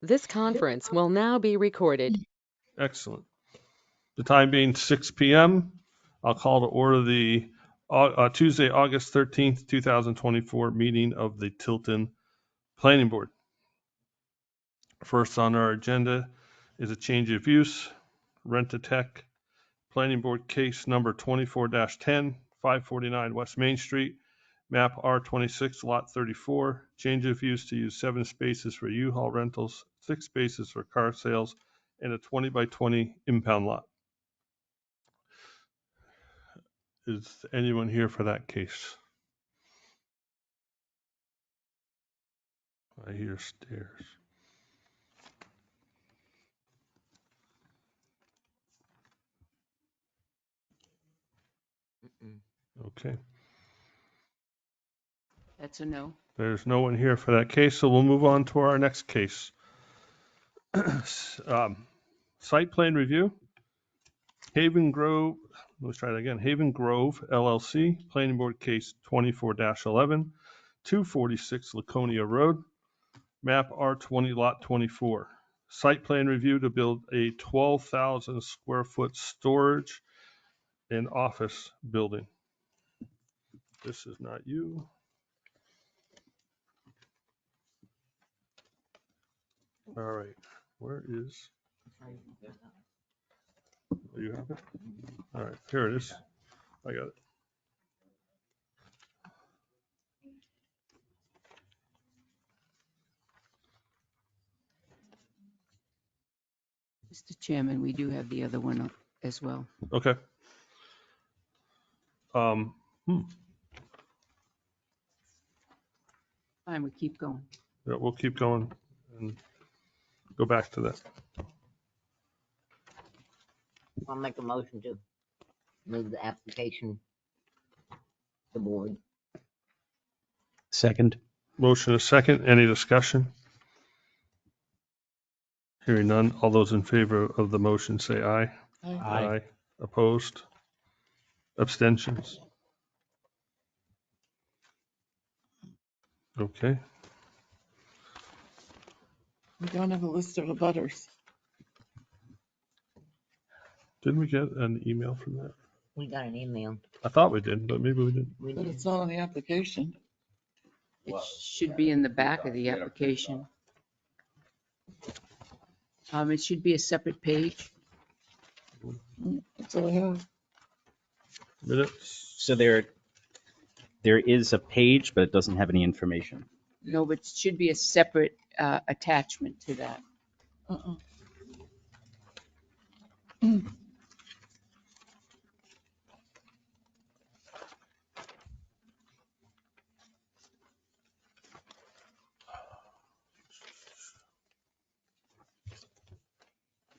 This conference will now be recorded. Excellent. The time being 6 p.m., I'll call to order the Tuesday, August 13th, 2024 meeting of the Tilton Planning Board. First on our agenda is a change of use, Rent-A-Tech Planning Board case number 24-10, 549 West Main Street, map R26, lot 34, change of use to use 7 spaces for U-Haul rentals, 6 spaces for car sales, and a 20 by 20 impound lot. Is anyone here for that case? I hear stairs. Okay. That's a no. There's no one here for that case, so we'll move on to our next case. Site plan review. Haven Grove, let's try that again. Haven Grove LLC, Planning Board case 24-11, 246 Laconia Road, map R20, lot 24. Site plan review to build a 12,000 square foot storage and office building. This is not you. All right, where is? Oh, you have it? All right, here it is. I got it. Mr. Chairman, we do have the other one up as well. Okay. Fine, we keep going. Yeah, we'll keep going and go back to that. I'll make a motion to move the application to the board. Second. Motion is second. Any discussion? Hearing none. All those in favor of the motion say aye. Aye. Opposed? Abstentions? Okay. We don't have a list of abutters. Didn't we get an email from that? We got an email. I thought we did, but maybe we didn't. We But did. it's not on the application. It should be in the back of the application. It should be a separate page. That's all I have. Minutes? So there is a page, but it doesn't have any information. No, but it should be a separate attachment to that. Uh-uh.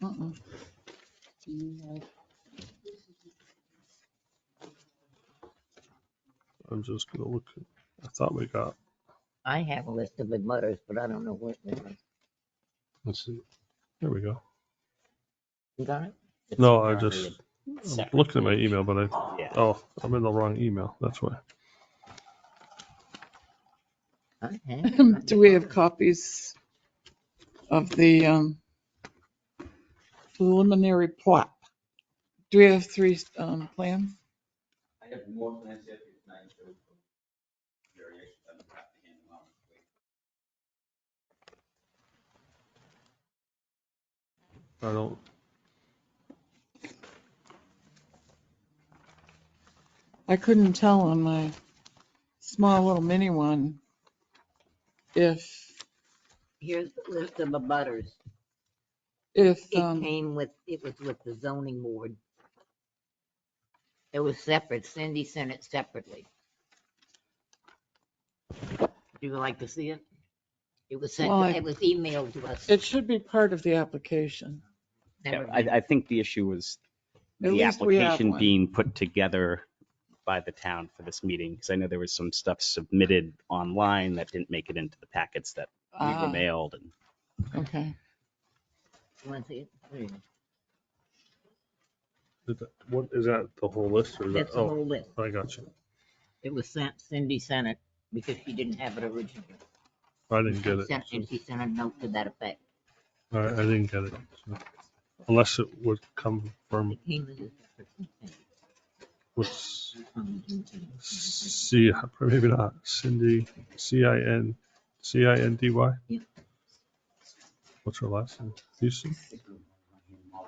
Uh-uh. I'm just gonna look. I thought we got. I have a list of abutters, but I don't know what it was. Let's see. There we go. You got it? No, I just I'm looking at my email, but I'm in the wrong email. That's why. I have. Do we have copies of the preliminary plot? Do we have 3 plans? I have more plans yet tonight, so variation, I'm happy to hand them out. I don't. I couldn't tell on my small little mini one if Here's the list of abutters. It was with the zoning board. It was separate. Cindy sent it separately. Do you like to see it? It was sent, Well, it was emailed to us. it should be part of the application. Never I, did. I think the issue was At the least we have application one. being put together by the town for this meeting, because I know there was some stuff submitted online that didn't make it into the packets that we were Ah. mailed. And Okay. You want to see it? There you go. What is that? The whole list or is that? That's the Oh, whole list. I got you. It was sent, Cindy sent it because she didn't have it originally. I didn't get And she sent a note to that effect. All right, I didn't get it. So, unless it would come from It came as a separate thing. what's C, maybe not, Cindy, Cindy. Yeah. What's her last name? Houston? Is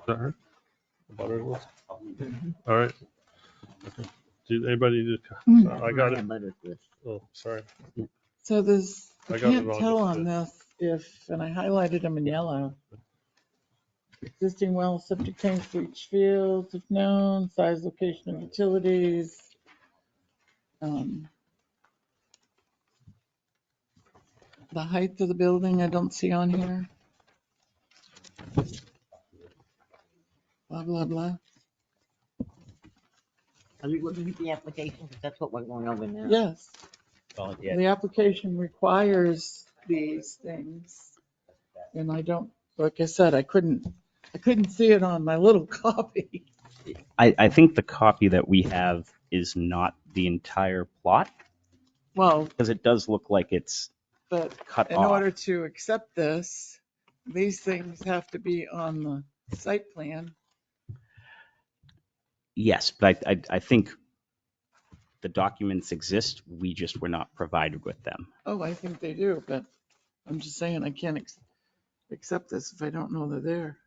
that her? About her list? All right. Okay. Did anybody need to, I got it. Buttercliff. Oh, sorry. So there's, I I got it can't wrong, tell it's on good. this if, and I highlighted them in yellow. Existing well, septic tanks for each field, if known, size, location of utilities. The height of the building, I don't see on here. Blah, blah, blah. Are you looking at the application? 'Cause that's what we're going over now. Yes, Well, yeah, the application requires these things. And I don't, like I said, I couldn't see it on my little copy. I think the copy that we have is not the entire plot, Well, because it does look like it's but cut in off. order to accept this, these things have to be on the site plan. Yes, but I think the documents exist, we just were not provided with them. Oh, I think they do, but I'm just saying I can't accept this if I don't know they're there.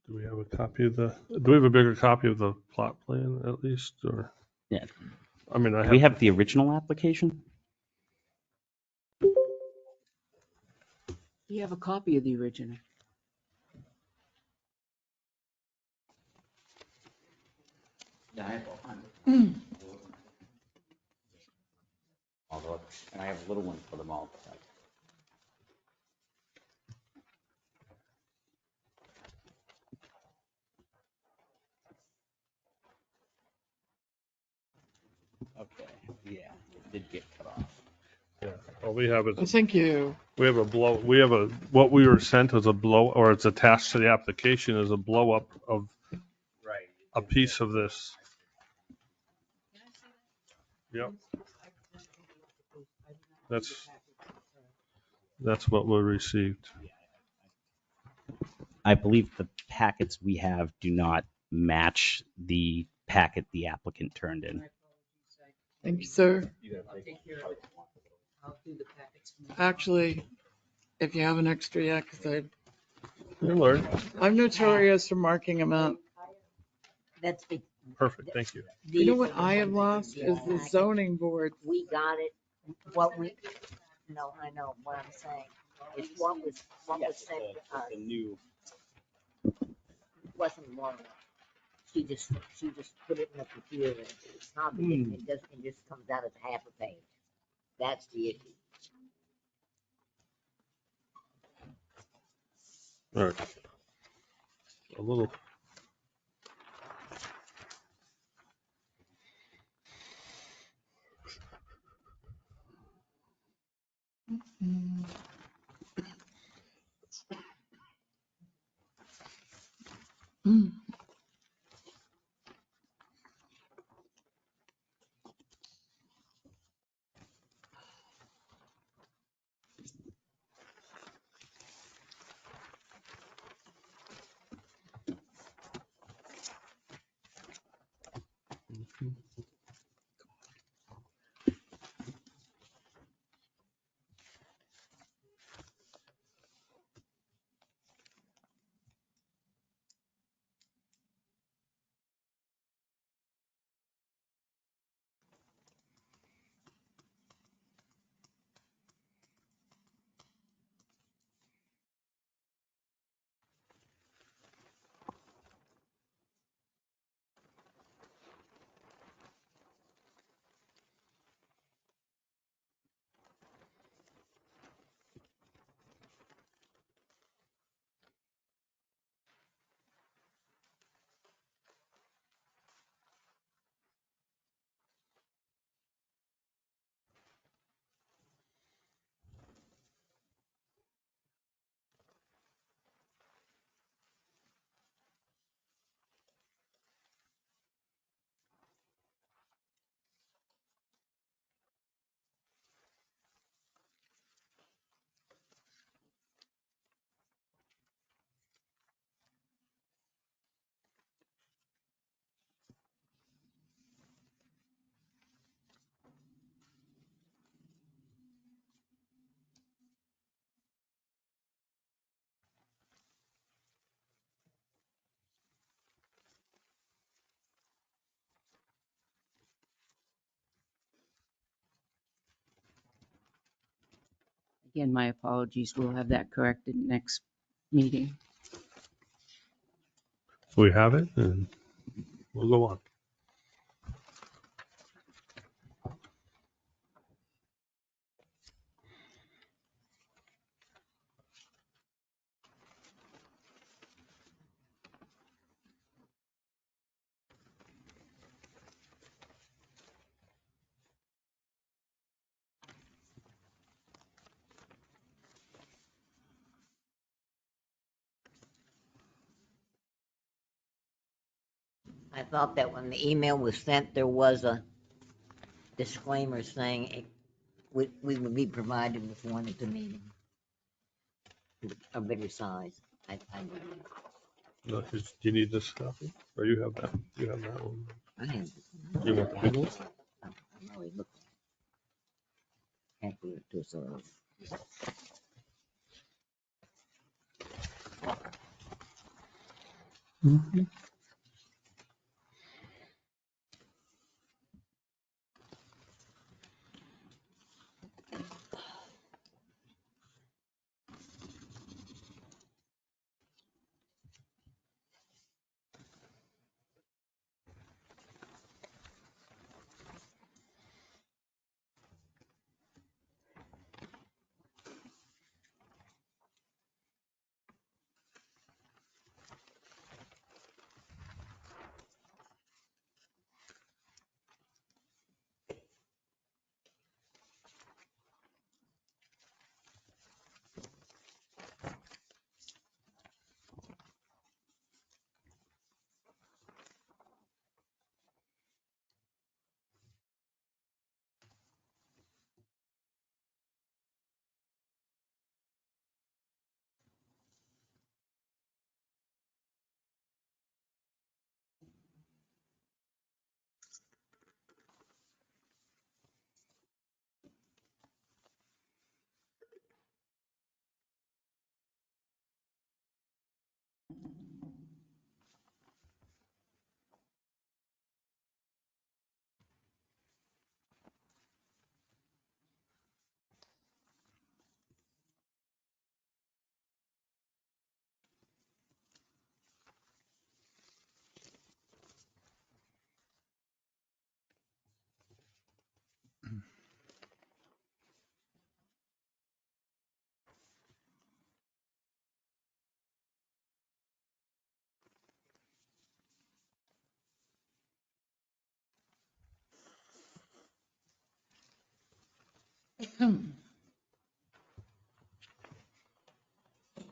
Do we have a copy of do we have a bigger copy of the plot plan at least, or? Yeah. I mean, I Do we have, have the original application? You have a copy of the original. Yeah, I have all Hmm. and I have a little one for them all. Okay, yeah, it did get cut off. yeah, all we have I is, think you, we have what we were sent as a or it's attached to the application as a blow up of Right. a piece of this. Yep. That's what we received. I believe the packets we have do not match the packet the applicant turned in. thank you, sir. I'll take care of it. I'll do the packets. Actually, if you have an extra, yeah, because You learn. I'm notorious for marking them up. That's the. Perfect, thank you. You know what I have lost is the zoning board. We got it, what we, no, I know what I'm saying. It's what was sent to us, The new. wasn't long enough. She just put it in the computer and copied it, and it just comes out as half a page. That's the issue. All right. A little. Mm. Mm. Again, my apologies. We'll have that corrected next meeting. We have it, and we'll go on. I thought that when the email was sent, there was a disclaimer saying we would be provided with one at the meeting. A bigger size. I Do you need this copy? Or you have that? You have that one? have. You want I this? already looked. Can't do it too early.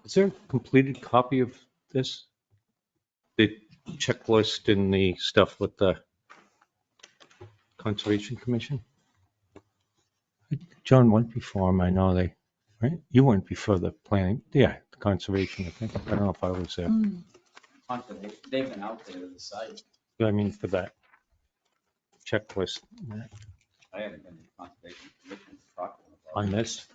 Is there a completed copy of this? The checklist and the stuff with the Conservation Commission? John went before him, I know they, right? You went before the planning, yeah, the conservation, I think. I don't know if I was there. Conservation, they've been out there to the site. I mean, for that checklist I haven't been to the conservation commission to talk to them about on it. this.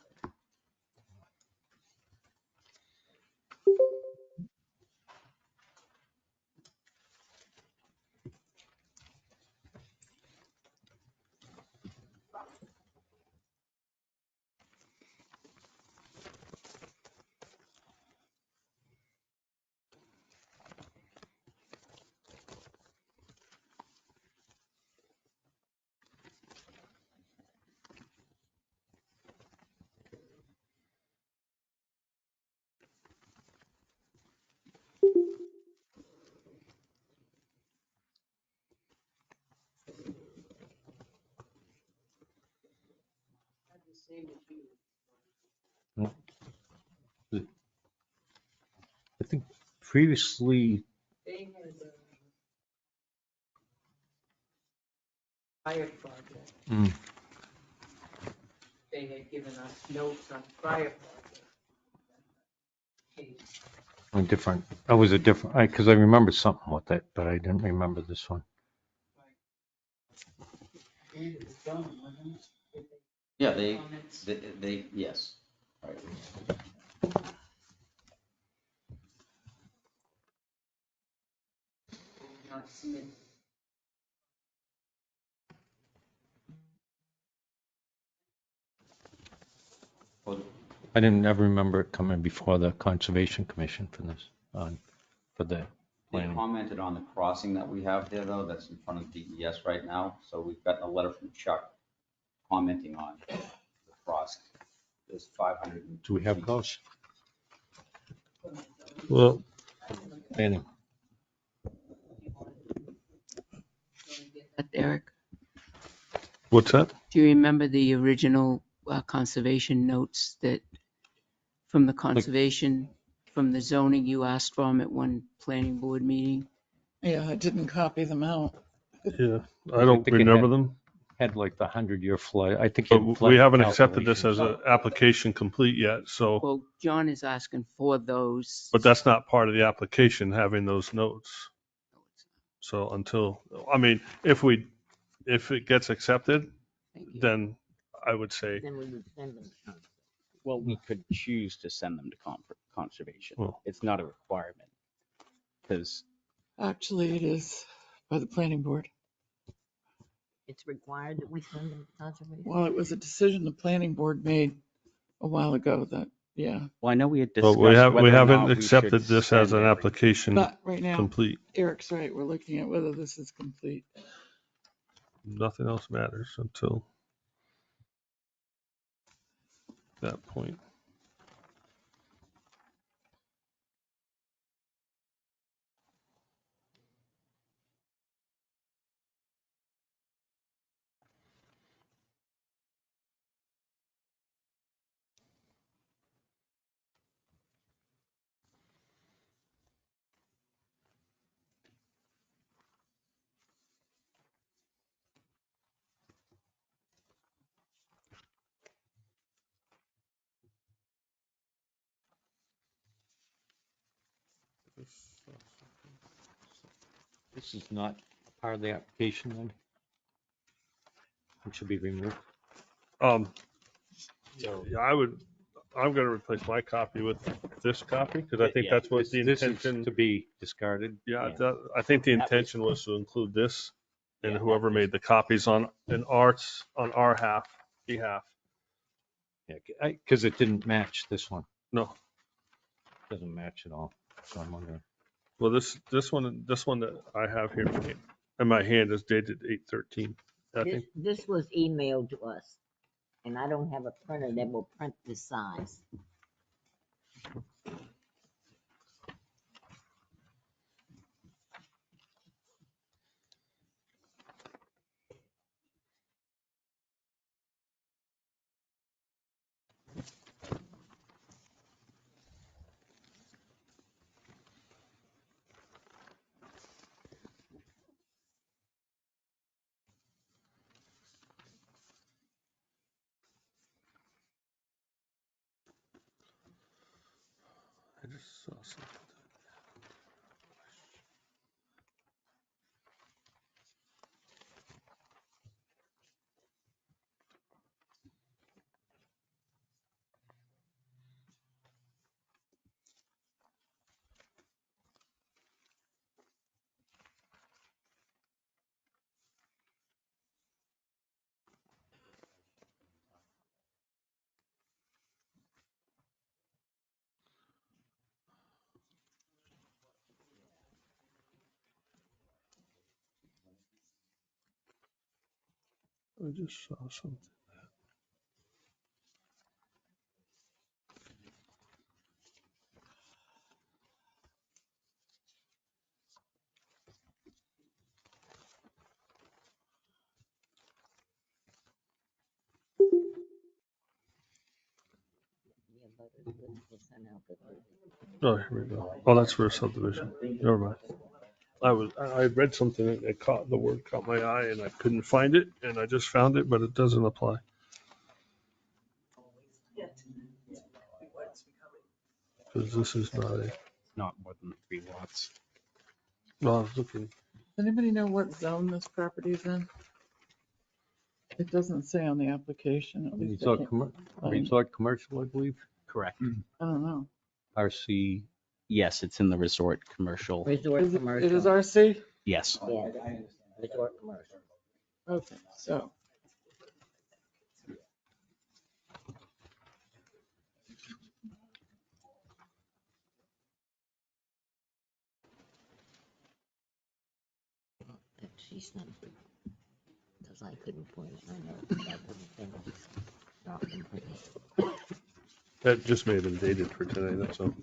I think previously, They had a fire project. Mm. They had given us notes on fire project. a different, that was a different, because I remember something with it, but I didn't remember this one. And it was done, wasn't it? Yeah, Comments. they, yes. Right. Not submitted. Well, I didn't ever remember it coming before the Conservation Commission for this, for the They planning. commented on the crossing that we have there, though, that's in front of DES right now. So we've gotten a letter from Chuck commenting on the crossing. There's 500. Do we have those? Well, Planning. Eric, what's that? do you remember the original conservation notes that, from the conservation, from the zoning you asked from at one planning board meeting? Yeah, I didn't copy them out. Yeah, I don't think it remember had- them, Had like the 100-year flood. I think. but it we flood haven't accepted this calculations. as an application complete yet, so, Well, John is asking for those. but that's not part of the application, having those notes. So until, I mean, if it gets accepted, Thank you. then I would say, Then we would send them. Well, we could choose to send them to conservation. Well- It's not a requirement. Because Actually, it is by the planning board. It's required that we send them to conservation. Well, it was a decision the planning board made a while ago that, yeah. well, I know we had but discussed we whether or haven't not we accepted should this as send an every- application But right now, complete. Eric's right. We're looking at whether this is complete. Nothing else matters until that point. This is not part of the application then? It should be removed. Yeah, I'm gonna replace my copy with this copy, because I think Yeah, that's what the This is intention, to be discarded. yeah, yeah. I think the That was- intention was to include this and Yeah, whoever that made the copies on our behalf. Yeah, because it didn't match this one. No, Doesn't match at all. So I'm wondering. well, this one that I have here in my hand is dated 8/13. I think, This was emailed to us, and I don't have a printer that will print this size. I just saw something. I just saw something. Yeah, but we'll send out the- Oh, here we go. Oh, that's for a subdivision. Never mind. I read something that the word caught my eye and I couldn't find it and I just found it, but it doesn't apply. Because this is not a, Not more than 3 lots. no, I was looking, Does anybody know what zone this property is in? It doesn't say on the application. At least I Resort, can't find it. resort commercial, I believe. Correct. I don't know. RC. Yes, it's in the resort commercial. Resort Is it commercial. is RC? Yes. Yeah, resort commercial. Okay, so she's not, because I couldn't point it, I know, but I couldn't finish. Stop and finish. That just may have been dated for today, that's all.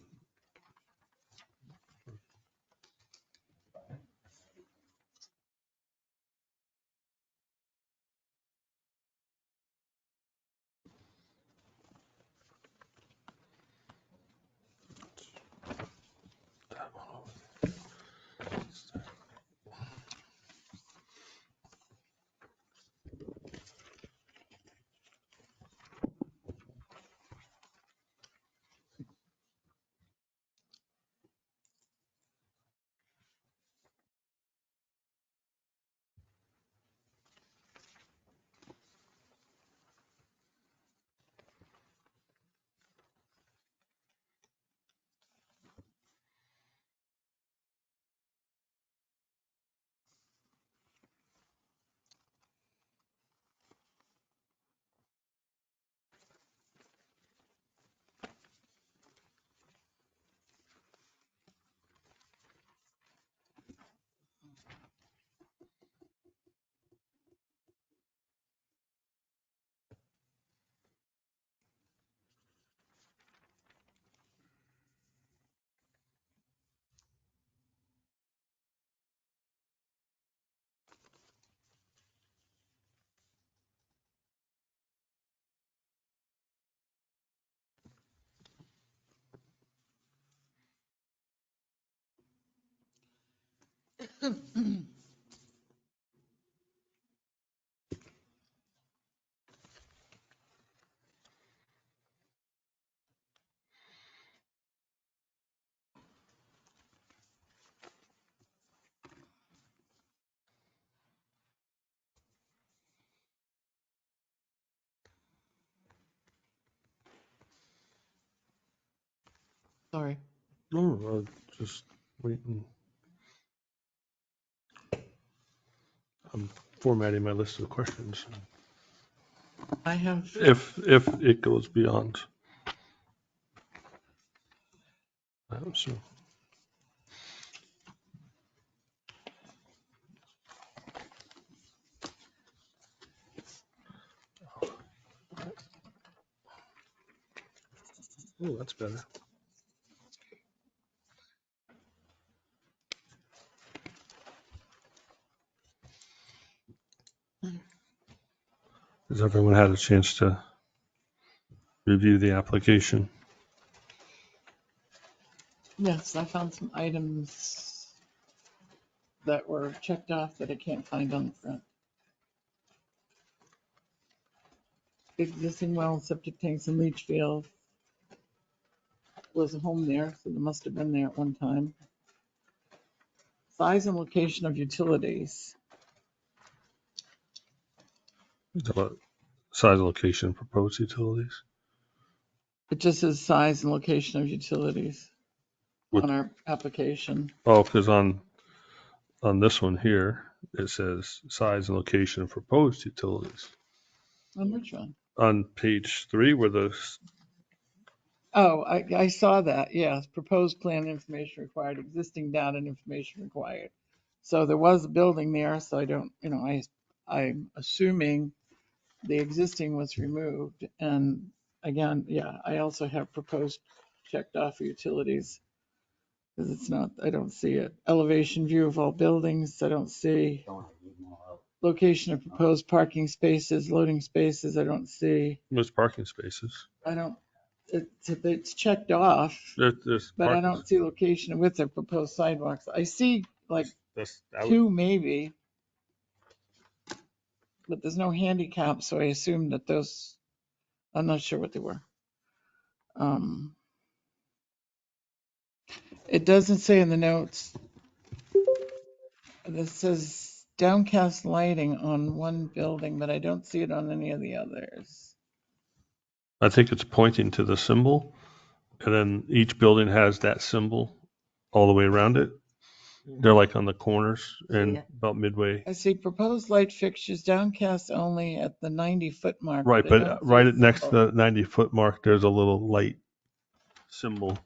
Sorry. No, I'll just waiting. I'm formatting my list of questions. I have, If it goes beyond. So. Oh, that's better. Has everyone had a chance to review the application? yes, I found some items that were checked off that I can't find on the front. Existing well, septic tanks and leach field. Was a home there, so there must have been there at one time. Size and location of utilities. It's about size, location, proposed utilities. It just says size and location of utilities What- on our application. Oh, because on this one here, it says size and location of proposed utilities. On which one? On page 3, where the Oh, I saw that, yes. Proposed plan information required, existing data and information required. So there was a building there, so I don't, I'm assuming the existing was removed. And again, yeah, I also have proposed checked off for utilities. Because it's not, I don't see it. Elevation view of all buildings, I don't see. Location of proposed parking spaces, loading spaces, I don't see. there's parking spaces. I don't, it's checked off, There's but I parking. don't see location with the proposed sidewalks. I see like That's, that would, 2 maybe. But there's no handicap, so I assume that those, I'm not sure what they were. It doesn't say in the notes. This says downcast lighting on one building, but I don't see it on any of the others. I think it's pointing to the symbol, and then each building has that symbol all the way around it. They're like on the corners and Yeah. about midway. I see proposed light fixtures downcast only at the 90-foot mark. Right, I but don't see right a next to symbol. the 90-foot mark, there's a little light symbol.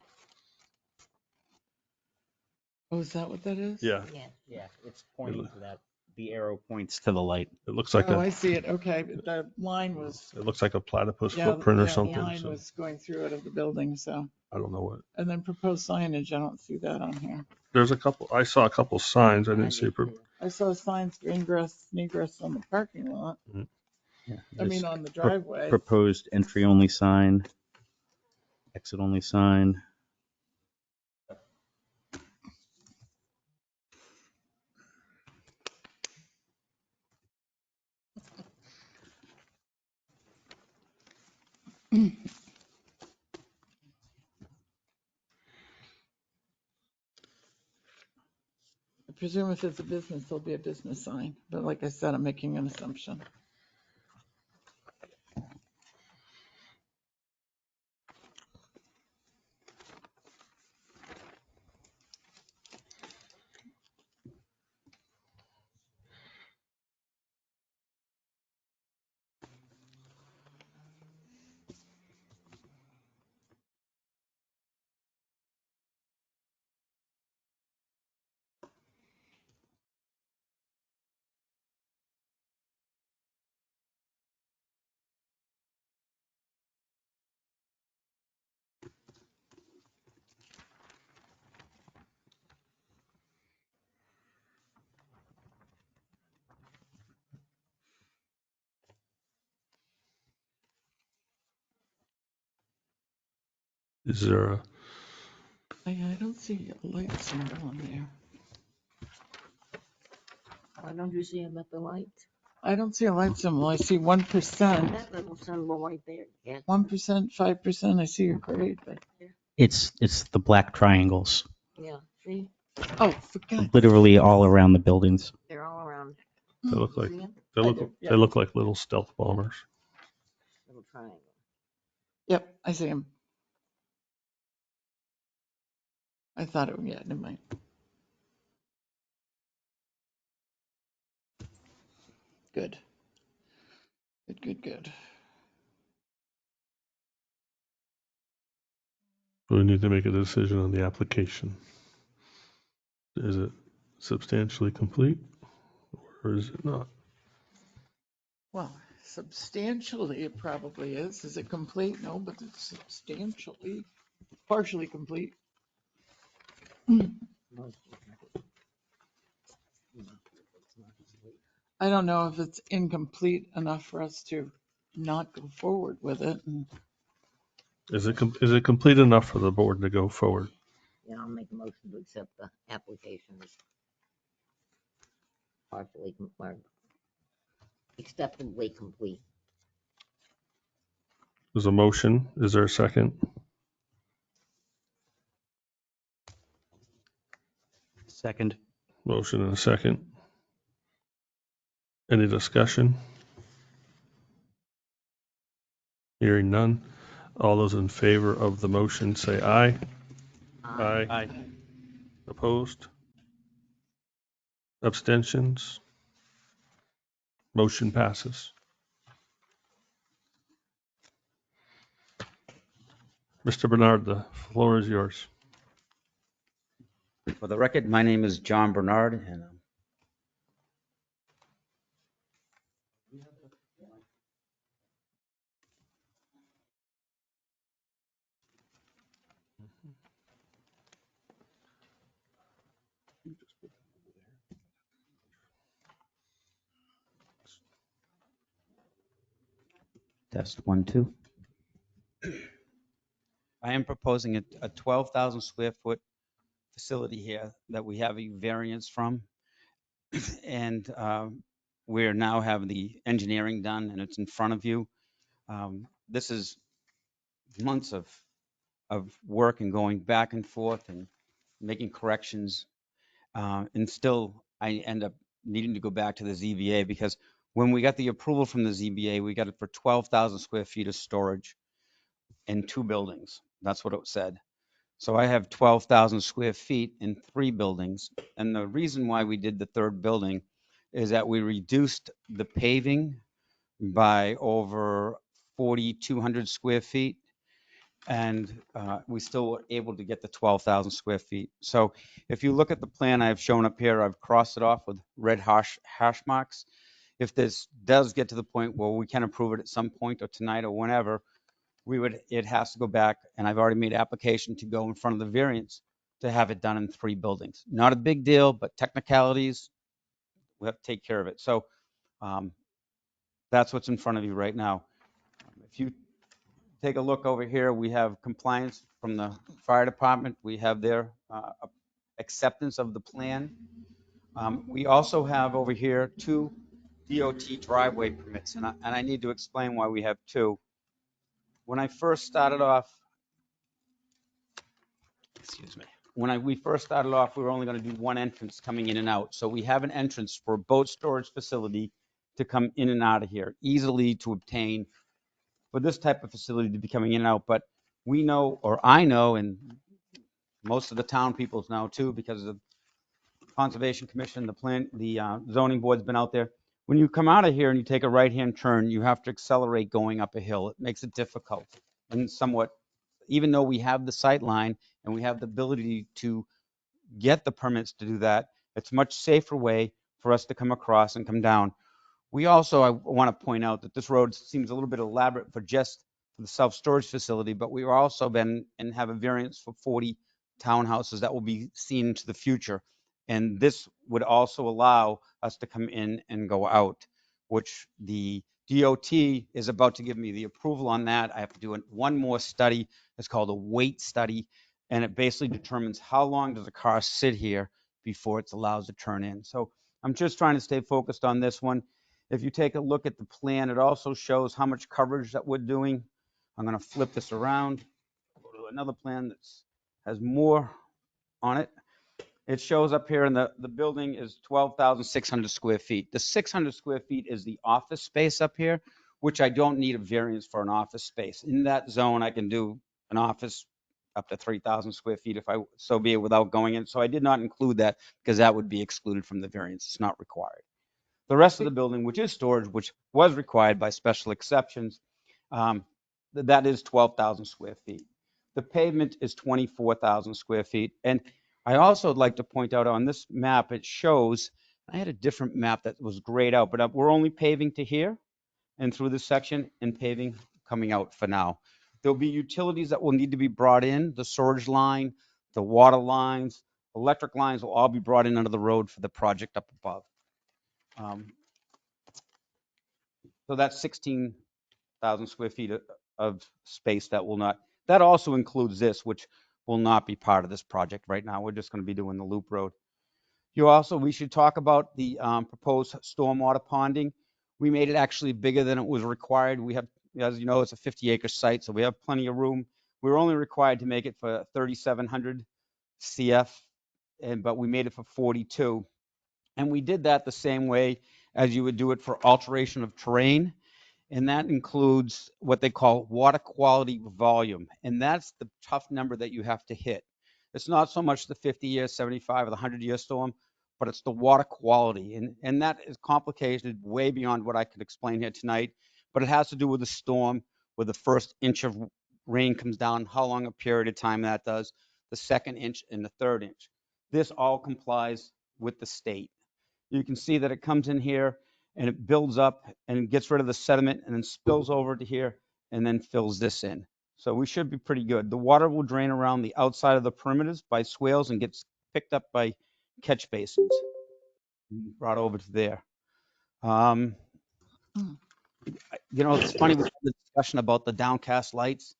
Oh, is that what that is? Yeah. Yeah, it's pointing to that The arrow points to the light. It looks like Oh, a, I see it. Okay, but the line was, it looks like a platypus yeah, footprint or yeah, the something. line So was going through it of the building, so. I don't know what. And then proposed signage, I don't see that on here. There's a couple, I saw a couple signs. I didn't see. did too. I saw signs for ingress and egress on the parking lot, Yeah, I mean, there's on the driveway. proposed entry only sign, exit only sign. I presume if it's a business, there'll be a business sign, but like I said, I'm making an assumption. Is there a, I don't see a light symbol on there. Why don't you see about the light? I don't see a light symbol. I see 1%, That little symbol right there. Yeah. 1%, 5%. I see your grade, but, It's the black triangles, Yeah. See, oh, for God's literally all around the buildings. they're all around. they look like, See 'em? they I look, do, yeah. they look like little stealth bombers. Little triangle. Yep, I see him. I thought it, yeah, never mind. Good. Good, good, good. We need to make a decision on the application. Is it substantially complete or is it not? Well, substantially it probably is. Is it complete? No, but it's substantially, partially complete. Most of it. It's not complete. I don't know if it's incomplete enough for us to not go forward with it. And Is it complete enough for the board to go forward? Yeah, I'll make a motion to accept the application as partially, or acceptably complete. There's a motion. Is there a second? Second. Motion and a second. Any discussion? Hearing none. All those in favor of the motion say aye. Aye. Aye. Opposed? Abstentions? Motion passes. Mr. Bernard, the floor is yours. For the record, my name is John Bernard, and test 1, 2. I am proposing a 12,000 square foot facility here that we have a variance from. And we're now having the engineering done and it's in front of you. This is months of work and going back and forth and making corrections. And still, I end up needing to go back to the ZBA because when we got the approval from the ZBA, we got it for 12,000 square feet of storage in 2 buildings. That's what it said. So I have 12,000 square feet in 3 buildings. And the reason why we did the 3rd building is that we reduced the paving by over 4,200 square feet. and we still were able to get the 12,000 square feet. So if you look at the plan I've shown up here, I've crossed it off with red hash marks. If this does get to the point where we can approve it at some point or tonight or whenever, it has to go back, and I've already made application to go in front of the variance to have it done in 3 buildings. Not a big deal, but technicalities, we have to take care of it. So that's what's in front of you right now. If you take a look over here, we have compliance from the fire department. We have their acceptance of the plan. We also have over here 2 DOT driveway permits, and I need to explain why we have 2. When I first started off, excuse me, we first started off, we were only going to do 1 entrance coming in and out. So we have an entrance for a boat storage facility to come in and out of here, easily to obtain for this type of facility to be coming in and out. But we know, or I know, and most of the town peoples now too, because of the Conservation Commission, the zoning board's been out there. When you come out of here and you take a right-hand turn, you have to accelerate going up a hill. It makes it difficult and somewhat, even though we have the sight line and we have the ability to get the permits to do that, it's a much safer way for us to come across and come down. We also, I want to point out that this road seems a little bit elaborate for just the self-storage facility, but we also been and have a variance for 40 townhouses that will be seen into the future. And this would also allow us to come in and go out, which the DOT is about to give me the approval on that. I have to do one more study. It's called a weight study, and it basically determines how long does a car sit here before it's allowed to turn in. So I'm just trying to stay focused on this one. If you take a look at the plan, it also shows how much coverage that we're doing. I'm going to flip this around, go to another plan that has more on it. It shows up here, and the building is 12,600 square feet. The 600 square feet is the office space up here, which I don't need a variance for an office space. In that zone, I can do an office up to 3,000 square feet if I so be it without going in. So I did not include that because that would be excluded from the variance. It's not required. The rest of the building, which is storage, which was required by special exceptions, that is 12,000 square feet. The pavement is 24,000 square feet. And I also would like to point out on this map, it shows, I had a different map that was grayed out, but we're only paving to here and through this section and paving coming out for now. There'll be utilities that will need to be brought in, the storage line, the water lines, electric lines will all be brought in under the road for the project up above. So that's 16,000 square feet of space that will not, that also includes this, which will not be part of this project right now. We're just going to be doing the loop road. We should talk about the proposed stormwater ponding. We made it actually bigger than it was required. We have, as you know, it's a 50-acre site, so we have plenty of room. We're only required to make it for 3,700 CF, but we made it for 42. And we did that the same way as you would do it for alteration of terrain. And that includes what they call water quality volume. And that's the tough number that you have to hit. It's not so much the 50-year, 75, or the 100-year storm, but it's the water quality. And that is complicated way beyond what I could explain here tonight. But it has to do with the storm, where the first inch of rain comes down, how long a period of time that does, the second inch and the third inch. This all complies with the state. You can see that it comes in here and it builds up and it gets rid of the sediment and then spills over to here and then fills this in. So we should be pretty good. The water will drain around the outside of the perimeters by swales and gets picked up by catch basins and brought over to there. It's funny, we had the discussion about the downcast lights.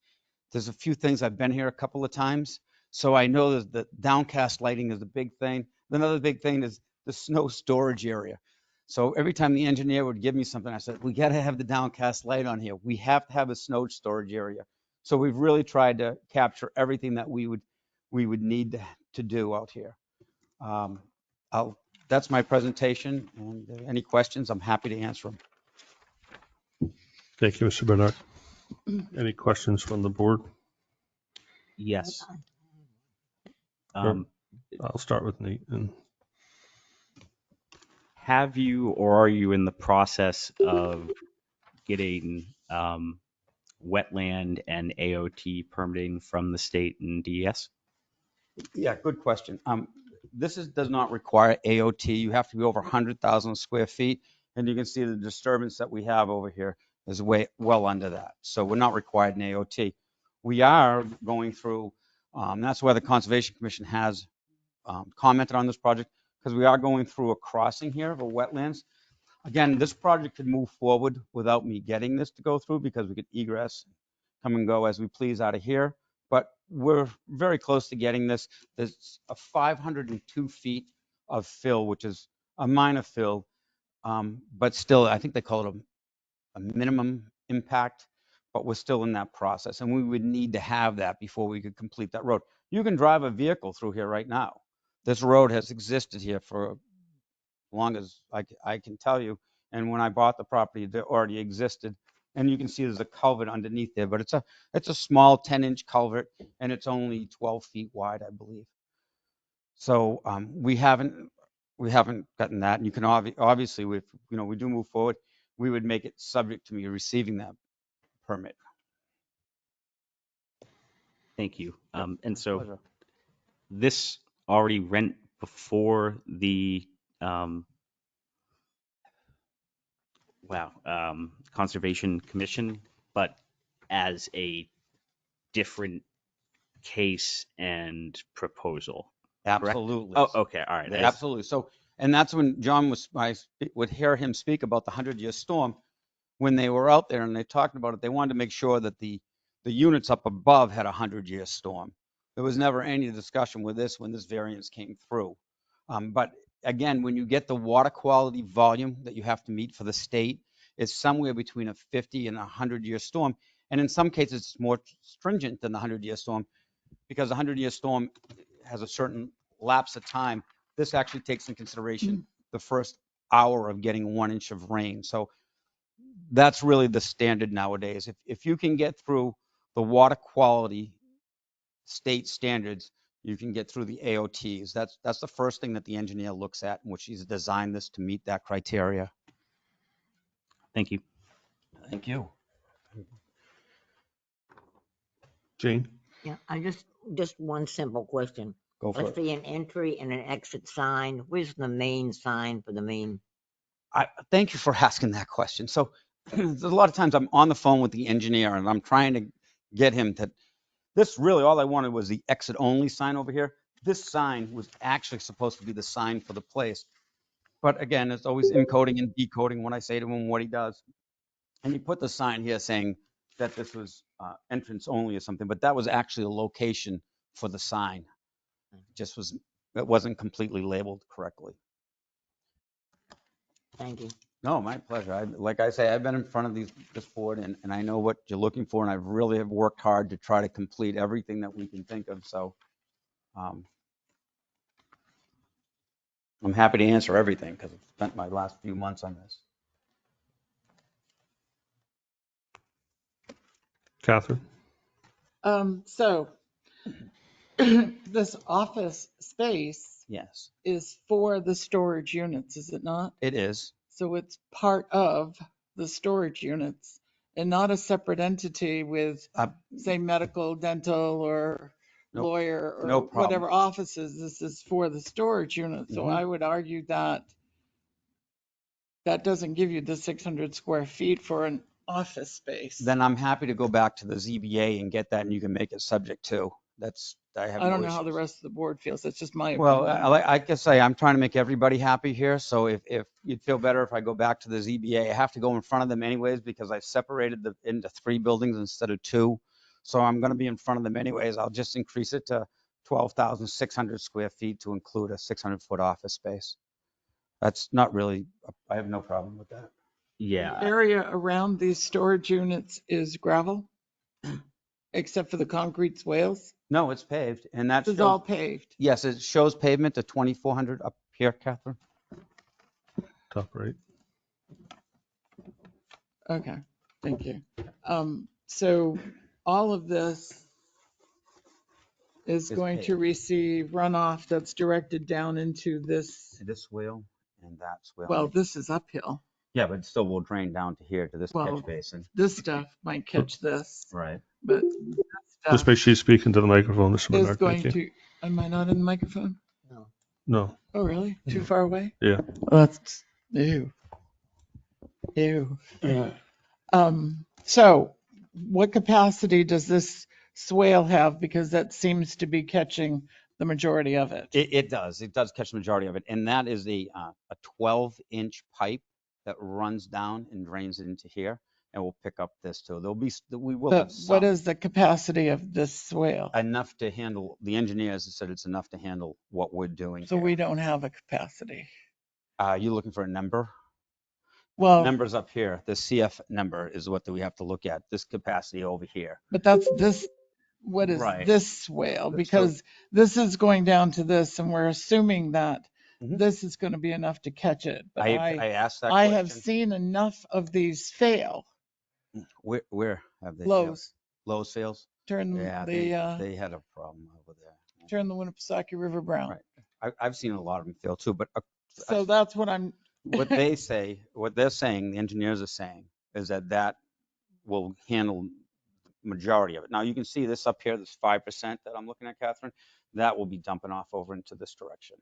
There's a few things, I've been here a couple of times, so I know that the downcast lighting is a big thing. Another big thing is the snow storage area. So every time the engineer would give me something, I said, we got to have the downcast light on here. We have to have a snow storage area. So we've really tried to capture everything that we would need to do out here. That's my presentation, and any questions, I'm happy to answer them. Thank you, Mr. Bernard. Any questions from the board? Yes. I'll start with Nate. Have you or are you in the process of getting wetland and AOT permitting from the state and DES? Yeah, good question. Does not require AOT. You have to be over 100,000 square feet. And you can see the disturbance that we have over here is way well under that. So we're not required in AOT. We are going through, that's why the Conservation Commission has commented on this project, because we are going through a crossing here of a wetlands. Again, this project could move forward without me getting this to go through, because we could egress, come and go as we please out of here. But we're very close to getting this. There's a 502 feet of fill, which is a minor fill, but still, I think they call it a minimum impact, but we're still in that process. And we would need to have that before we could complete that road. You can drive a vehicle through here right now. This road has existed here for as long as I can tell you. And when I bought the property, it already existed. And you can see there's a culvert underneath there, but it's a small 10-inch culvert, and it's only 12 feet wide, I believe. So we haven't gotten that. And you can obviously, if we do move forward, we would make it subject to me receiving that permit. Thank you. And so Pleasure. this already went before the Conservation Commission, but as a different case and proposal. Correct? Absolutely. Oh, okay. All right. Absolutely. So, and that's when John I would hear him speak about the 100-year storm. When they were out there and they talked about it, they wanted to make sure that the units up above had a 100-year storm. There was never any discussion with this when this variance came through. But again, when you get the water quality volume that you have to meet for the state, it's somewhere between a 50 and a 100-year storm. And in some cases, it's more stringent than the 100-year storm, because the 100-year storm has a certain lapse of time. This actually takes in consideration the first hour of getting 1 inch of rain. So that's really the standard nowadays. If you can get through the water quality state standards, you can get through the AOTs. That's the first thing that the engineer looks at, in which he's designed this to meet that criteria. Thank you. Thank you. Jane? Yeah, just one simple question. Go for I it. see an entry and an exit sign. Where's the main sign for the main? Thank you for asking that question. So there's a lot of times I'm on the phone with the engineer and I'm trying to get him to, this really, all I wanted was the exit only sign over here. This sign was actually supposed to be the sign for the place. But again, it's always encoding and decoding when I say to him what he does. And he put the sign here saying that this was entrance only or something, but that was actually a location for the sign. It wasn't completely labeled correctly. Thank you. No, my pleasure. Like I say, I've been in front of this board and I know what you're looking for, and I really have worked hard to try to complete everything that we can think of. So I'm happy to answer everything because I've spent my last few months on this. Catherine? So this office space Yes, is for the storage units, is it not? it is. So it's part of the storage units and not a separate entity with, say, medical, dental, or Nope, lawyer, or no problem. whatever offices. This is for the storage unit. So Mhm. I would argue that that doesn't give you the 600 square feet for an office space. Then I'm happy to go back to the ZBA and get that, and you can make it subject to. I have I don't no know how the issues. rest of the board feels. That's just my Well, opinion. I can say I'm trying to make everybody happy here. So if you'd feel better if I go back to the ZBA, I have to go in front of them anyways because I separated into 3 buildings instead of 2. So I'm going to be in front of them anyways. I'll just increase it to 12,600 square feet to include a 600-foot office space. That's not really, I have no problem with that. Yeah. The area around these storage units is gravel, except for the concrete swales. No, it's paved, and that This is shows, all paved. yes, it shows pavement to 2,400 up here, Catherine. Top right. Okay, thank you. So all of this is Is going to paved. receive runoff that's directed down into this. This swale and that swale. Well, this is uphill. Yeah, but it still will drain down to here to this Well, catch basin. this stuff might catch this, Right. but this Just stuff make sure you speak into the microphone, Mr. is Bernard. Thank going you. to, am I not in the microphone? No. No, Oh, really? Too far away? yeah. Well, that's, ew. Ew. So what capacity does this swale have? Because that seems to be catching the majority of it. It does. It does catch the majority of it. And that is a 12-inch pipe that runs down and drains it into here. And we'll pick up this too. We will have But some. what is the capacity of this swale? Enough to handle, the engineers have said it's enough to handle what we're doing So here. we don't have a capacity. You looking for a number? Well, Numbers up here. The CF number is what we have to look at. This capacity over here. but that's this, what is Right. this swale? So- Because this is going down to this and we're assuming that Mhm. this is going to be enough to catch it. But I asked that I question. have seen enough of these fail. Where have they failed? Lows. Lowe's fails? Turn Yeah, they had a problem over there. turn the Winnipesaukee River brown. Right. I've seen a lot of them fail too, but So that's what I'm, what they're saying, the engineers are saying, is that will handle majority of it. Now you can see this up here, this 5% that I'm looking at, Catherine, that will be dumping off over into this direction.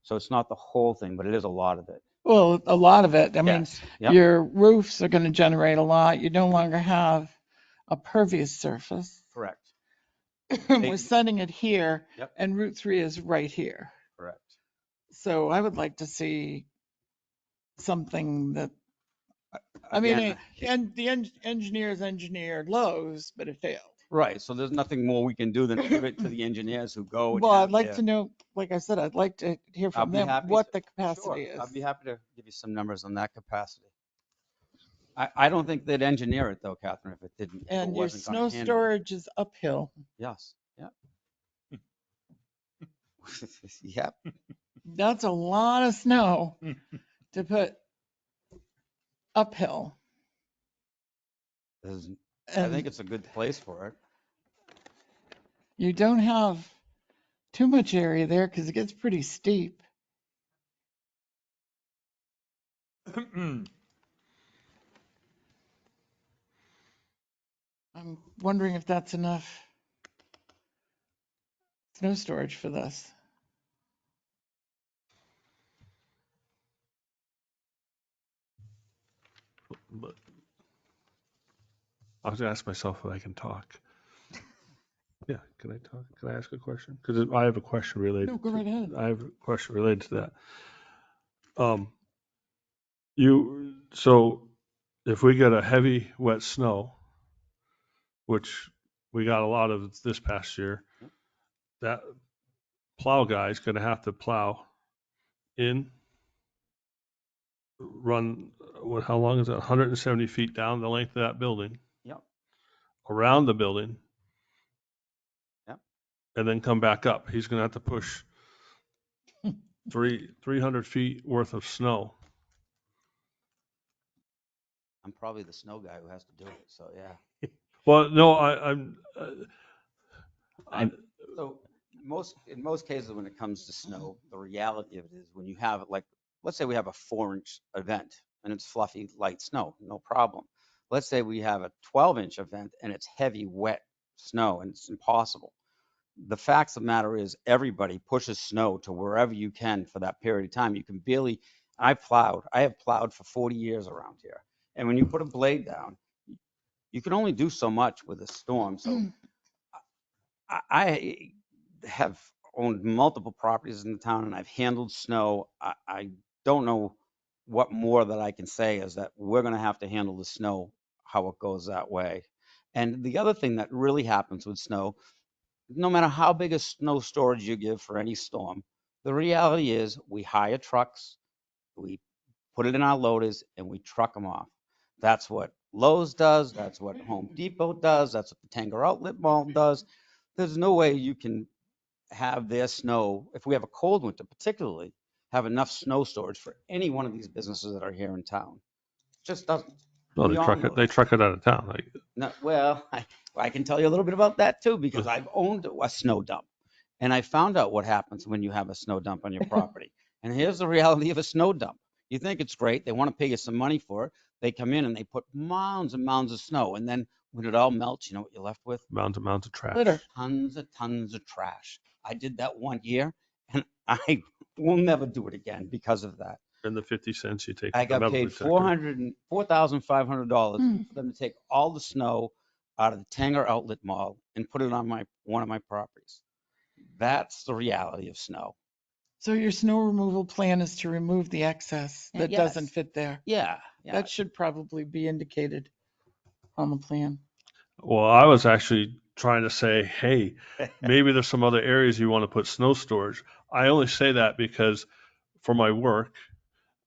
So it's not the whole thing, but it is a lot of it. well, a lot of it. I mean, Yes. Yep. your roofs are going to generate a lot. You no longer have a pervious surface. Correct. We're sending it here Yep. and Route 3 is right here. Correct. So I would like to see something that, I mean, Again, and the engineers engineered Lowe's, but it failed. right. So there's nothing more we can do than give it to the engineers who go. and Well, have I'd like their- to know, like I said, I'd like to hear I'll from be them happy what to- the capacity Sure, is. I'd be happy to give you some numbers on that capacity. I don't think they'd engineer it though, Catherine, if it didn't. If it And your wasn't gonna snow handle it. storage is uphill. Yes, yeah. Yep. That's a lot of snow to put uphill. I And think it's a good place for it. you don't have too much area there because it gets pretty steep. I'm wondering if that's enough snow storage for this. But I was gonna ask myself if I can talk. Yeah, can I talk? Can I ask a question? Because I have a question related. No, go right ahead. I have a question related to that. So if we get a heavy, wet snow, which we got a lot of this past year, that plow guy's gonna have to plow in, run, how long is it? 170 feet down the length of that building, Yep. around the building. Yep. And then come back up. He's gonna have to push 300 feet worth of snow. I'm probably the snow guy who has to do it, so yeah. Well, no, So in most cases, when it comes to snow, the reality of it is when you have like, let's say we have a 4-inch event and it's fluffy, light snow, no problem. Let's say we have a 12-inch event and it's heavy, wet snow and it's impossible. The facts of the matter is everybody pushes snow to wherever you can for that period of time. You can barely, I have plowed for 40 years around here. And when you put a blade down, you can only do so much with a storm. So I have owned multiple properties in the town and I've handled snow. I don't know what more that I can say is that we're going to have to handle the snow how it goes that way. And the other thing that really happens with snow, no matter how big a snow storage you give for any storm, the reality is we hire trucks, we put it in our loaders and we truck them off. That's what Lowe's does. That's what Home Depot does. That's what the Tanger Outlet Mall does. There's no way you can have their snow, if we have a cold winter particularly, have enough snow storage for any one of these businesses that are here in town. It just doesn't. no, We all know they this. truck it out of town. No, well, I can tell you a little bit about that too, because I've owned a snow dump. And I found out what happens when you have a snow dump on your property. And here's the reality of a snow dump. You think it's great. They want to pay you some money for it. They come in and they put mounds and mounds of snow. And then when it all melts, you know what you're left with? Mounds of trash. Litter. Tons of trash. I did that one year and I will never do it again because of that. And the 50 cents you take. I with the got metal paid detector. $4,500 for them to take all the snow out of the Tanger Outlet Mall and put it on one of my properties. That's the reality of snow. So your snow removal plan is to remove the excess that Yes. doesn't fit there. Yeah. That should probably be indicated on the plan. Well, I was actually trying to say, hey, maybe there's some other areas you want to put snow storage. I only say that because for my work,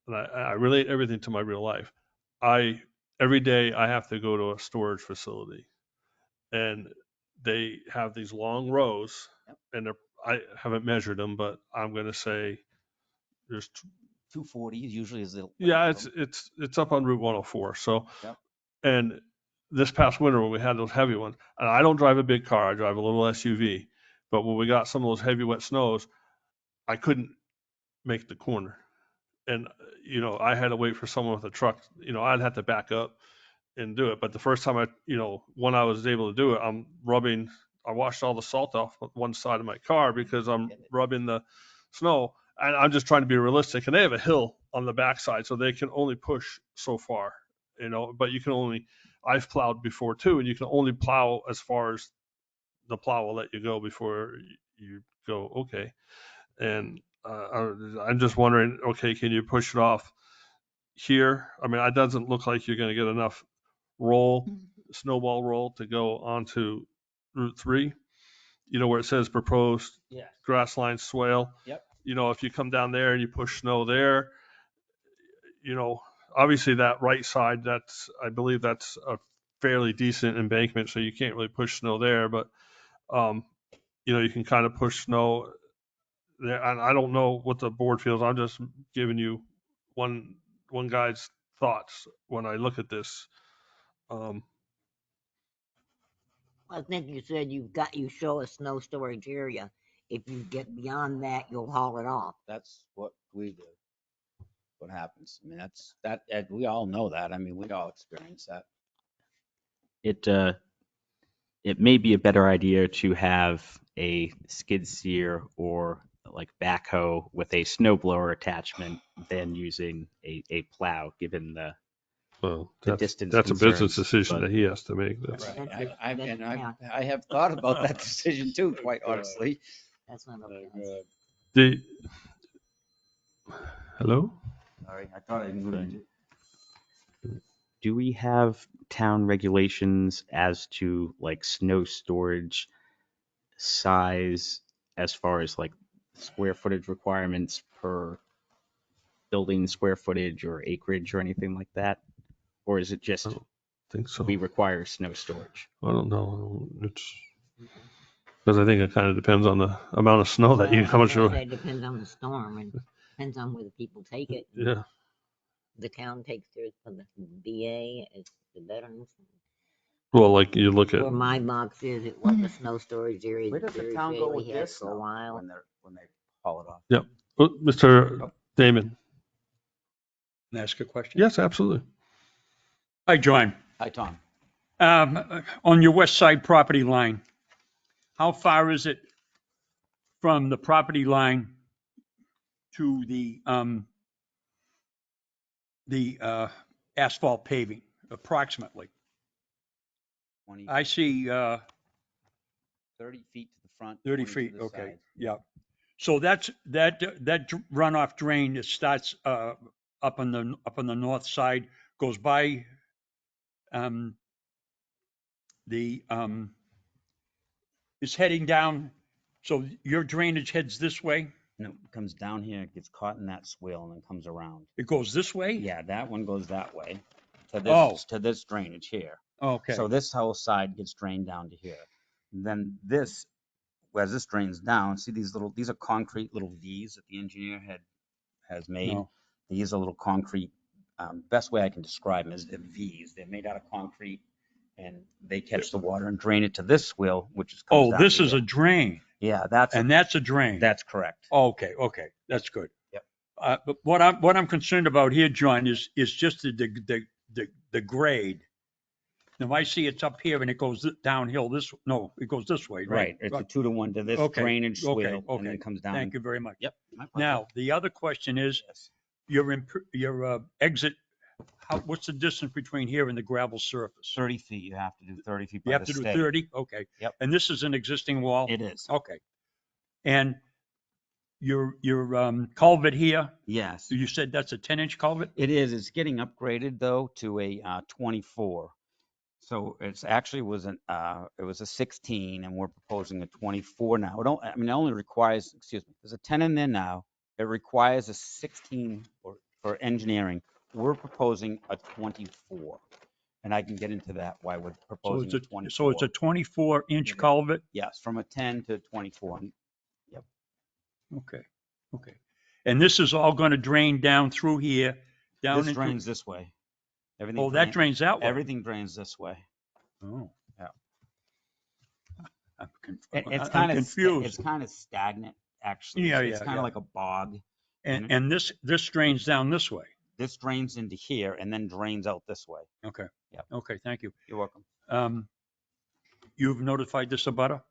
and I relate everything to my real life. Every day I have to go to a storage facility, and they have these long rows, and I haven't measured them, but I'm going to say there's 240 usually is the. yeah, it's up on Route 104. So, Yep. and this past winter when we had those heavy ones, and I don't drive a big car, I drive a little SUV, but when we got some of those heavy wet snows, I couldn't make the corner, and I had to wait for someone with a truck. I'd have to back up and do it. But the first time when I was able to do it, I washed all the salt off one side of my car because I'm rubbing the snow. And I'm just trying to be realistic. And they have a hill on the backside, so they can only push so far, but I've plowed before too, and you can only plow as far as the plow will let you go before you go, okay. And I'm just wondering, okay, can you push it off here? I mean, it doesn't look like you're going to get enough snowball roll to go onto Route 3, where it says proposed grass line swale. Yep. If you come down there and you push snow there, obviously that right side, I believe that's a fairly decent embankment, so you can't really push snow there, but you can kind of push snow there. And I don't know what the board feels. I'm just giving you one guy's thoughts when I look at this. I think you said you show a snow storage area. If you get beyond that, you'll haul it off. That's what we do. What happens? I mean, that we all know that. I mean, we all experience that. It may be a better idea to have a skid steer or like backhoe with a snowblower attachment than using a plow, given the distance That's a business concerns, decision but- that he has to make. Right. I have thought about that decision too, quite honestly. That's not okay. Hello? Sorry, I thought I moved it. Do we have town regulations as to like snow storage size as far as like square footage requirements per building square footage or acreage or anything like that? Or is it just I don't think so. we require snow storage? I don't know. It's because I think it kind of depends on the amount of snow that how much. It depends on the storm and depends on where the people take it. Yeah. The town takes theirs for the BA, it's the veterans. Well, like you look at. Where my box is, it was a snow storage area. Where does the Very town go rarely with had their for a snow while. when they haul it off? Yep. Mr. Damon. Can I ask a question? Yes, absolutely. Hi, John. Hi, Tom. On your west side property line, how far is it from the property line to the asphalt paving, approximately? 20, I see 30 feet to the front. 30 20 to feet, the okay, side. yeah. So that runoff drain that starts up on the north side, goes by is heading down, so your drainage heads this way? No, it comes down here, gets caught in that swale and then comes around. It goes this way? Yeah, that one goes that way to Oh. this drainage here. Okay. So this whole side gets drained down to here. And then this, as this drains down, see these are concrete little V's that the engineer has made. No. These are little concrete, best way I can describe them is they're V's. They're made out of concrete and they catch the water and drain it to this swale, which is. Oh, this is a drain. Yeah, And that's a drain. that's correct. Okay, that's good. Yep. But what I'm concerned about here, John, is just the grade. Now I see it's up here and it goes downhill it goes this way, right? Right, it's a 2-to-1 to this Okay, drainage okay, swale, and okay. then comes down. Thank you very much. Yep. my pleasure. Now, the other question is, Yes. your exit, what's the distance between here and the gravel surface? 30 feet, you have to do 30 feet You by have the to do state. 30? Okay. Yep. And this is an existing wall? It is. Okay. And your culvert here, Yes, you said that's a 10-inch culvert? it is. It's getting upgraded though to a 24. So it's actually it was a 16 and we're proposing a 24 now. It only requires, excuse me, there's a 10 in there now. It requires a 16 for engineering. We're proposing a 24. And I can get into that, why we're proposing a 24. So it's a 24-inch Okay. culvert? Yes, from a 10 to 24. Okay, okay. And this is all going to drain down through here, down This into... drains this way. Everything Oh, that drains that way? Everything drains this way. Oh. Yeah. I'm It's I'm kind of confused. It's kind of stagnant, actually. Yeah, It's yeah, kind yeah. of like a bog. And this drains down this way? This drains into here and then drains out this way. Okay. Yep. Okay, thank you. You're welcome. You've notified this abutter?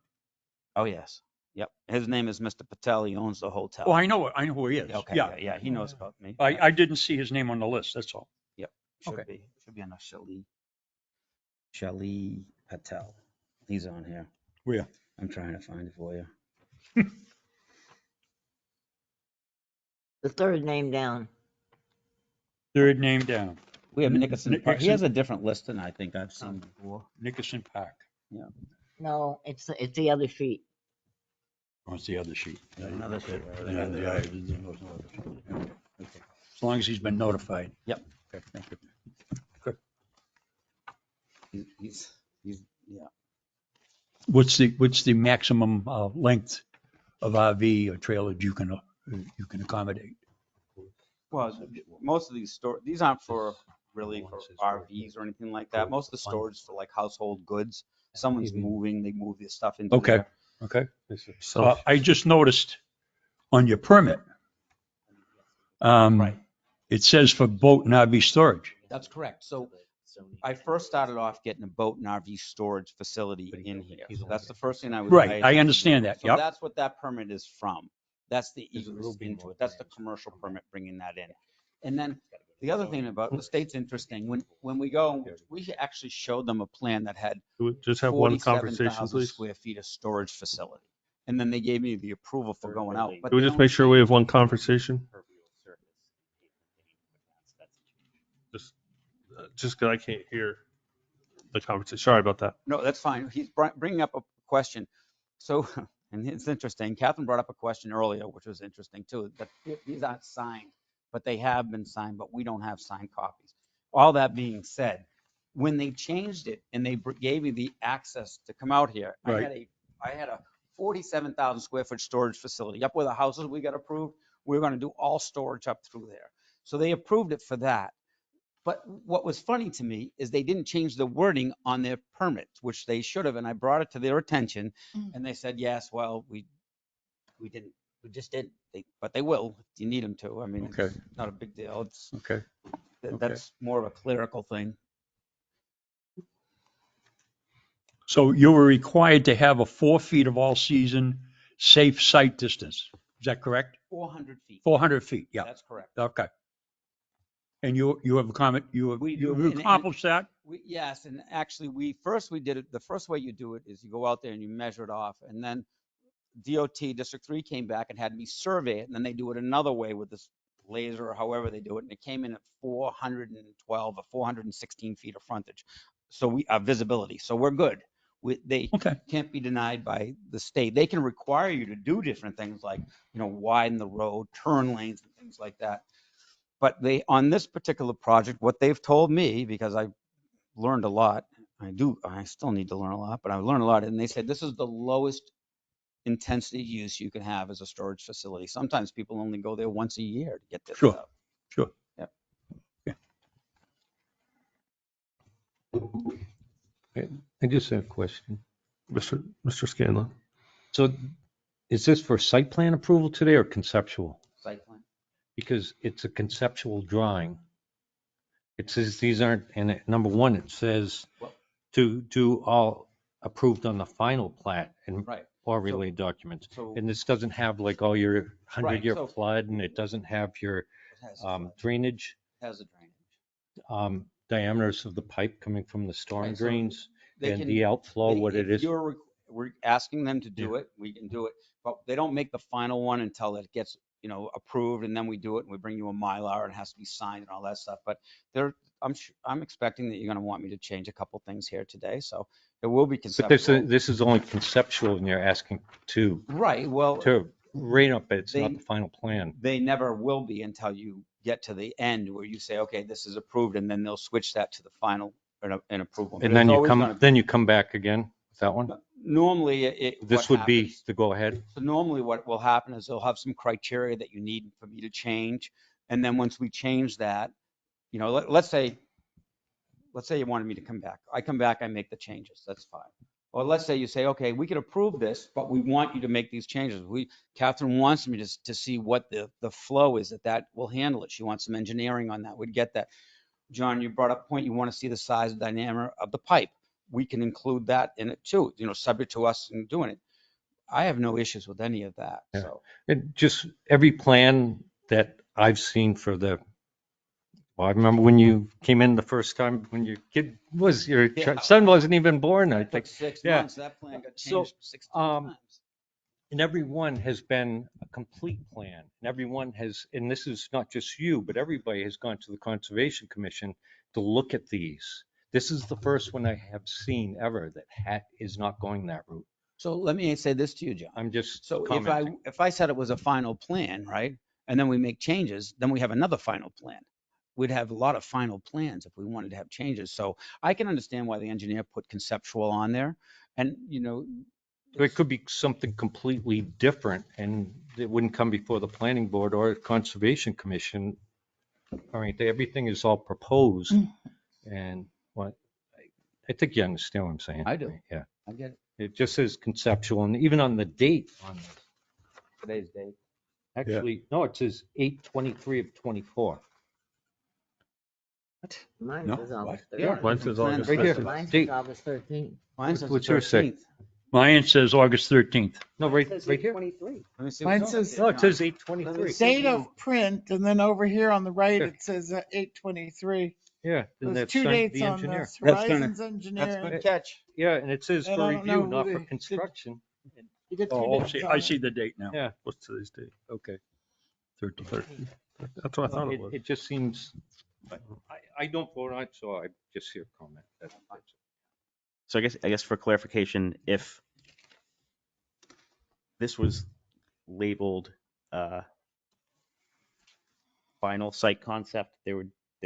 Oh, yes. Yep. His name is Mr. Patel. He owns the hotel. Oh, I know who he is. Okay. Yeah. Yeah. He knows about me. I didn't see his name on the list, that's all. Yep. Okay. Should be on a Shali Patel. He's on here. Where? I'm trying to find it for you. The third name down. Third name down, We have Nickerson Park. He Nickerson- has a different list than I think I've seen before. Nickerson Park. No, it's the other sheet. Oh, it's the other sheet. Another sheet. Yeah, there's no other sheet. Okay, okay. As long as he's been notified. Yep. Okay, thank you. He's yeah. What's the maximum length of RV or trailer you can accommodate? Well, most of these aren't for really for RVs or anything like that. Most of the storage is for like household goods. Someone's moving, they move this stuff into Okay, there. okay. So I just noticed on your permit, Right. it says for boat and RV storage. That's correct. So I first started off getting a boat and RV storage facility in here. So that's the first thing I was. Right, I hired to understand do. that, So yep. that's what that permit is from. That's the egress into it. That's the commercial permit bringing that in. And then the other thing about the state's interesting, when we go, we actually showed them a plan that had we just have one 47,000 conversation, please. square feet of storage facility. And then they gave me the approval for going out. But Can we they just only make sure we have one conversation? Just because I can't hear the conversation. Sorry about that. No, that's fine. He's bringing up a question. So, and it's interesting. Catherine brought up a question earlier, which was interesting too, that these aren't signed, but they have been signed, but we don't have signed copies. All that being said, when they changed it and they gave me the access to come out here, Right. I had a 47,000 square foot storage facility up where the houses we got approved. We were going to do all storage up through there. So they approved it for that. But what was funny to me is they didn't change the wording on their permits, which they should have. And I brought it to their attention and they said, yes, well, we just didn't. But they will if you need them to. I mean, Okay. it's not a big deal. Okay. That's more of a clerical thing. So you were required to have a 4 feet of all-season safe sight distance. Is that correct? 400 feet. 400 feet, yeah. That's correct. Okay. And you have We do. you accomplished that? Yes, and actually we did it, the first way you do it is you go out there and you measure it off, and then DOT District 3 came back and had me survey it, and then they do it another way with this laser or however they do it, and it came in at 412 or 416 feet of frontage. So we have visibility, so we're good. They Okay. can't be denied by the state. They can require you to do different things like, widen the road, turn lanes and things like that. But on this particular project, what they've told me, because I've learned a lot, I still need to learn a lot, but I've learned a lot. And they said, this is the lowest intensity use you can have as a storage facility. Sometimes people only go there once a year to get this Sure. stuff. Sure. Yep. I just have a question. Mr. Scanlon. So is this for site plan approval today or conceptual? Site plan. because it's a conceptual drawing. It says these aren't, and number one, it says Well- to do all approved on the final plat and Right. or So- related documents. So. And this doesn't have like all your 100-year so- flood, and it doesn't have your It has a flood. drainage, Has a drainage. diameters of the pipe coming from the storm Right, so drains, They and can- the outflow, what it is. We're asking them to do it, we can do it, but they don't make the final one until it gets, approved, and then we do it, and we bring you a Mylar, and it has to be signed and all that stuff. But I'm expecting that you're gonna want me to change a couple things here today, so it will be But conceptual. this is only conceptual, and you're asking Right, well, to rate up, it's not They- the final plan. they never will be until you get to the end where you say, okay, this is approved, and then they'll switch that to the final and approval. But And then it's you always gonna- then you come back again with that one? Normally, This what would be happens- the go ahead? So normally what will happen is they'll have some criteria that you need for me to change. And then once we change that, let's say you wanted me to come back. I come back, I make the changes, that's fine. Or let's say you say, okay, we could approve this, but we want you to make these changes. Catherine wants me to see what the flow is that will handle it. She wants some engineering on that. We'd get that. John, you brought up a point, you want to see the size and diameter of the pipe. We can include that in it too, subject to us in doing it. I have no issues with any of that, Yeah. so. And just every plan that I've seen I remember when you came in the first time, when your Yeah. son wasn't even born, I It took think. 6 yeah. months, that plan got So, changed 16 times. And every one has been a complete plan. And everyone has, and this is not just you, but everybody has gone to the Conservation Commission to look at these. This is the first one I have seen ever that is not going that route. So let me say this to you, John. I'm just So commenting. if I said it was a final plan, right, and then we make changes, then we have another final plan. We'd have a lot of final plans if we wanted to have changes. So I can understand why the engineer put conceptual on there. And, So it could be something completely different, and it wouldn't come before the planning board or Conservation Commission. All right, everything is all proposed, and I think you understand what I'm saying. I do. right? Yeah, I get it. it just says conceptual, and even on the date on this, Today's date. actually, no, it says 8/23 of 24. Mine No, says what? August Yeah, 13th. Mine says August Right here. 13th. Mine says Date. August 13th. Mine says the What's yours say? 13th. Mine says August 13th. No, right here. Let me see Mine what's on says- there, No, it says John. 8/23. Date of print, and then over here on the right, Yeah. it says 8/23. Yeah, and There's that's 2 signed dates the on engineer. this. That's gonna- Horizons That's Engineering. good catch. Yeah, and it says And for I don't know review, who not for they- construction. You get 3 Oh, dates I on see it. the date now. Yeah, What's today's date? okay. 13th. That's what I thought it was. It just seems, I don't vote on it, so I just hear comment. That's it. So I guess for clarification, if this was labeled final site concept, there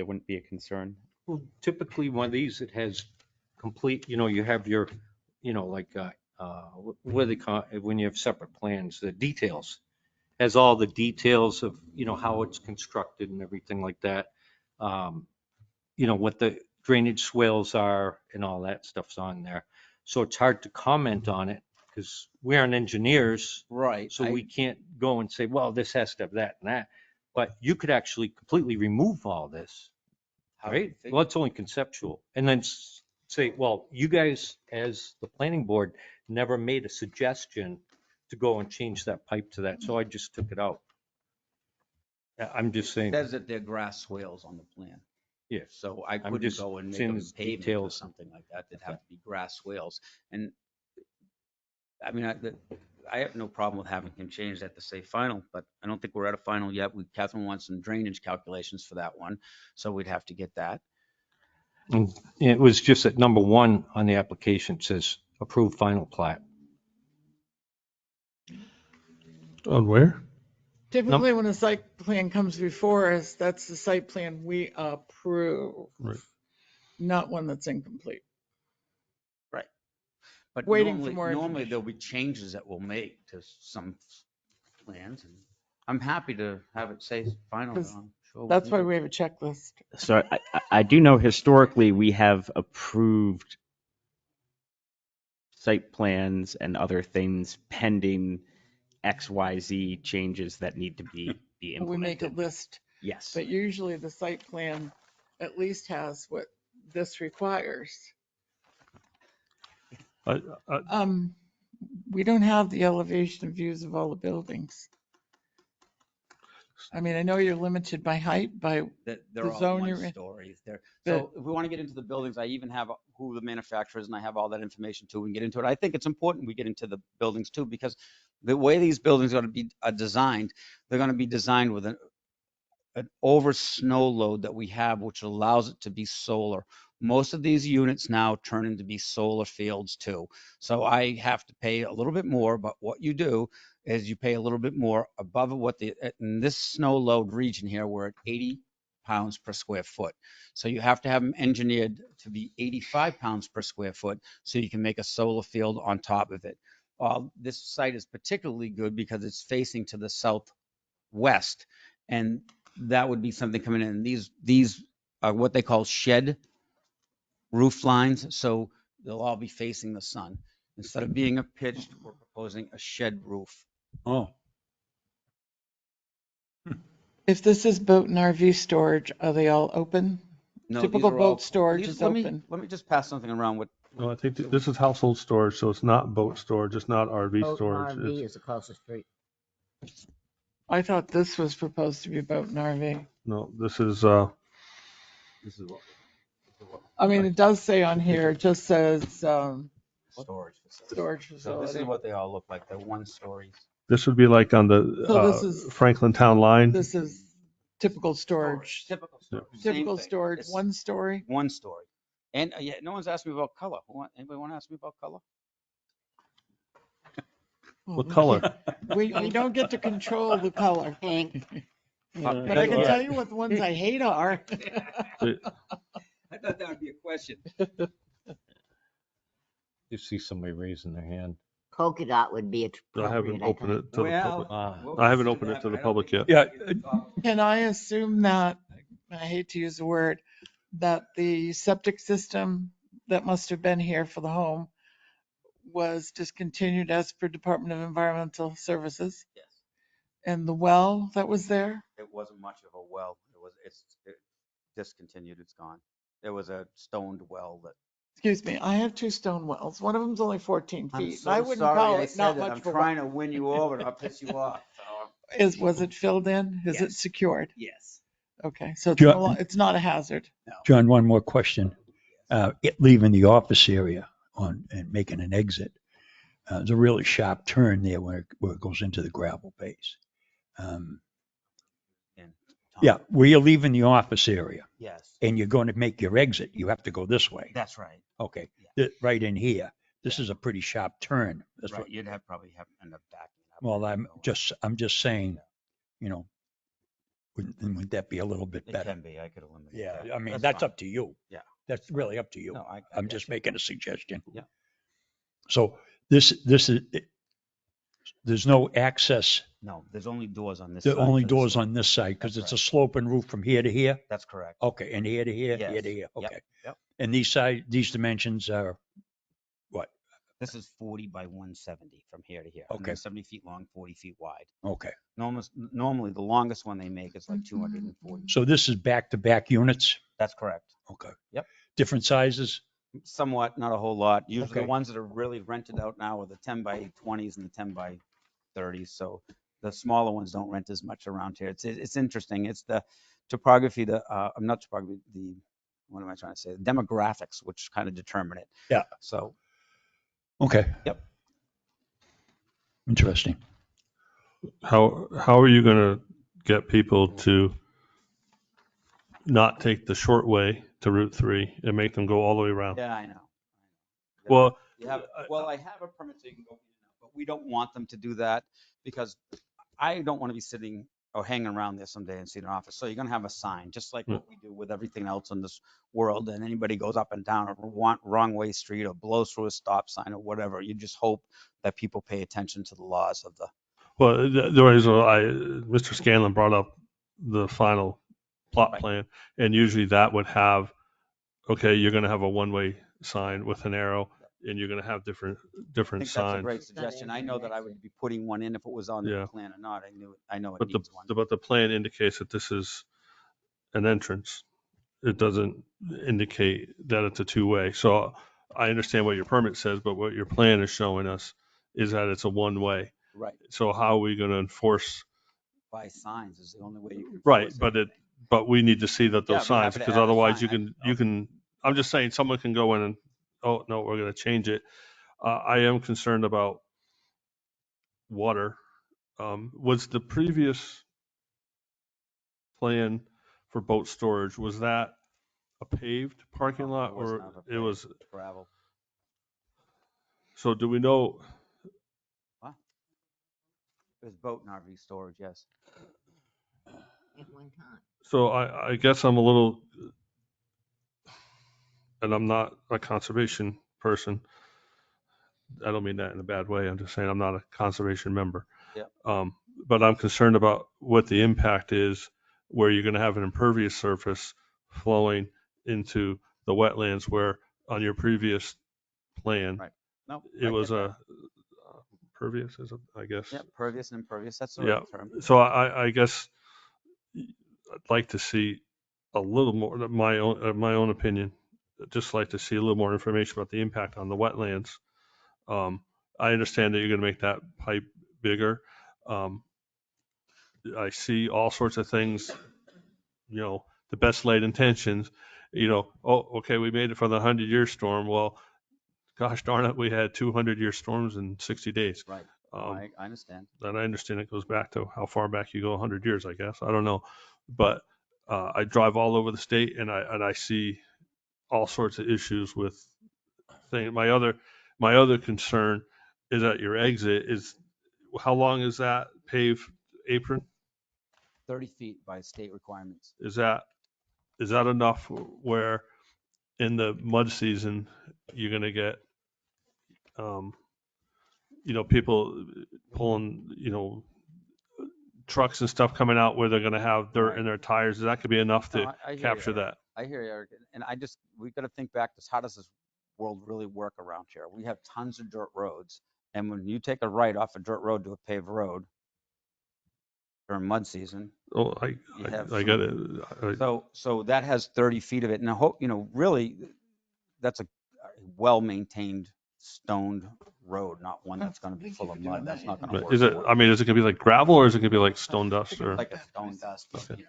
wouldn't be a concern. Well, typically one of these, it has complete, you have your, like, what do they call it, when you have separate plans, the details. Has all the details of, how it's constructed and everything like that. What the drainage swales are and all that stuff's on there. So it's hard to comment on it because we aren't engineers. Right. So we can't go and say, well, this has to have that and that. But you could actually completely remove all this, right? Well, it's only conceptual. And then say, well, you guys, as the planning board, never made a suggestion to go and change that pipe to that. So I just took it out. I'm just It saying, says that they're grass swales on the plan. yeah. So I I'm couldn't just go and make seeing them the pavement or details. something like that. They'd have to be grass swales. And I mean, I have no problem with having him change that to say final, but I don't think we're at a final yet. Catherine wants some drainage calculations for that one, so we'd have to get that. And it was just at number 1 on the application, it says approved final plat. On where? Typically, when a site plan comes before us, that's the site plan we approve. Right. Not one that's incomplete. But Waiting for more normally information. there'll be changes that we'll make to some plans. And I'm happy to have it say final. Because I'm sure That's why can. we have a checklist. So I do know historically we have approved site plans and other things pending XYZ changes that need to be be we make a implemented. list, Yes. but usually the site plan at least has what this requires. I- We don't have the elevation views of all the buildings. I mean, I know you're limited by height, by, That they're The all zone one you're in. stories. But- So if we want to get into the buildings, I even have who the manufacturer is and I have all that information too. We can get into it. I think it's important we get into the buildings too, because the way these buildings are going to be designed, they're going to be designed with an over snow load that we have, which allows it to be solar. Most of these units now turn into be solar fields too. So I have to pay a little bit more, but what you do is you pay a little bit more above what in this snow load region here, we're at 80 pounds per square foot. So you have to have them engineered to be 85 pounds per square foot so you can make a solar field on top of it. This site is particularly good because it's facing to the southwest, and that would be something coming in. These are what they call shed roof lines, so they'll all be facing the sun. Instead of being a pitched, we're proposing a shed roof. Oh, if this is boat and RV storage, are they all open? No, Typical these are all- boat storage these- is let me- open. Let me just pass something around with. No, I think this is household storage, so it's not boat storage, it's not RV Boat and storage. RV It's, is across the street. I thought this was proposed to be boat and RV. no, this is, This is what I mean, it does say on here, it just says, storage facility. storage So this facility. is what they all look like. They're one stories. this would be like on the So this is- Franklin Town line. This is typical storage. Typical storage. Same Typical thing. storage, It's one story. one story. And yeah, no one's asked me about color. Anybody want to ask me about color? What color? We don't get to control the color. Pink. But I can tell you what the ones I hate are. I thought that would be a question. You see somebody raising their hand. Polka dot would be I appropriate, haven't I opened think. it to the public. We'll I haven't consider opened it that, to the but I don't public think yet. yeah. Can I assume that, I hate to use the word, that the septic system that must have been here for the home was discontinued as per Department of Environmental Services? Yes. And the well that was there? It wasn't much of a well. It's discontinued. It's gone. There was a stoned well that. Excuse me, I have two stone wells. One of them's only 14 I'm feet. so I wouldn't sorry call I it said not that. much I'm for trying to win you over, not piss you off. So, Was it filled in? Is it Yes. secured? yes. Okay, so it's not a hazard. John, one more question. It leaving the office area and making an exit. There's a really sharp turn there where it goes into the gravel base. And Tom, Yeah, where you're leaving the office area Yes. and you're going to make your exit, you have to go this way. That's right. Okay, Yeah. right in here. This is a pretty sharp turn. That's Right. what. You'd probably have end up backing up. Well, I'm just saying, wouldn't that be a little bit It better? can be. I could eliminate Yeah, that. I mean, that's fine. up to you. Yeah. That's really up to you. No, I I'm got just you. making a suggestion. Yeah. So this is, there's no access, No, there's only doors on this the side. only for this doors one. on this side, because That's it's a sloping roof from here to here? That's correct. Okay, and here to here, here Yes. to here, Yep, okay. yep. And these dimensions are what? This is 40 by 170 from here to here. Okay. 170 feet long, 40 feet wide. Okay, Normally, the longest one they make is like 240. so this is back-to-back units? That's correct. Okay. Yep. Different sizes? Somewhat, not a whole lot. Usually Okay. the ones that are really rented out now are the 10 by 20s and the 10 by 30s. So the smaller ones don't rent as much around here. It's interesting. It's the topography, not topography, what am I trying to say? The demographics, which kind of determine it. Yeah. So. Okay. Yep. Interesting. How are you going to get people to not take the short way to Route 3 and make them go all the way around? Yeah, I know. Well, I have a permit so you can go in and out, but we don't want them to do that because I don't want to be sitting or hanging around there someday and see an office. So you're going to have a sign, just like what we do with everything else in this world. And anybody goes up and down a wrong way street or blows through a stop sign or whatever, you just hope that people pay attention to the laws of the. well, the reason Mr. Scanlon brought up the final plot plan, and usually that would have, okay, you're going to have a one-way sign with an arrow. and you're going to have I different think that's a signs. great suggestion. I know that I would be putting one in if it was on the Yeah. plan or not. I know it But needs one. the plan indicates that this is an entrance. It doesn't indicate that it's a two-way. So I understand what your permit says, but what your plan is showing us is that it's a one-way. Right. So how are we going to enforce? By signs is the only way you can. Right, enforce but we need to see that Yeah, those we're signs, happy to because add a otherwise sign. you can, I'm just saying, someone can go in and, oh, no, we're going to change it. I am concerned about water. Was the previous plan for boat storage, was that a paved parking No, lot it was or not a it was, paved gravel. so do we know, It was boat and RV storage, yes. At one time. so I guess I'm a little, and I'm not a conservation person. I don't mean that in a bad way. I'm just saying I'm not a conservation member. Yep. But I'm concerned about what the impact is where you're going to have an impervious surface flowing into the wetlands where on your previous plan, Right. No, it I was get that. pervious, is it, I guess. Yeah, pervious and impervious. That's the Yeah. right term. So I guess I'd like to see a little more, my own opinion, just like to see a little more information about the impact on the wetlands. I understand that you're going to make that pipe bigger. I see all sorts of things, the best laid intentions, oh, okay, we made it for the 100-year storm. Well, gosh darn it, we had 200-year storms in 60 days. Right. I understand. And I understand it goes back to how far back you go, 100 years, I guess. I don't know. But I drive all over the state and I see all sorts of issues with things. My other concern is at your exit is, how long is that paved apron? 30 feet by state requirements. Is that enough where in the mud season you're going to get people pulling trucks and stuff coming out where they're going to have dirt Right. in their tires? That could be enough to I hear capture you, Eric. that. I hear you, Eric. And we got to think back to how does this world really work around here? We have tons of dirt roads. And when you take a right off a dirt road to a paved road during mud season, Oh, you have I some- get it. so that has 30 feet of it. And I hope, really, that's a well-maintained stoned road, not one that's going to be full of mud. That's not going to But work. is it going to be like gravel or is it going to be like stone dust or? Like a stone dust. Okay.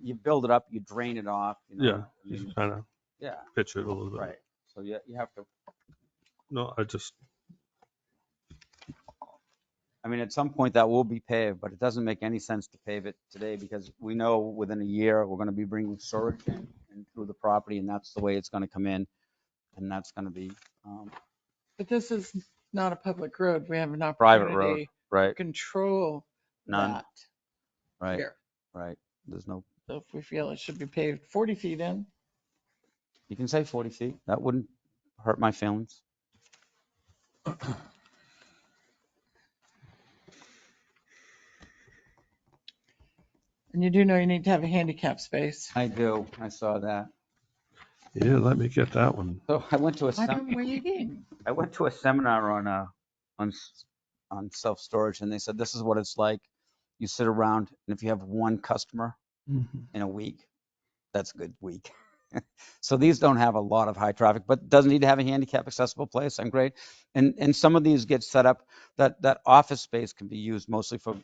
You build it up, you drain it off. Yeah, I mean, just kind of yeah, pitch it a little bit. right. So you have to. No, I mean, at some point that will be paved, but it doesn't make any sense to pave it today because we know within a year we're going to be bringing storage in through the property, and that's the way it's going to come in, and that's going to be But this is not a public road. We have an private road, opportunity to right? control None, that right? here. Right. There's no. So if we feel it should be paved 40 feet in, You can say 40 feet. That wouldn't hurt my feelings. and you do know you need to have a handicap space. I do. I saw that. yeah, let me get that one. So I went to a I'm waiting. seminar on self-storage, and they said this is what it's like. You sit around, and if you have one customer in a week, that's a good week. So these don't have a lot of high traffic, but doesn't need to have a handicap accessible place. I'm great. And some of these get set up that office space can be used mostly for,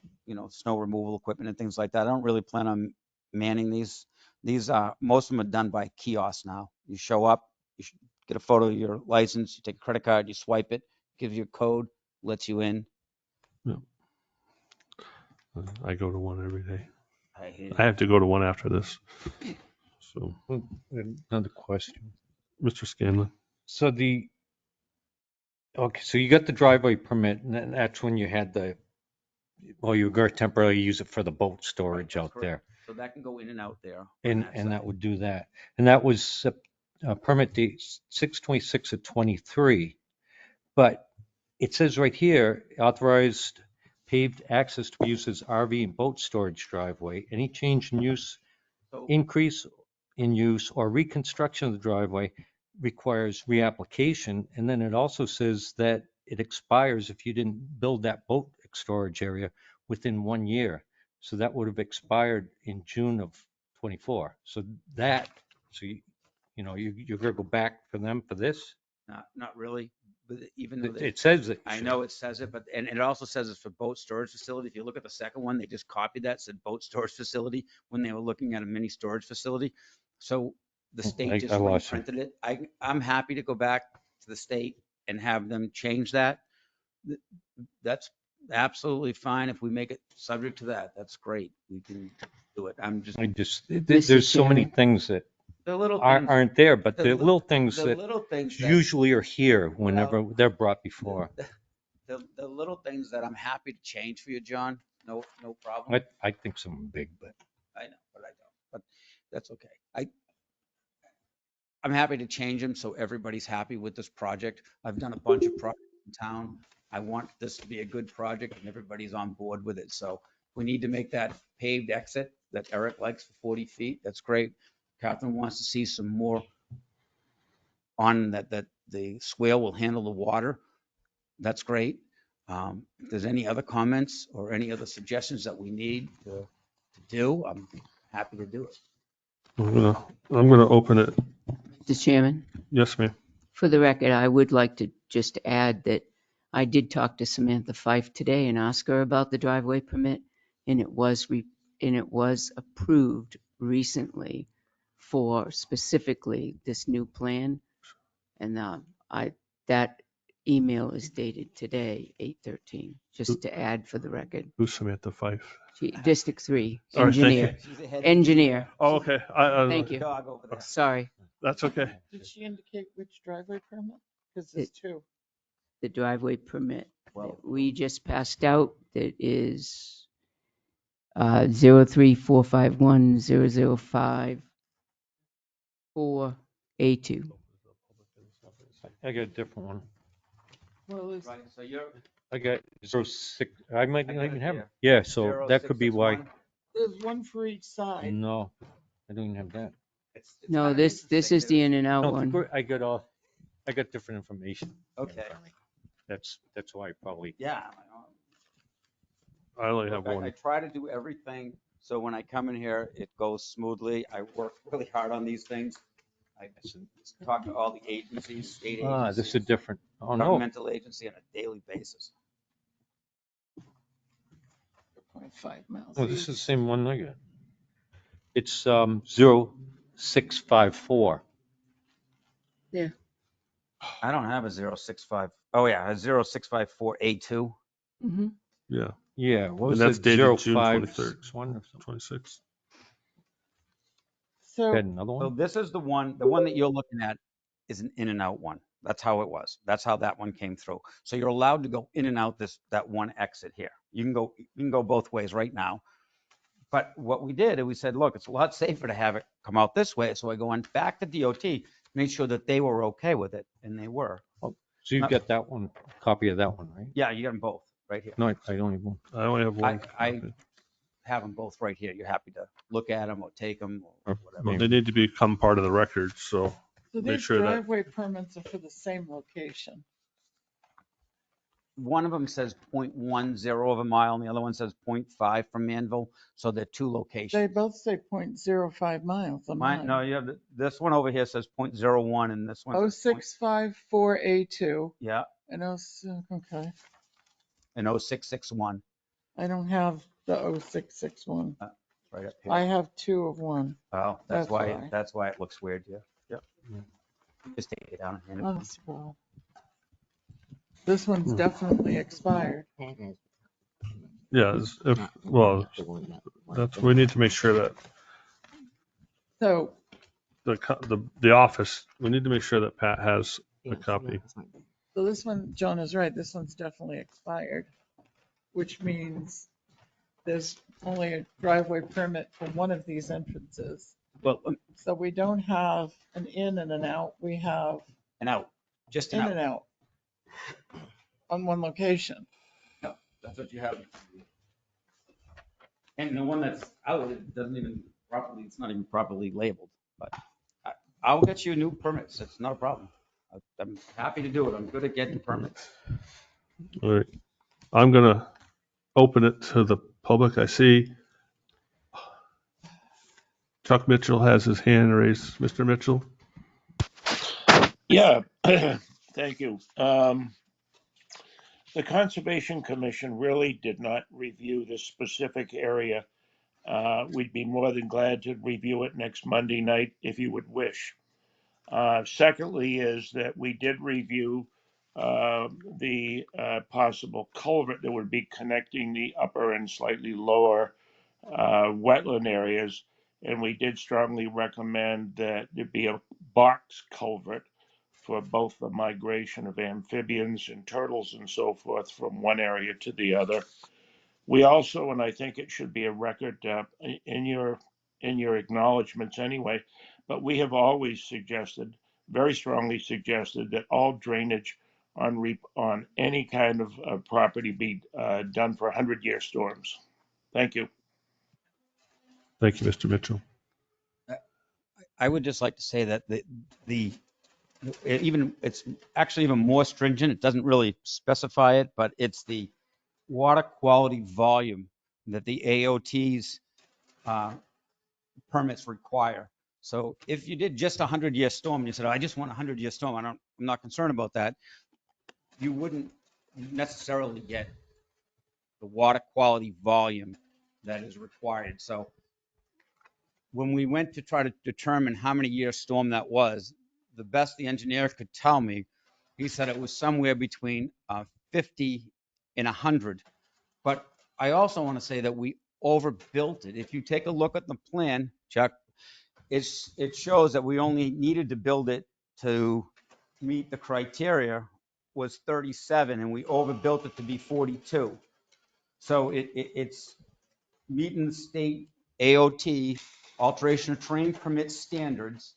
snow removal equipment and things like that. I don't really plan on manning these. These most of them are done by kiosks now. You show up, you get a photo of your license, you take a credit card, you swipe it, gives you a code, lets you in. Yeah. I go to one every day. I hate I have to go to one after this. So, Another question. Mr. Scanlon. So so you got the driveway permit and then that's when you had you were going to temporarily use it for the boat storage out there. So that can go in and out there. And that would do that. And that was permit date 6/26 of 23. But it says right here, authorized paved access to be used as RV and boat storage driveway. Any change in use, increase in use or reconstruction of the driveway requires reapplication. And then it also says that it expires if you didn't build that boat storage area within 1 year. So that would have expired in June of 24. So you're going to go back for them for this? Not really, but even though It says that. I know it says it, but, and it also says it's for boat storage facility. If you look at the second one, they just copied that, said boat storage facility when they were looking at a mini storage facility. So the state just I lost you. reprinted it. I'm happy to go back to the state and have them change that. That's absolutely fine. If we make it subject to that, that's great. We can do it. There's so many Chairman. things that The little things, aren't there, but the the li- little things the that little things that, usually are here whenever they're brought before. the little things that I'm happy to change for you, John. No problem. I think something big, but I know, but I don't. But that's okay. I'm happy to change them so everybody's happy with this project. I've done a bunch of projects in town. I want this to be a good project and everybody's on board with it. So we need to make that paved exit that Eric likes for 40 feet. That's great. Catherine wants to see some more on that the swale will handle the water. That's great. If there's any other comments or any other suggestions that we need to do, I'm happy to do it. I'm gonna open it. Mr. Chairman, Yes, ma'am. for the record, I would like to just add that I did talk to Samantha Fife today and ask her about the driveway permit, and it was approved recently for specifically this new plan. And that email is dated today, 8/13, just to add for the record. Who's Samantha Fife? District 3, All right, thank you. engineer. Engineer, Oh, okay. thank you. Dog over there. Sorry, That's okay. Did she indicate which driveway permit? Because there's two. the driveway permit Well- that we just passed out that is 03451 4A2. I got a different one. Well, there's, Right, so you're. I got 06, I might I not got even it have it. here. Yeah, so that could be why. 0661. there's one for each side. No, I don't even have that. It's No, kinda this interesting. is the in and out No, one. I got different information. Okay, That's why probably. yeah. I only have Look, I one. try to do everything, so when I come in here, it goes smoothly. I work really hard on these things. I talk to all the agencies, state agencies. This is different. Oh, no. Governmental agency on a daily basis. 0.5 miles. Well, this is the same one I got. It's 0654. I don't have a 065. Oh, yeah, a 0654A2. Mhm. Yeah. Yeah, what was And that's it? dated June 056 23rd. one or something? 26. So Got another So one? this is the one that you're looking at is an in and out one. That's how it was. That's how that one came through. So you're allowed to go in and out that one exit here. You can go both ways right now. But what we did is we said, look, it's a lot safer to have it come out this way. So I go on back to DOT, make sure that they were okay with it, and they were. So you've got that one, copy of that one, right? Yeah, you got them both right here. No, I don't even. I only have one. I have them both right here. You're happy to look at them or take them or whatever. Well, they need to become part of the record, so make these sure that, driveway permits are for the same location. One of them says 0.10 of a mile and the other one says 0.5 from Manville. So they're two They locations. both say 0.05 miles on mine. No, you have this one over here says 0.01 and this one. says 0654A2 Yeah, and okay. and 0661 I don't have the 0661. right up here. I have two of one. Oh, that's why. that's why it looks weird. Yeah. Yep. Just take it down. And Oh, well. This one's definitely expired. yeah, we need to make sure that So the office, we need to make sure that Pat has a copy. So this one, John is right, this one's definitely expired, which means there's only a driveway permit for one of these entrances. well, So we don't have an in and an out, we have and out, just in an and out. out on one location. No, that's what you have. And the one that's out, it doesn't even properly, it's not even properly labeled, but I'll get you new permits. It's not a problem. I'm happy to do it. I'm good at getting permits. All right. I'm going to open it to the public. I see Chuck Mitchell has his hand raised. Mr. Mitchell? Yeah, thank you. The Conservation Commission really did not review this specific area. We'd be more than glad to review it next Monday night if you would wish. Secondly, is that we did review the possible culvert that would be connecting the upper and slightly lower wetland areas. And we did strongly recommend that there be a box culvert for both the migration of amphibians and turtles and so forth from one area to the other. We also, and I think it should be a record in your acknowledgments anyway, but we have always suggested, very strongly suggested, that all drainage on any kind of property be done for 100-year storms. Thank you. Thank you, Mr. Mitchell. I would just like to say that it's actually even more stringent. It doesn't really specify it, but it's the water quality volume that the AOT's permits require. So if you did just a 100-year storm and you said, I just want a 100-year storm, I'm not concerned about that, you wouldn't necessarily get the water quality volume that is required. So when we went to try to determine how many year storm that was, the best the engineer could tell me, he said it was somewhere between 50 and 100. But I also want to say that we overbuilt it. If you take a look at the plan, Chuck, it shows that we only needed to build it to meet the criteria was 37, and we overbuilt it to be 42. So it's meeting the state AOT, alteration of terrain permit standards,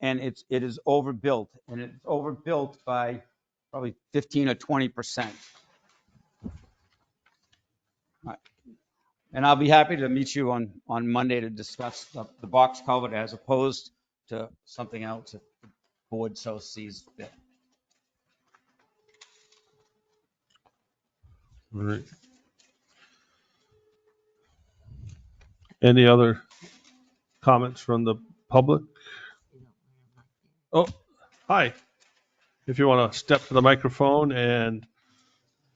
and it is overbuilt, and it's overbuilt by probably 15 or 20%. And I'll be happy to meet you on Monday to discuss the box culvert as opposed to something else if the board so sees fit. All right. Any other comments from the public? Oh, hi. If you want to step to the microphone and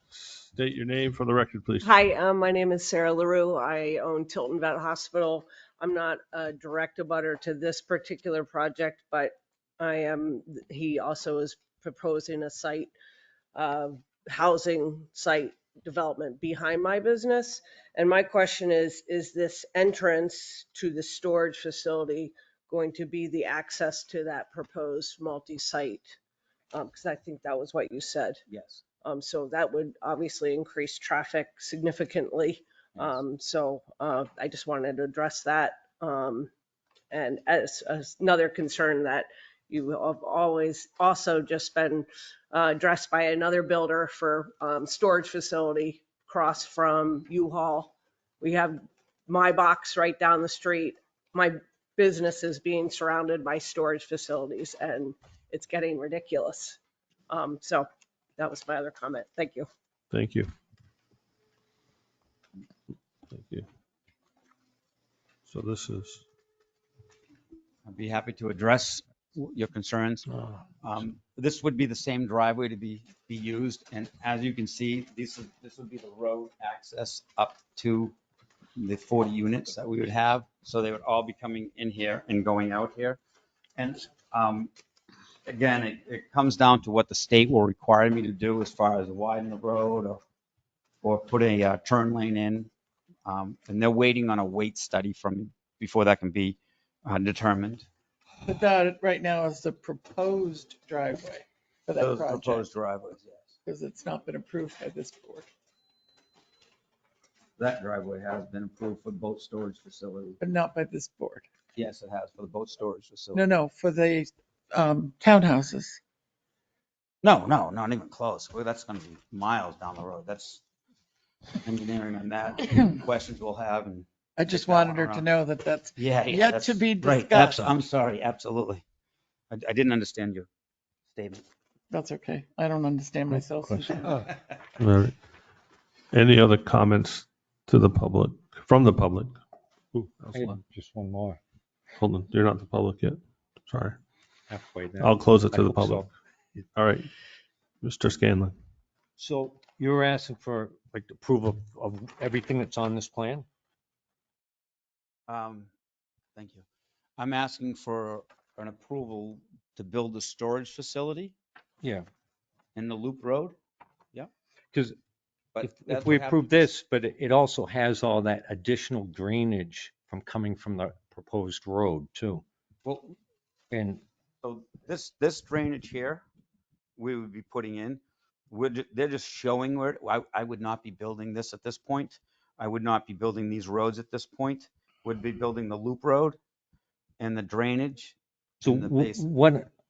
state your name for the record, please. Hi, my name is Sarah LaRue. I own Tilton Vet Hospital. I'm not a direct abutter to this particular project, but he also is proposing a site, housing site development behind my business. And my question is this entrance to the storage facility going to be the access to that proposed multi-site? Because I think that was what you said. Yes. So that would obviously increase traffic significantly. So I just wanted to address that. And as another concern that you have always also just been addressed by another builder for storage facility across from U-Haul. We have my box right down the street. My business is being surrounded by storage facilities, and it's getting ridiculous. So that was my other comment. Thank you. Thank you. Thank you. So this is. I'd be happy to address your concerns. This would be the same driveway to be used, and as you can see, this would be the road access up to the 40 units that we would have. So they would all be coming in here and going out here. And again, it comes down to what the state will require me to do as far as widen the road or put a turn lane in. And they're waiting on a weight study from me before that can be determined. But that right now is the proposed driveway for that Those project, proposed driveways, yes. because it's not been approved by this board, That driveway has been approved for boat storage facility. but not by this board. Yes, it has for the boat storage facility. No, for the townhouses. No, not even close. Well, that's going to be miles down the road. That's engineering on that. Questions we'll have. And I just take that wanted one her to around. know that that's yet yet to be Right, discussed. I'm sorry, absolutely. I didn't understand your statement. That's okay. I don't understand myself Question. sometimes. All right. Any other comments to the public, from the public? Ooh, that was I had loud. just one more, Hold on, you're not the public yet. Sorry. halfway there. I'll close it I to the hope public. so. All right, Mr. Scanlon. So you were asking for like the approval of everything that's on this plan? Thank you. I'm asking for an approval to build a storage facility Yeah, in the Loop Road. because But if that's we what approve happens. this, but it also has all that additional drainage from coming from the proposed road too. Well, And so this drainage here, we would be putting in, they're just showing where, I would not be building this at this point. I would not be building these roads at this point. Would be building the Loop Road and the drainage so and the base.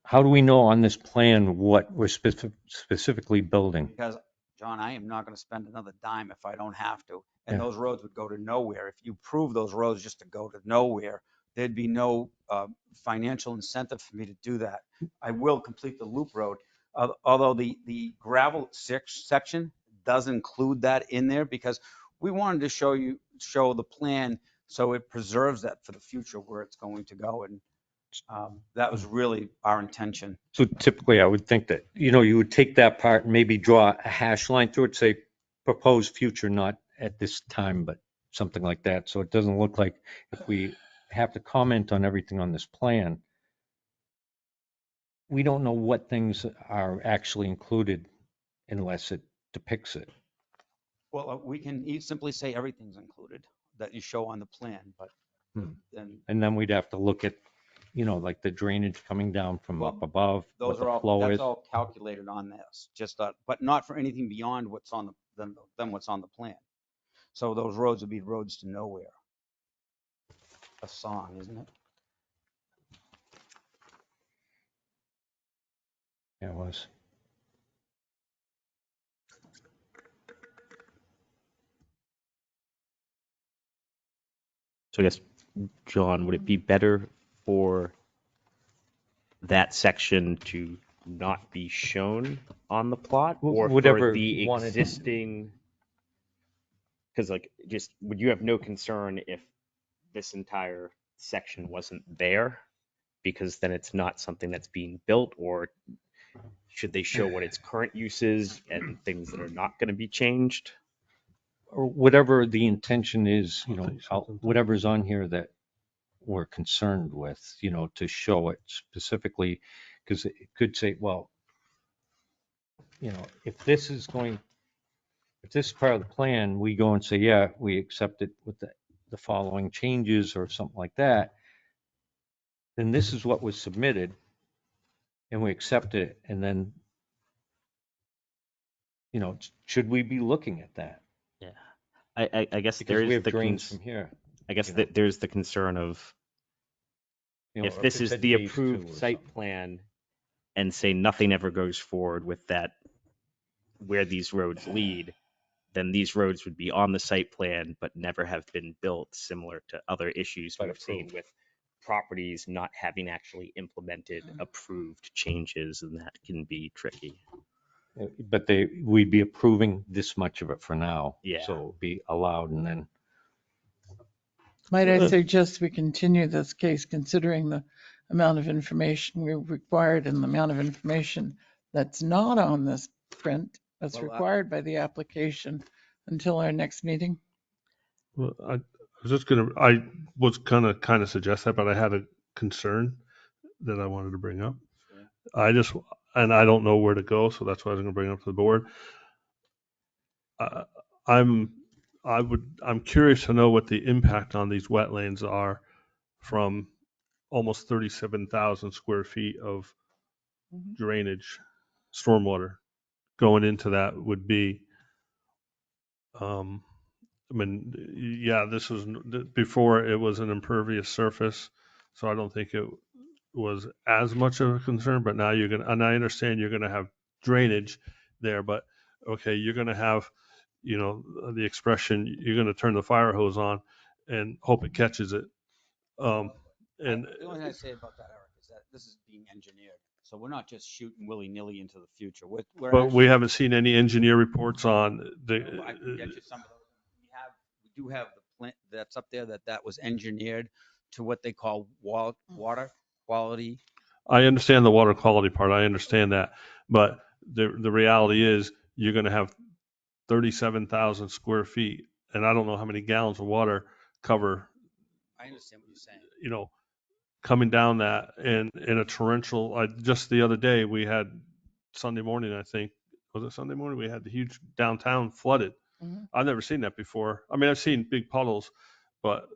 how do we know on this plan what we're specifically building? Because, John, I am not going to spend another dime if I don't have to. And Yeah. those roads would go to nowhere. If you prove those roads just to go to nowhere, there'd be no financial incentive for me to do that. I will complete the Loop Road, although the gravel section does include that in there because we wanted to show the plan so it preserves that for the future where it's going to go. And that was really our intention. So typically I would think that, you would take that part and maybe draw a hash line through it, say proposed future, not at this time, but something like that. So it doesn't look like if we have to comment on everything on this plan, we don't know what things are actually included unless it depicts it. Well, we can simply say everything's included that you show on the plan, but then And then we'd have to look at, like the drainage coming down from Well, up above, what those the are all, flow that's is. all calculated on this, just that, but not for anything beyond what's on than what's on the plan. So those roads would be roads to nowhere. A song, isn't it? Yeah, it was. So I guess, John, would it be better for that section to not be shown on the plot, or Whatever for the you wanted. existing? Because would you have no concern if this entire section wasn't there? Because then it's not something that's being built, or should they show what its current use is and things that are not going to be changed? Or whatever the intention is, I'll take something. whatever's on here that we're concerned with, to show it specifically, because it could say, well, if this is part of the plan, we go and say, yeah, we accept it with the following changes or something like that, then this is what was submitted and we accept it. And then, should we be looking at that? Yeah, I guess Because there we is have the drains from here. I guess you know. that there's the concern of if this it is said the phase approved 2 or site something. plan and say nothing ever goes forward with that, where these roads lead, then these roads would be on the site plan but never have been built, similar to other issues But we've seen approved. with properties not having actually implemented approved changes, and that can be tricky. But we'd be approving this much of it for now. Yeah. So it'd be allowed and then. Might I suggest we continue this case considering the amount of information we required and the amount of information that's not on this print that's Well, required by the application until our next meeting? Well, I was gonna kind of suggest that, but I had a concern that I wanted to bring up. And I don't know where to go, so that's why I was gonna bring it up to the board. I'm curious to know what the impact on these wetlands are from almost 37,000 square feet of drainage, stormwater going into that would be. I mean, yeah, this was before it was an impervious surface, so I don't think it was as much of a concern. But now and I understand you're gonna have drainage there, but okay, you're gonna have, the expression, you're gonna turn the fire hose on and hope it catches it. And the only thing I say about that, Eric, is that this is being engineered. So we're not just shooting willy-nilly into the future. We're But we actually, haven't seen any engineer reports on I can get you some of those. We do have the plant that's up there that was engineered to what they call water quality. I understand the water quality part. I understand that. But the reality is you're going to have 37,000 square feet. And I don't know how many gallons of water cover, I understand what you're saying. you know, coming down that in a torrential. Just the other day, we had Sunday morning, I think. Was it Sunday morning? We had the huge downtown flooded. Mhm. I've never seen that before. I mean, I've seen big puddles, but,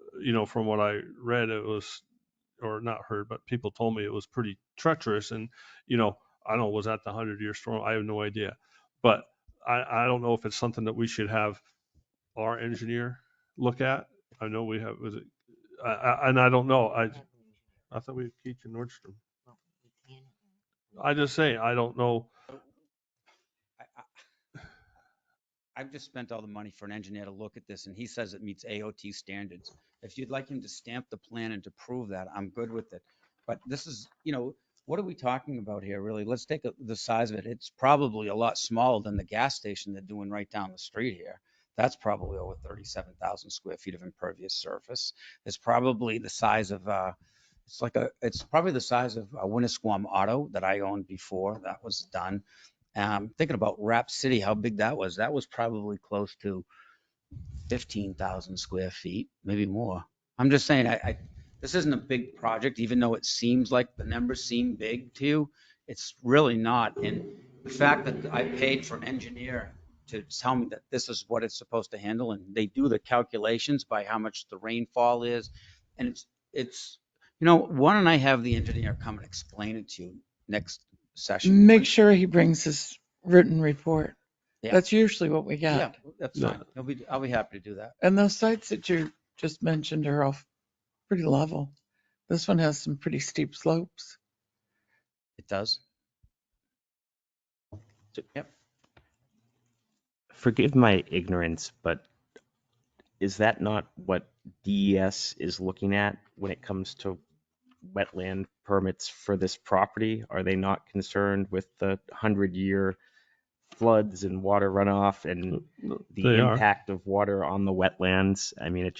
from what I read, it was, or not heard, but people told me it was pretty treacherous. And, I don't know, was that the 100-year storm? I have no idea. But I don't know if it's something that we should have our engineer look at. I know we have, and I don't know. I thought we had Keach and Nordstrom. I just say, I don't know. I've just spent all the money for an engineer to look at this, and he says it meets AOT standards. If you'd like him to stamp the plan and to prove that, I'm good with it. But this is, what are we talking about here, really? Let's take the size of it. It's probably a lot smaller than the gas station they're doing right down the street here. That's probably over 37,000 square feet of impervious surface. It's probably the size of, it's probably the size of a Winnisquam Auto that I owned before that was done. Thinking about Rap City, how big that was. That was probably close to 15,000 square feet, maybe more. I'm just saying, this isn't a big project, even though it seems like the numbers seem big to you. It's really not. And the fact that I paid for an engineer to tell me that this is what it's supposed to handle, and they do the calculations by how much the rainfall is, and it's why don't I have the engineer come and explain it to you next session? Make sure he brings his written report. Yeah. That's usually what we Yeah, get. that's No. fine. I'll be happy to do that. And those sites that you just mentioned are all pretty level. This one has some pretty steep slopes. It does. Yep. Forgive my ignorance, but is that not what DES is looking at when it comes to wetland permits for this property? Are they not concerned with the 100-year floods and water runoff and the They are. impact of water on the wetlands? I mean,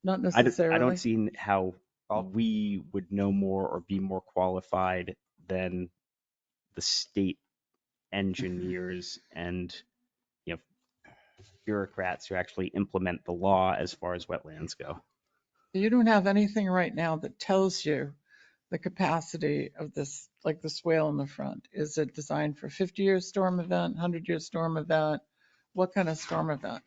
Not I necessarily. don't see how we would know more or be more qualified than the state engineers and bureaucrats who actually implement the law as far as wetlands go. You don't have anything right now that tells you the capacity of this, like the swale in the front. Is it designed for 50-year storm event, 100-year storm event? What kind of storm event?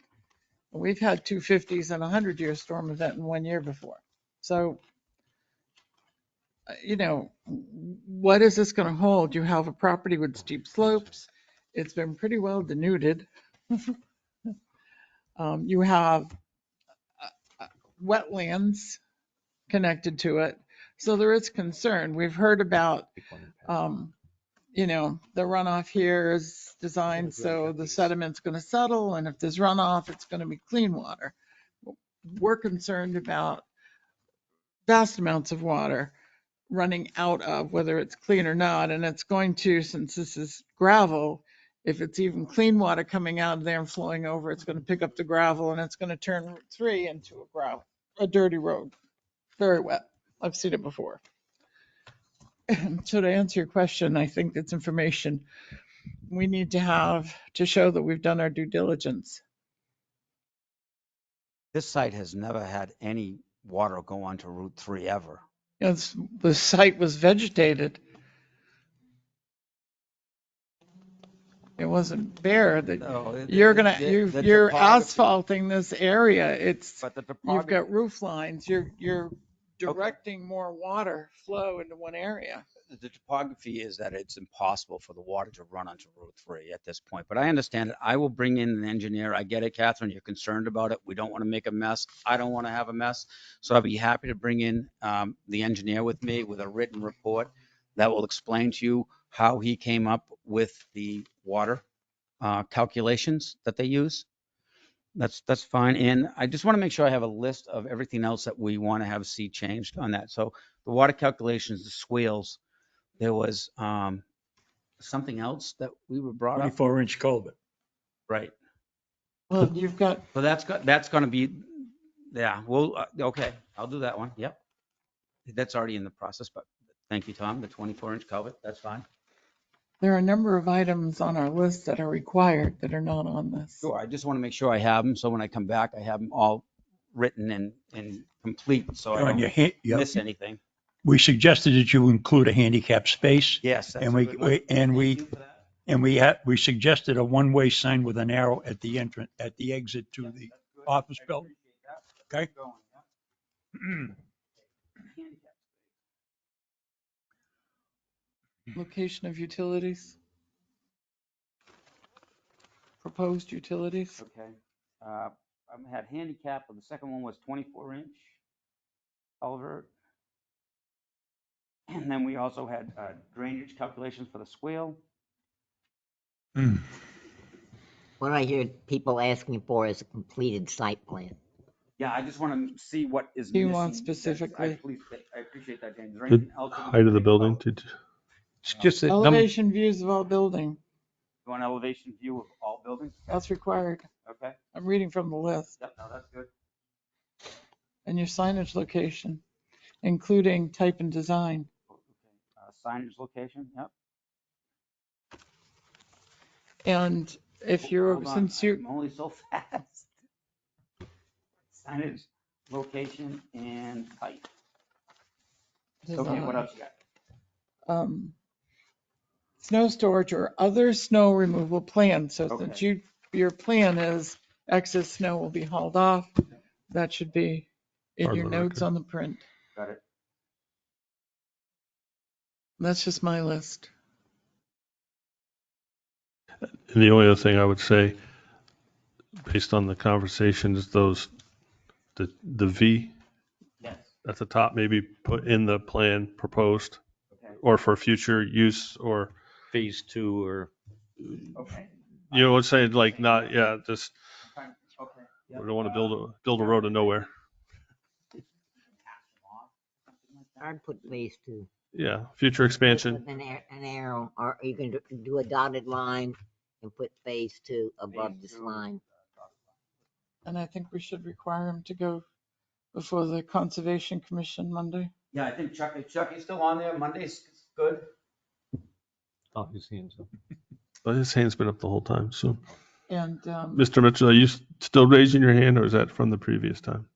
We've had 250s and a 100-year storm event in 1 year before. So, what is this going to hold? You have a property with steep slopes. It's been pretty well denuded. You have wetlands connected to it. So there is concern. We've heard about, the runoff here is designed so the sediment's going to settle, and if there's runoff, it's going to be clean water. We're concerned about vast amounts of water running out of, whether it's clean or not, and it's going to, since this is gravel, if it's even clean water coming out of there and flowing over, it's going to pick up the gravel and it's going to turn Route 3 into a dirty road. Very wet. I've seen it before. So to answer your question, I think it's information we need to have to show that we've done our due diligence. This site has never had any water go onto Route 3 ever. The site was vegetated. It wasn't bare. No, You're topography- asphalting this area. But the You've topography, got roof lines. You're directing more water flow into one area. the topography is that it's impossible for the water to run onto Route 3 at this point. But I understand it. I will bring in an engineer. I get it, Catherine. You're concerned about it. We don't want to make a mess. I don't want to have a mess. So I'll be happy to bring in the engineer with me with a written report that will explain to you how he came up with the water calculations that they use. That's fine. And I just want to make sure I have a list of everything else that we want to have see changed on that. So the water calculations, the swales, there was something else that we were brought up. 24-inch culvert. Right. Well, you've got, So that's going to be, yeah, well, okay, I'll do that one. Yep. That's already in the process, but thank you, Tom. The 24-inch culvert, that's fine. there are a number of items on our list that are required that are not on this. Sure. I just want to make sure I have them. So when I come back, I have them all written and complete. So I On your don't hand, yeah. miss anything. We suggested that you include a handicap space. Yes. That's And a we, good one. we- and Thank we, you for that. and we suggested a one-way sign with an arrow at the entrance, at the exit to the office building. Okay? Location of utilities. Proposed utilities. Okay. I had handicap, but the second one was 24-inch culvert. And then we also had drainage calculations for the swale. What I hear people asking for is a completed site plan. Yeah, I just want to see what is He missing. wants specifically. I appreciate that, James. Is there The anything else? height of the building. It's just that Elevation views of all building. You want elevation view of all buildings? That's required. Okay. I'm reading from the list. Yep, no, that's good. And your signage location, including type and design. Signage location, yep. And if you're, Hold on, since you're, I'm only so fast. Signage, location, and height. Okay, what else you got? Snow storage or other snow removal plan. So since Okay. your plan is excess snow will be hauled off, that should be in Part of your the notes record. on the print. Got it. That's just my list. And the only other thing I would say, based on the conversation, is the V Yes. at the top, maybe put in the plan proposed Okay. or for future use, or, Phase 2 or Okay. you know, let's say like not, yeah, just, Okay. we don't want to build a road to nowhere. I'd put phase 2. Yeah, future expansion. With an arrow, or you can do a dotted line and put phase 2 above this line. And I think we should require him to go before the Conservation Commission Monday. Yeah, I think Chuck is still on there. Monday's good. oh, his hands up. But his hand's been up the whole time, so. And Mr. Mitchell, are you still raising your hand, or is that from the previous time?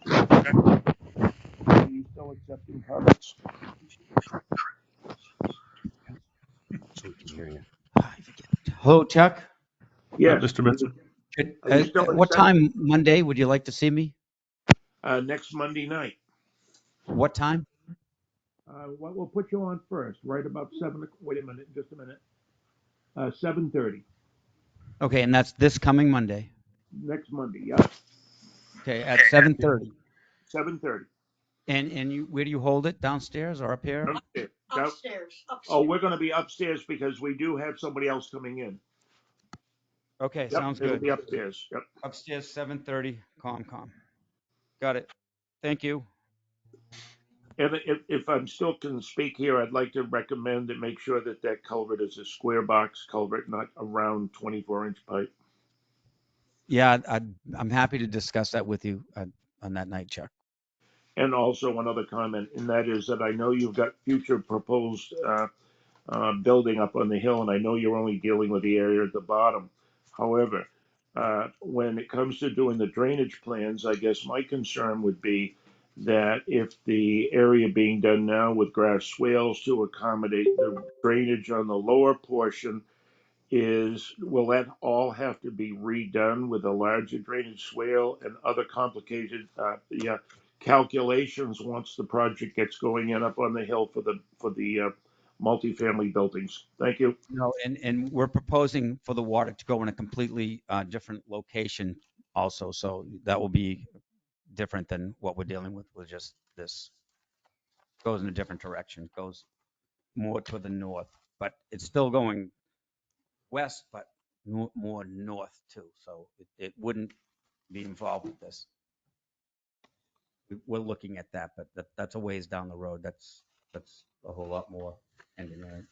Are you still accepting comments? So we can hear you. Hello, Chuck. Yes. Mr. Mitchell? Are you still What accepting? time Monday would you like to see me? Next Monday night. What time? We'll put you on first, right about 7. Wait a minute, just a minute. 7:30 Okay, and that's this coming Monday. next Monday. Yeah, Okay, at 7:30. 7:30. And you, where do you hold it? Downstairs or up here? Upstairs. Upstairs. Oh, we're going to be upstairs because we do have somebody else coming in. Okay, Yep, sounds it'll good. be upstairs. Yep. Upstairs, 7:30, Comcom. Got it. Thank you. And if I'm still can speak here, I'd like to recommend and make sure that that culvert is a square box culvert, not a round 24-inch pipe. Yeah, I'm happy to discuss that with you on that night, Chuck. And also another comment, and that is that I know you've got future proposed building up on the hill, and I know you're only dealing with the area at the bottom. However, when it comes to doing the drainage plans, I guess my concern would be that if the area being done now with grass swales to accommodate the drainage on the lower portion will that all have to be redone with a larger drainage swale and other complicated calculations once the project gets going in up on the hill for the multifamily buildings? Thank you. No, and we're proposing for the water to go in a completely different location also. So that will be different than what we're dealing with just this. Goes in a different direction, goes more to the north, but it's still going west, but more north too, so it wouldn't be involved with this. We're looking at that, but that's a ways down the road. That's a whole lot more engineering.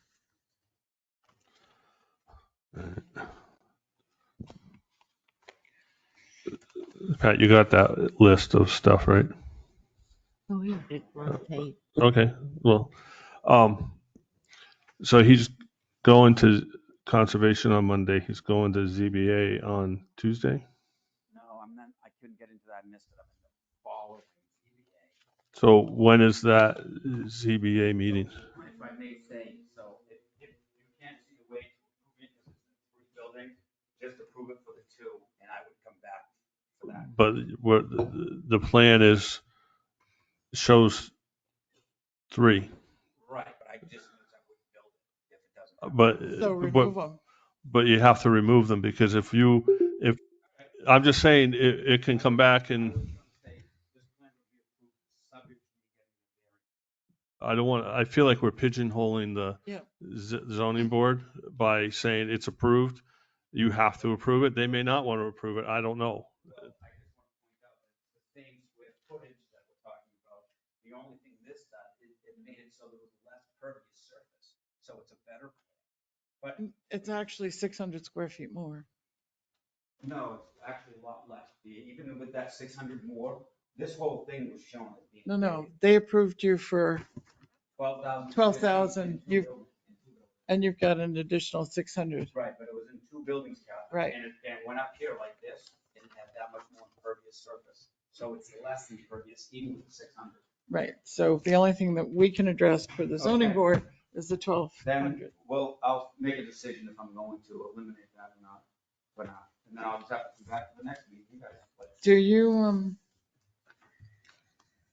Pat, you got that list of stuff, right? Oh, yeah. It's on the page. Okay, well, so he's going to conservation on Monday. He's going to ZBA on Tuesday. No, I couldn't get into that. I missed it. I'm in the following ZBA. So when is that ZBA meeting? If I may say, so if you can't see a way to approve it because it's a three building, just approve it for the two, and I would come back for that. But the plan shows 3. Right, but I just means I wouldn't build it if it doesn't. So remove them. But you have to remove them because if I'm just saying it can come back and I feel like we're pigeonholing the Yeah. zoning board by saying it's approved. You have to approve it. They may not want to approve it. I don't know. Same square footage that we're talking about. The only thing this does is it made it so there was less pervious surface, so it's a better plan. But It's actually 600 square feet more. no, it's actually a lot less. Even with that 600 more, this whole thing was shown as being. No, they approved you for 12,000. 12,000. And you've got an additional 600. Right, but it was in two buildings, Catherine. Right. And it went up here like this, and it had that much more impervious surface. So it's less impervious, even with the 600. Right. So the only thing that we can address for the zoning Okay. board is the Then, 1,200. well, I'll make a decision if I'm going to eliminate that or not. And then I'll just have to come back to the next meeting. You guys have to- Do you,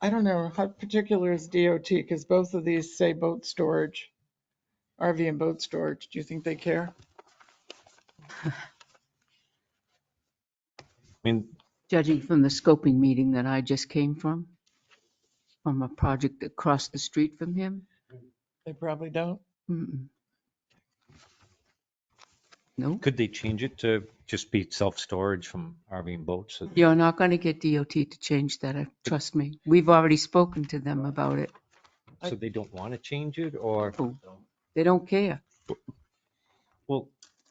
I don't know, how particular is DOT? Because both of these say boat storage, RV and boat storage. Do you think they care? I mean, Judging from the scoping meeting that I just came from a project across the street from him. They probably don't. Mm-mm. Nope. could they change it to just be self-storage from RV and boats? You're not going to get DOT to change that. Trust me. We've already spoken to them about it. So they don't want to change it, or, Oh, they don't care. well,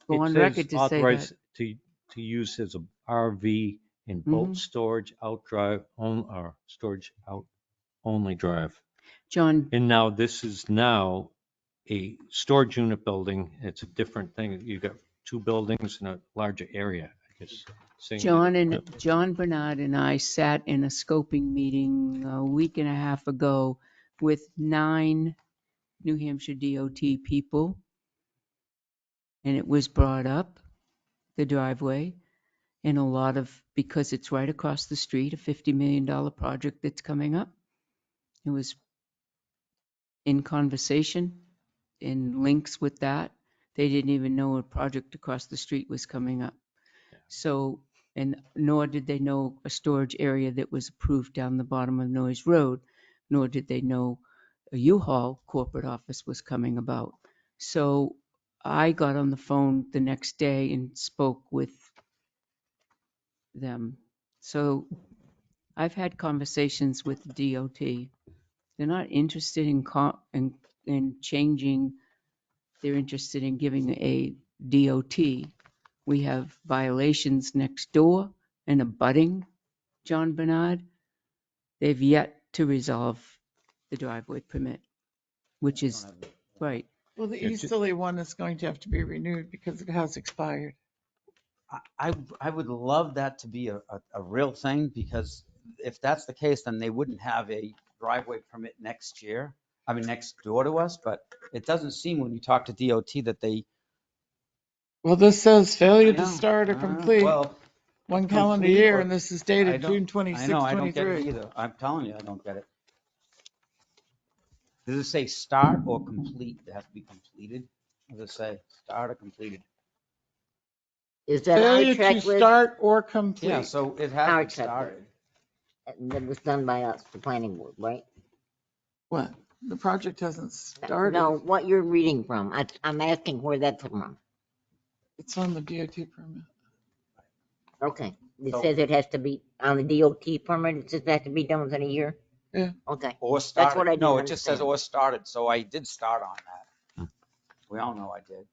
Go on it record says to say authorized that. to use as a RV and boat storage out drive or storage out only drive. John, And now this is now a storage unit building. It's a different thing. You got 2 buildings in a larger area, I guess. John Bernard and I sat in a scoping meeting a week and a half ago with 9 New Hampshire DOT people. And it was brought up, the driveway, and a lot of, because it's right across the street, a $50 million project that's coming up. It was in conversation, in links with that. They didn't even know a project across the street was coming up. So, and nor did they know a storage area that was approved down the bottom of Noyes Road, nor did they know a U-Haul corporate office was coming about. So I got on the phone the next day and spoke with them. So I've had conversations with the DOT. They're not interested in changing. They're interested in giving a DOT. We have violations next door and abutting John Bernard. They've yet to resolve the driveway permit, which is right. Well, the Yeah, easterly one is going to have to be renewed because it has expired. I would love that to be a real thing, because if that's the case, then they wouldn't have a driveway permit next door to us, but it doesn't seem when you talk to DOT that they. Well, this says failure I to know, start or complete well, one calendar complete year, or- and this is I dated don't- June 26, I know, I don't get it 23. either. I'm telling you, I don't get it. Does it say start or complete? It has to be completed. Does it say start or completed? Is that our Failure to checklist? start or complete. Yeah, so it Our has been started. That was done by us, the planning board, right? What? The project hasn't started. No, what you're reading from. I'm asking where that's from. It's on the DOT permit. Okay, it So- says it has to be on the DOT permit, it says it has to be done within a year? Yeah. Okay, Or what I started. No, didn't it just says understand. or started, so I did start on that. We all know I did.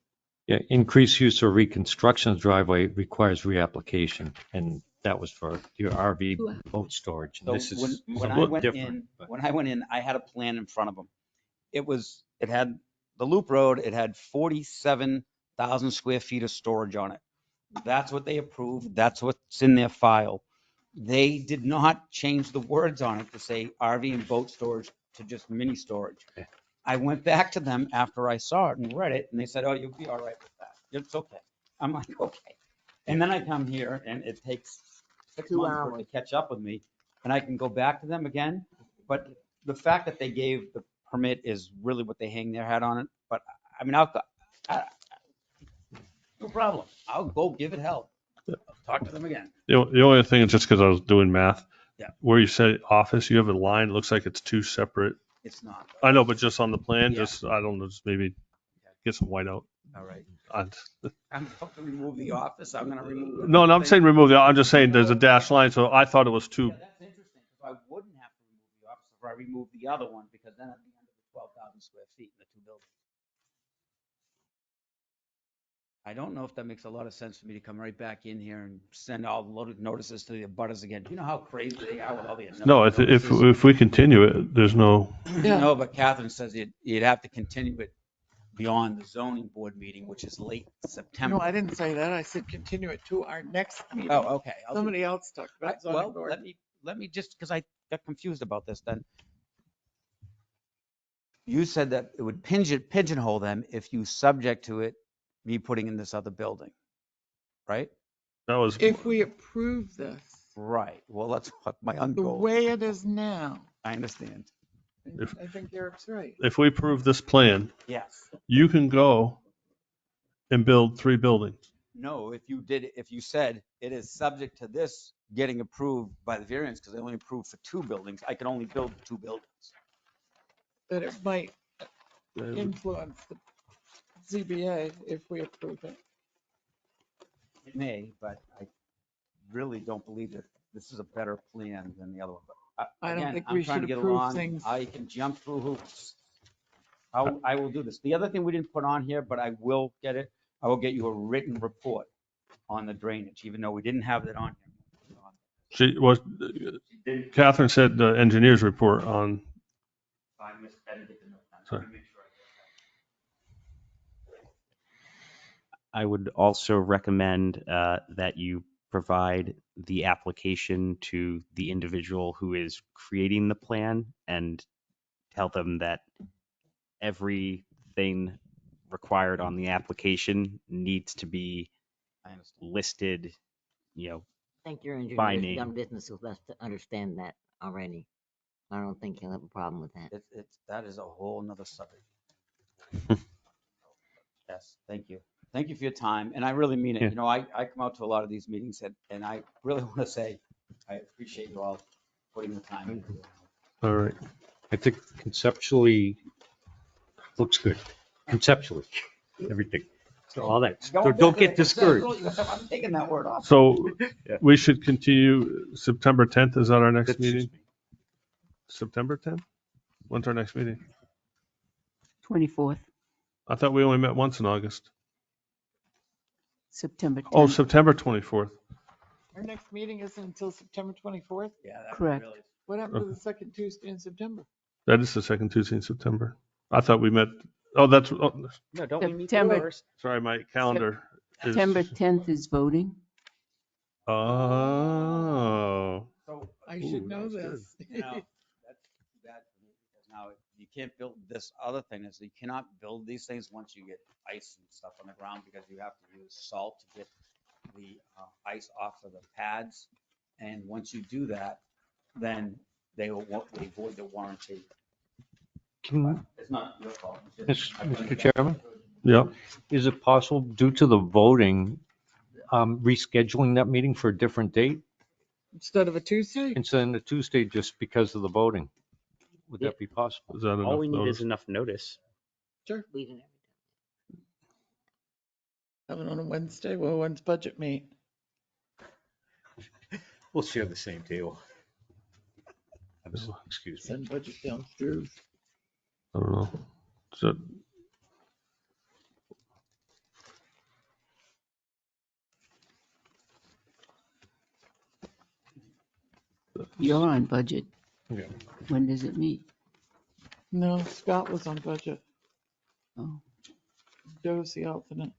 Yeah, increased use of reconstruction of driveway requires reapplication, and that was for your RV boat storage. And So this when, is when I somewhat went different. in, but- when I went in, I had a plan in front of them. It had the loop road, it had 47,000 square feet of storage on it. That's what they approved. That's what's in their file. They did not change the words on it to say RV and boat storage to just mini storage. Okay. I went back to them after I saw it and read it, and they said, oh, you'll be all right with that. It's okay. I'm like, okay. And then I come here and it takes 6 2 months for it hours. to catch up with me, and I can go back to them again. But the fact that they gave the permit is really what they hang their hat on it. But I mean, no problem. I'll go give it hell. I'll talk to them again. The only thing is just because I was doing math. Yeah. Where you said office, you have a line, it looks like it's two separate. It's not. I know, but just on the plan, Yeah. just, I don't know, just maybe get some white out. All right. on- I'm about to remove the office. I'm gonna remove. No, I'm saying remove the, I'm just saying there's a dash line, so I thought it was two. Yeah, that's interesting, because I wouldn't have to remove the office if I removed the other one, because then I'd be under the 12,000 square feet in the two buildings. I don't know if that makes a lot of sense for me to come right back in here and send all the loaded notices to the abutters again. Do you know how crazy they are with all the? No, if we continue it, there's no, Yeah. No, but Catherine says you'd have to continue it beyond the zoning board meeting, which is late September. No, I didn't say that. I said continue it to our next meeting. Oh, okay. I'll do- Somebody else talked about zoning Well, board. let me just, because I got confused about this then. You said that it would pigeonhole them if you subject to it, me putting in this other building, right? that was, If we approve this, Right. Well, that's what my the uncle, way it is now, I understand. If- I think Eric's right. if we approve this plan, Yes. you can go and build 3 buildings. No, if you said it is subject to this getting approved by the variance, because they only approved for 2 buildings, I can only build 2 buildings. That it might influence the ZBA if we approve it. It may, but I really don't believe that this is a better plan than the other one. But I don't again, think I'm we trying to should get approve along. things. I can jump through hoops. I will do this. The other thing we didn't put on here, but I will get it, I will get you a written report on the drainage, even though we didn't have that on here. She was, Catherine said the engineer's report on, I misedited the note. Sorry. Let me make sure I get that. I would also recommend that you provide the application to the individual who is creating the plan and tell them that everything required on the application needs to be I understand. listed, you know, I think your engineer by has name. done business with us to understand that already. I don't think he'll have a problem with that. That is a whole nother subject. Yes, thank you. Thank you for your time. And I really mean it. Yeah. You know, I come out to a lot of these meetings and I really want to say, I appreciate you all putting the time into it. all right. I think conceptually, looks good. Conceptually, everything. So all that. So don't get discouraged. I'm taking that word off. So Yeah. we should continue September 10th. Is that our next That's just meeting? me. September 10th? When's our next meeting? 24th, I thought we only met once in August. September 10th. Oh, September 24th. Our next meeting isn't until September 24th. Yeah, that Correct. really is. What happened to the second Tuesday in September? That is the second Tuesday in September. I thought we met, oh, that's, oh, no, don't we meet September- first? sorry, my calendar is. September 10th is voting. Oh, So, I should Ooh, know that's good. this. you know, that's too bad for me because now you can't build this other thing is you cannot build these things once you get ice and stuff on the ground because you have to use salt to get the ice off of the pads. And once you do that, then they void the warranty. But it's not your fault. It's just- Mr. Chairman, yeah. is it possible, due to the voting, rescheduling that meeting for a different date Instead of a Tuesday? instead of a Tuesday just because of the voting? Would that be possible? Is that All we enough need notice? is enough notice. Sure. Leaving Have it on a Wednesday? Well, when's budget meet? We'll share the same table. Excuse me. Send budget downstairs. I don't know. So, You're on budget. okay. When does it meet? No, Scott was on budget. Oh, Joe's the alternate.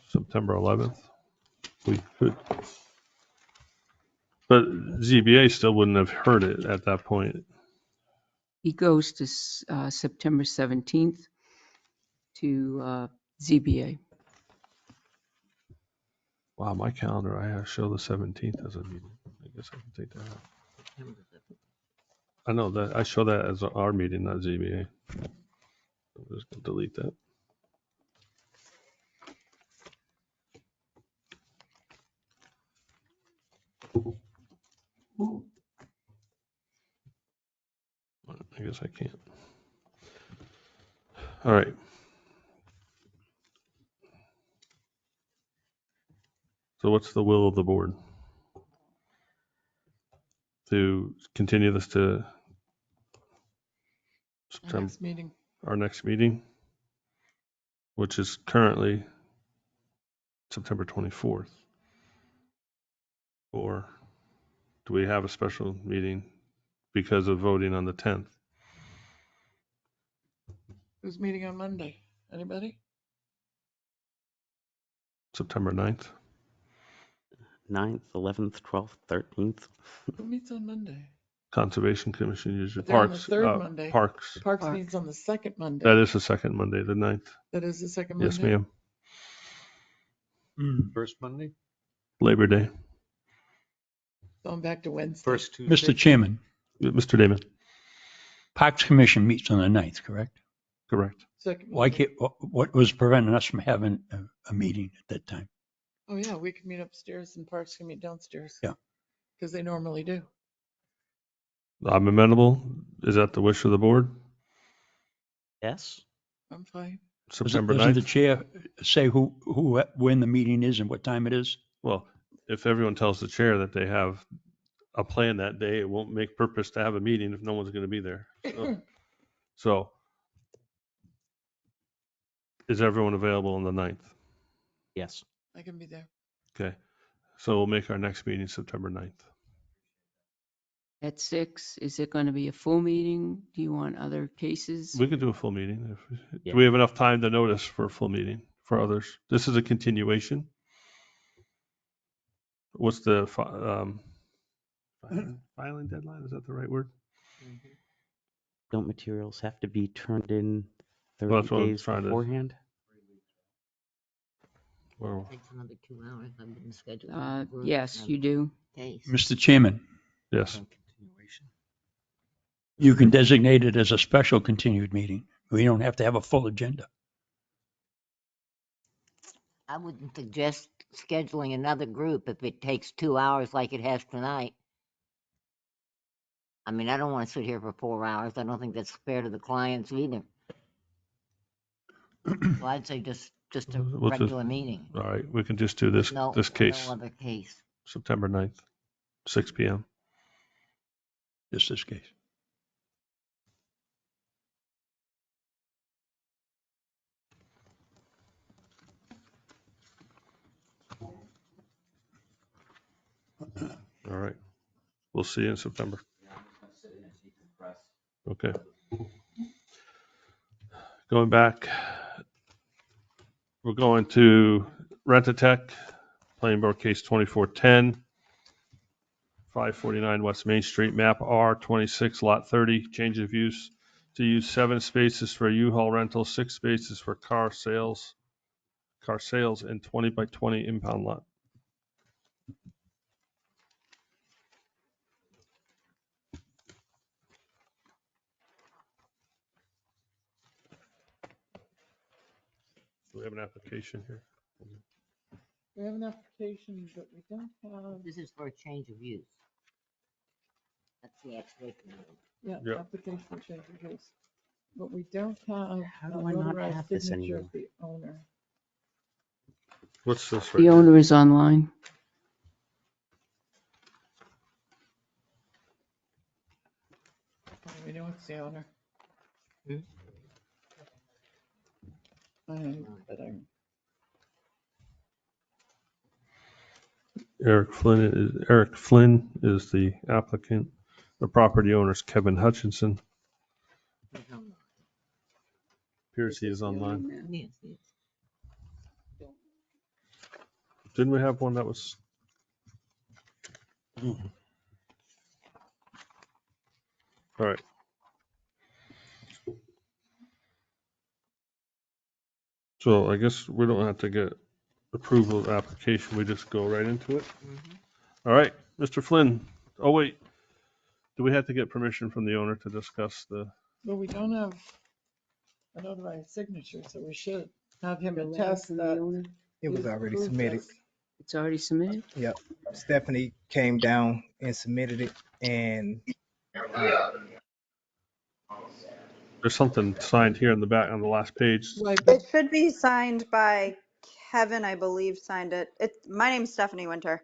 September 11th. We could. But ZBA still wouldn't have heard it at that point. he goes to September 17th to ZBA. Wow, my calendar, I show the 17th as a meeting. I guess I can take that out. I know that, I show that as our meeting, not ZBA. I'm just gonna delete that. I guess I can't. All right. So what's the will of the board? To continue this to September, Next meeting. our next meeting, which is currently September 24th? Or do we have a special meeting because of voting on the 10th? Who's meeting on Monday? Anybody? September 9th? 9th, 11th, 12th, 13th. Who meets on Monday? Conservation Commission usually. But they're on the Parks. third Monday. Parks. Parks Park. meets on the second Monday. That is the second Monday, the 9th. That is the second Monday? Yes, ma'am. First Monday? Labor Day. Going back to Wednesday. First Tuesday? Mr. Chairman, Mr. Damon, Parks Commission meets on the 9th, correct? correct. Second Why Monday. can't, what was preventing us from having a meeting at that time? Oh, yeah, we can meet upstairs and Parks can meet downstairs. Yeah. Because they normally do. I'm amenable. Is that the wish of the board? Yes. I'm fine. September Doesn't the 9th? chair say when the meeting is and what time it is? Well, if everyone tells the chair that they have a plan that day, it won't make purpose to have a meeting if no one's going to be there. So is everyone available on the 9th? Yes. I can be there. Okay. So we'll make our next meeting September 9th. At 6, is it going to be a full meeting? Do you want other cases? We could do a full meeting. Yeah. Do we have enough time to notice for a full meeting for others? This is a continuation. What's the filing deadline? Is that the right word? Don't materials have to be turned in Well, 30 that's what I'm days trying to- beforehand? Well, Takes another 2 hours. I've been scheduled. Yes, you do. Case. Mr. Chairman, yes. you can designate it as a special continued meeting. We don't have to have a full agenda. I wouldn't suggest scheduling another group if it takes 2 hours like it has tonight. I mean, I don't want to sit here for 4 hours. I don't think that's fair to the clients either. So I'd say just a What's this? regular meeting. All right. We can just do this, No, this case, no other case. September 9th, 6 p.m. Just this case. All right. We'll see you in September. Okay. Going back, we're going to Rent-A-Tech, Planning Board Case 2410, 549 West Main Street, map R26, lot 30, change of use to use 7 spaces for U-Haul rental, 6 spaces for car sales, and 20 by 20 impound lot. Do we have an application here? We have an application, but we don't have, This is for a change of use. That's the explanation. yeah, Yep. application change of use. But we don't have How a do I not notarized have this signature anymore? of the owner. What's this right The here? owner is online. Oh, we know it's the owner. Hmm? But I'm, Eric Flynn is the applicant. The property owner is Kevin Hutchinson. Appears he is online. Yes, yes. Didn't we have one that was? All right. So I guess we don't have to get approval of the application. We just go right into it. All right, Mr. Flynn. Oh, wait. Do we have to get permission from the owner to discuss the? but we don't have a notarized signature, so we should have him The letter attest from the that owner? It was he's already approved submitted. this. It's already submitted? Yep. Stephanie came down and submitted it, and There's something signed here in the back on the last page. Right, but It should be signed by Kevin, I believe, signed it. My name's Stephanie Winter,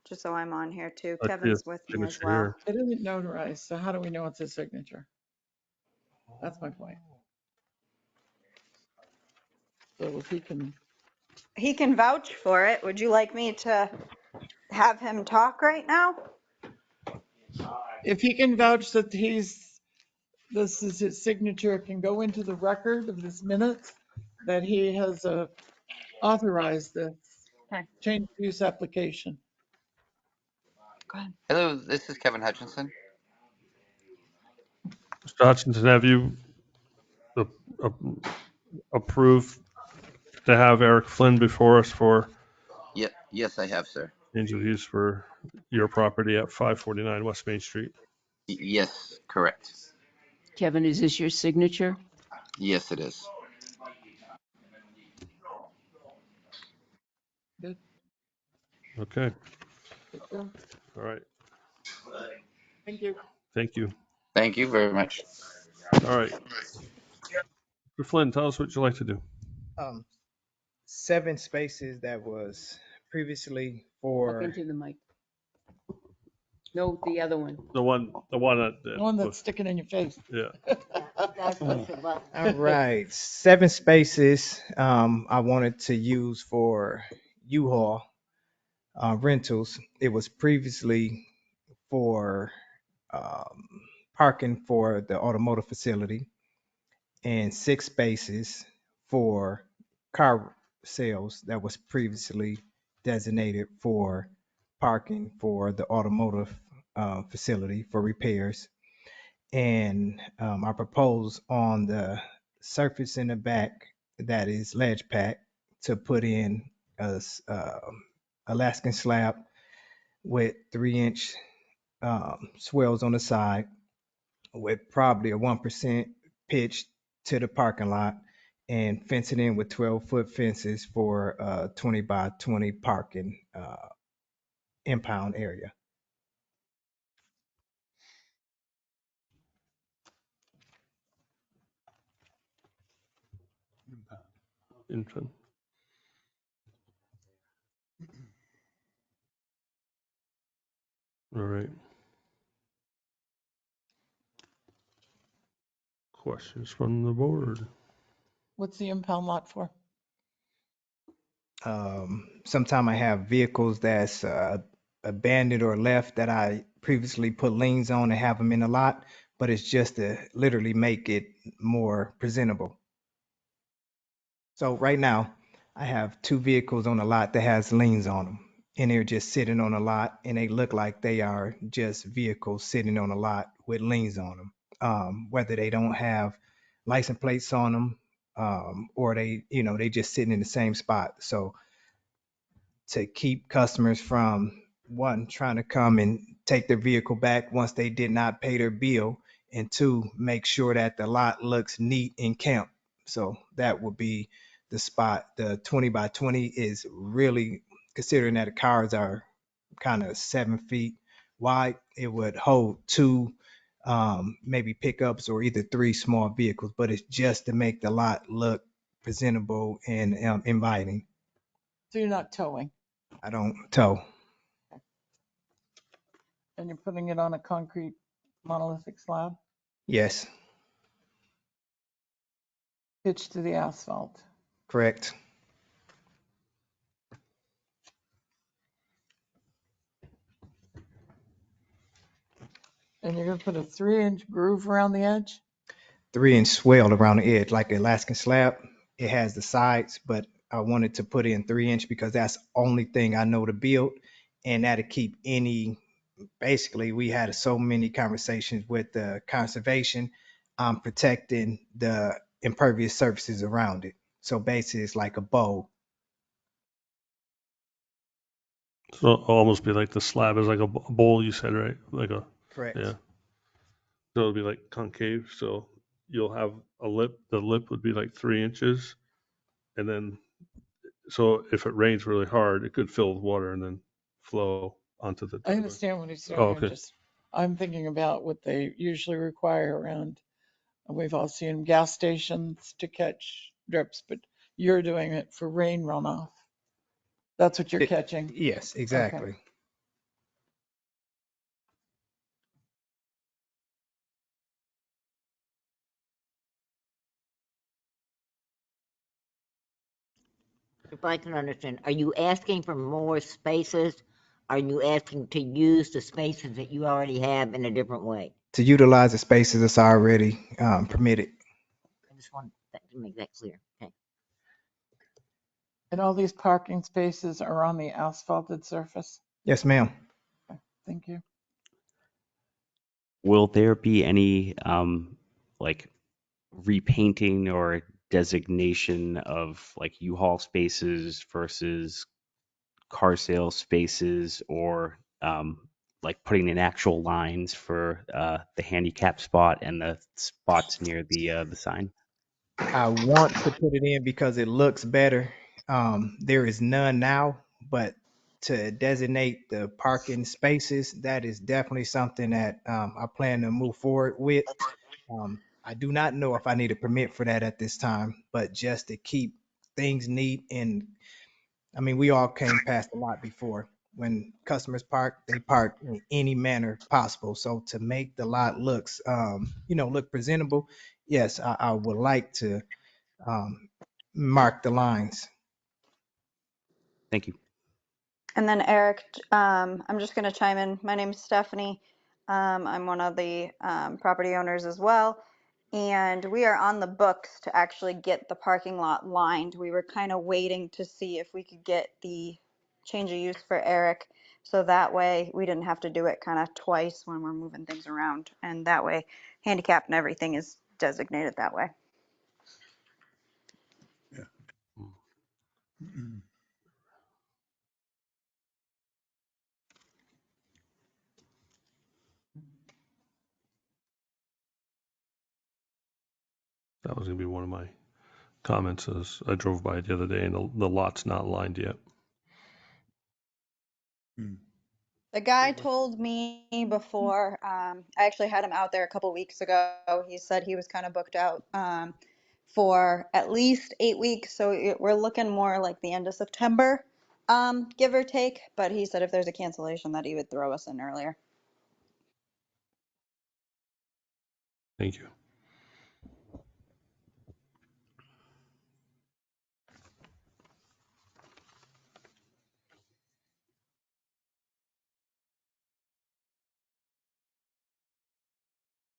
just so I'm on here too. I see a Kevin's with me as signature well. here. it isn't notarized, so how do we know it's his signature? That's my point. So if he can, He can vouch for it. Would you like me to have him talk right now? if he can vouch that this is his signature, it can go into the record of this minutes that he has authorized this Okay. change of use application. Go ahead. Hello, this is Kevin Hutchinson. Mr. Hutchinson, have you a- approved to have Eric Flynn before us for Yes, I have, sir. change of use for your property at 549 West Main Street? Yes, correct. Kevin, is this your signature? Yes, it is. Good, Okay. good job. All right. Thank you. Thank you. Thank you very much. All right. Mr. Flynn, tell us what you'd like to do. 7 spaces that was previously Talk for, into the mic. No, the other one. The one that The one that's sticking in your face. yeah. Gotta push the button. all right, 7 spaces I wanted to use for U-Haul rentals. It was previously for parking for the automotive facility, and 6 spaces for car sales that was previously designated for parking for the automotive facility for repairs. And I propose on the surface in the back that is ledge pack to put in Alaskan slab with 3-inch swells on the side with probably a 1% pitch to the parking lot, and fence it in with 12-foot fences for 20 by 20 parking impound area. Infant. All right. Questions from the board? What's the impound lot for? Sometime I have vehicles that's abandoned or left that I previously put liens on and have them in the lot, but it's just to literally make it more presentable. So right now, I have 2 vehicles on the lot that has liens on them, and they're just sitting on a lot, and they look like they are just vehicles sitting on a lot with liens on them. Whether they don't have license plates on them, or they just sitting in the same spot. So to keep customers from, one, trying to come and take their vehicle back once they did not pay their bill, and 2, make sure that the lot looks neat and kept. So that would be the spot. The 20 by 20 is really, considering that the cars are kind of 7 feet wide, it would hold 2 maybe pickups or either 3 small vehicles, but it's just to make the lot look presentable and inviting. So you're not towing, I don't tow. and you're putting it on a concrete monolithic slab Yes, pitched to the asphalt. correct. And you're gonna put a 3-inch groove around the edge? 3-inch swell around the edge, like the Alaskan slab. It has the sides, but I wanted to put in 3-inch because that's the only thing I know to build, and that'll keep any. Basically, we had so many conversations with the conservation, protecting the impervious surfaces around it. So basically, it's like a bow. So it'll almost be like the slab is like a bowl, you said, right? Like a, Correct. yeah. So it'll be like concave. So you'll have a lip. The lip would be like 3 inches. And then, so if it rains really hard, it could fill with water and then flow onto the I driveway. understand what he's Oh, doing. okay. I'm thinking about what they usually require around, we've all seen gas stations to catch drips, but you're doing it for rain runoff. That's what you're catching. Yes, Okay. exactly. If I can understand, are you asking for more spaces? Are you asking to use the spaces that you already have in a different way? To utilize the spaces that's already permitted. I just want to make that clear. Okay. And all these parking spaces are on the asphalted surface? Yes, ma'am. Okay, thank you. Will there be any like repainting or designation of like U-Haul spaces versus car sale spaces, or like putting in actual lines for the handicap spot and the spots near the sign? I want to put it in because it looks better. There is none now, but to designate the parking spaces, that is definitely something that I plan to move forward with. I do not know if I need a permit for that at this time, but just to keep things neat. And I mean, we all came past a lot before. When customers park, they park in any manner possible. So to make the lot looks, look presentable, yes, I would like to um, mark the lines. Thank you. And then Eric, I'm just going to chime in. My name is Stephanie. I'm one of the property owners as well. And we are on the books to actually get the parking lot lined. We were kind of waiting to see if we could get the change of use for Eric. So that way we didn't have to do it kind of twice when we're moving things around. And that way handicap and everything is designated that way. That was going to be one of my comments as I drove by the other day and the lot's not lined yet. The guy told me before, I actually had him out there a couple weeks ago. He said he was kind of booked out for at least 8 weeks. So we're looking more like the end of September, give or take. But he said if there's a cancellation that he would throw us in earlier. Thank you.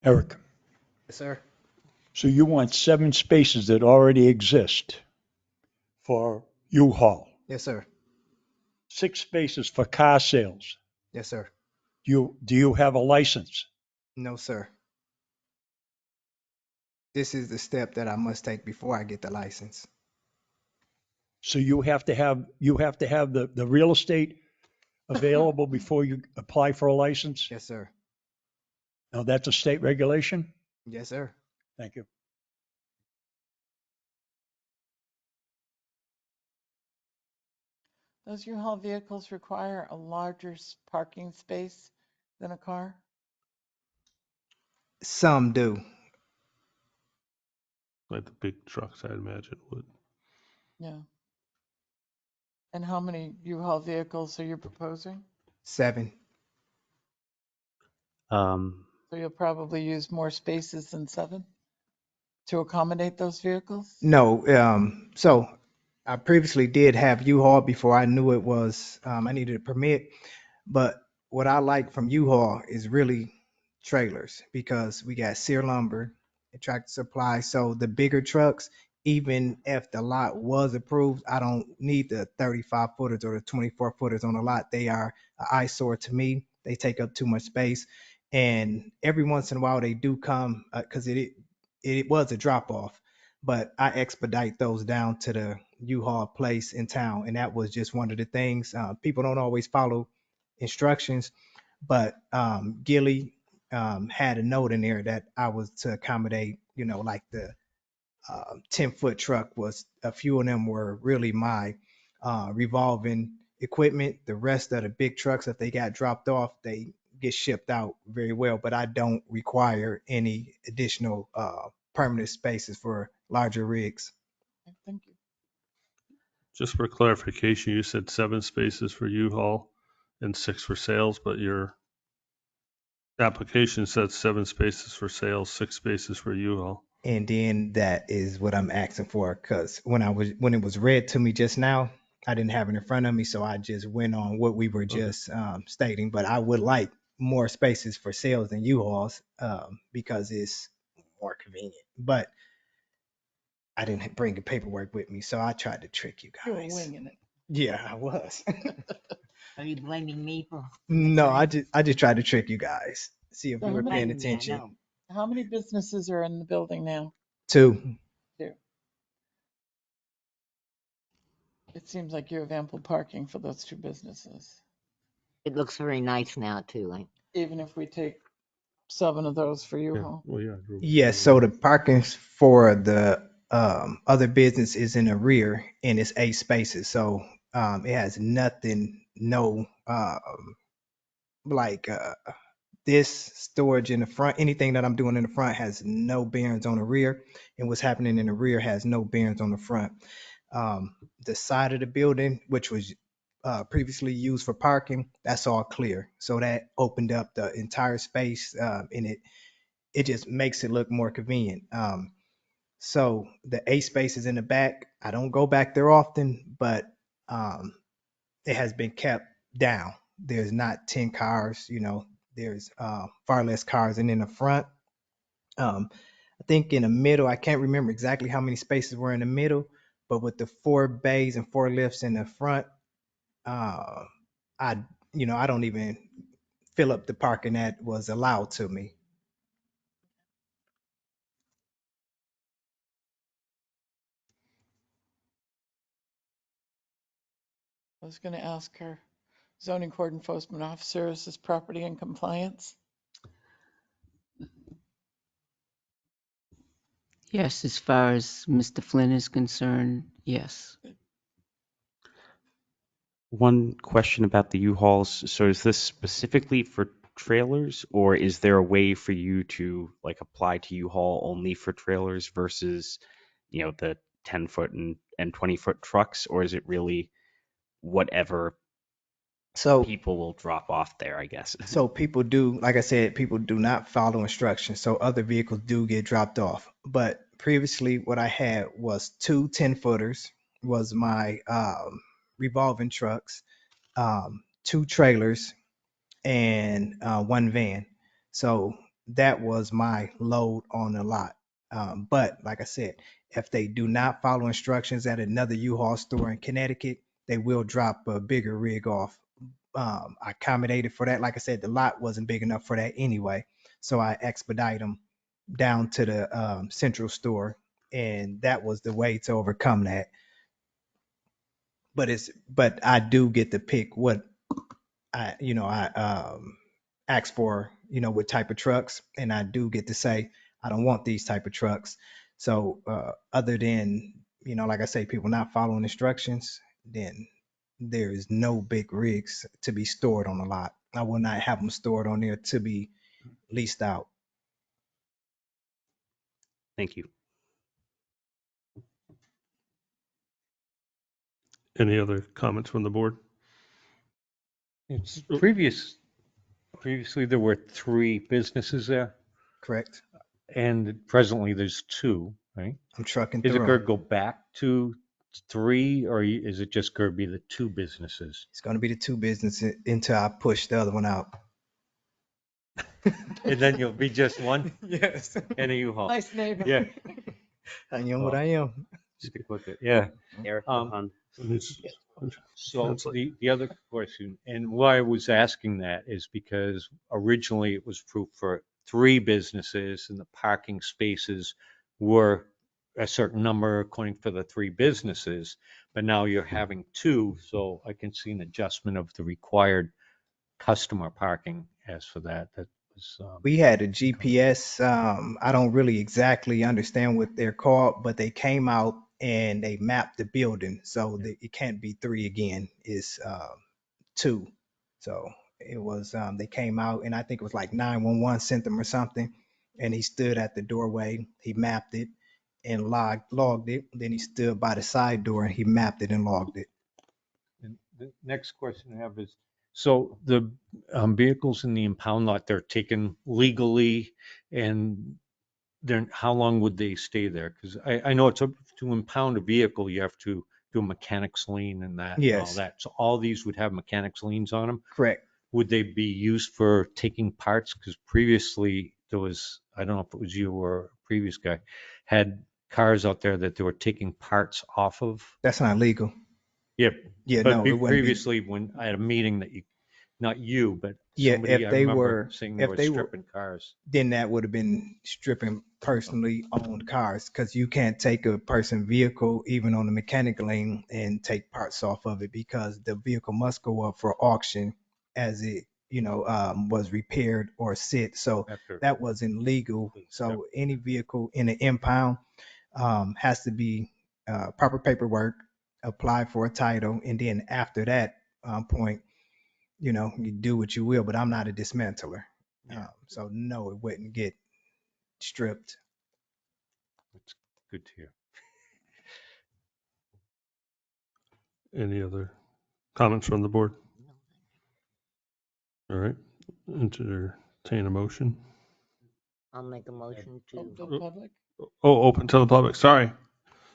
Eric, Yes, sir. so you want 7 spaces that already exist for U-Haul, Yes, sir. 6 spaces for car sales. Yes, sir. Do you have a license? No, sir. This is the step that I must take before I get the license. So you have to have the real estate available before you apply for a license? Yes, sir. Now, that's a state regulation? Yes, sir. Thank you. Those U-Haul vehicles require a larger parking space than a car? Some do. Like the big trucks, I'd imagine would. Yeah. And how many U-Haul vehicles are you proposing? 7. Um, So you'll probably use more spaces than 7 to accommodate those vehicles? No, so I previously did have U-Haul before I knew it was, I needed a permit. But what I like from U-Haul is really trailers because we got Sear Lumber and Tractor Supply. So the bigger trucks, even if the lot was approved, I don't need the 35 footers or the 24 footers on the lot. They are an eyesore to me. They take up too much space. And every once in a while they do come because it was a drop off, but I expedite those down to the U-Haul place in town. And that was just one of the things. People don't always follow instructions, but Gilly had a note in there that I was to accommodate, like the 10-foot truck was, a few of them were really my revolving equipment. The rest of the big trucks, if they got dropped off, they get shipped out very well, but I don't require any additional permanent spaces for larger rigs. Okay, thank you. Just for clarification, you said 7 spaces for U-Haul and 6 for sales, but your application said 7 spaces for sales, 6 spaces for U-Haul. And then that is what I'm asking for, because when it was read to me just now, I didn't have it in front of me, so I just went on what we were Okay. just stating. But I would like more spaces for sales than U-Hauls because it's more convenient. But I didn't bring the paperwork with me, so I tried to trick you You were guys. winging it. Yeah, I was. Are you blaming me for? No, I just tried to trick you guys. See if So you how were many, paying Blaming me, I attention. know. how many businesses are in the building now? 2. 2. It seems like you have ample parking for those 2 businesses, It looks very nice now too. even if we take 7 of those for Yeah. U-Haul. Well, yeah. I drove it Yeah, the so other the day. parking for the other business is in the rear and it's 8 spaces. So it has nothing, no like this storage in the front. Anything that I'm doing in the front has no bearings on the rear, and what's happening in the rear has no bearings on the front. The side of the building, which was previously used for parking, that's all clear. So that opened up the entire space, and it just makes it look more convenient. So the 8 spaces in the back, I don't go back there often, but um, it has been kept down. There's not 10 cars, there's far less cars. And in the front, I think in the middle, I can't remember exactly how many spaces were in the middle, but with the 4 bays and 4 lifts in the front, uh, I, I don't even fill up the parking that was allowed to me. I was going to ask her, zoning court enforcement officer, is this property in compliance? Yes, as far as Mr. Flynn is concerned, yes. one question about the U-Hauls. So is this specifically for trailers, or is there a way for you to like apply to U-Haul only for trailers versus, the 10-foot and 20-foot trucks, or is it really whatever So people will drop off there, I guess? So people do, like I said, people do not follow instructions. So other vehicles do get dropped off. But previously, what I had was 2 10-footers, was my revolving trucks, 2 trailers, and 1 van. So that was my load on the lot. But like I said, if they do not follow instructions at another U-Haul store in Connecticut, they will drop a bigger rig off. I accommodated for that. Like I said, the lot wasn't big enough for that anyway, so I expedite them down to the central store, and that was the way to overcome that. But I do get to pick what I ask for, what type of trucks, and I do get to say I don't want these type of trucks. So other than, like I say, people not following instructions, then there is no big rigs to be stored on the lot. I will not have them stored on there to be leased out. Thank you. Any other comments from the board? It's previously there were 3 businesses there, Correct. and presently there's 2, right? I'm trucking Is through it going 'em. to go back to 3, or is it just going to be the 2 businesses? It's going to be the 2 businesses until I push the other one out. And then you'll be just one Yes. and a U-Haul. Nice neighbor. Yeah. I am what I am. Stick with it. Yeah. Eric, Um, on. So Sounds like- the other question, and why I was asking that is because originally it was approved for 3 businesses and the parking spaces were a certain number according for the 3 businesses, but now you're having 2, so I can see an adjustment of the required customer parking as for that. That was, We had a GPS. I don't really exactly understand what they're called, but they came out and they mapped the building. So it can't be 3 again. It's 2. So it was, they came out and I think it was like 911 sent them or something. And he stood at the doorway. He mapped it and logged it. Then he stood by the side door and he mapped it and logged it. And the next question I have is, so the vehicles in the impound lot, they're taken legally, and then how long would they stay there? Because I know it's to impound a vehicle, you have to do a mechanics lien and that and all Yes. that. So all these would have mechanics liens on them. Correct. Would they be used for taking parts? Because previously there was, I don't know if it was you or a previous guy, had cars out there that they were taking parts off of. That's not legal. Yeah, Yeah, but no, it wouldn't be. previously when I had a meeting that you, not you, but Yeah, somebody I if they remember were, saying they if were they were, stripping cars. then that would have been stripping personally owned cars because you can't take a person vehicle even on the mechanic lane and take parts off of it because the vehicle must go up for auction as it was repaired or sit. So After that wasn't legal. the So any vehicle in an impound has to be proper paperwork, apply for a title, and then after that point, you do what you will. But I'm not a dismantler. Yeah. So no, it wouldn't get stripped. It's good to hear. Any other comments from the board? All right, entertain a motion. I'll make a motion Open to to, the public. Oh, open to the public, sorry.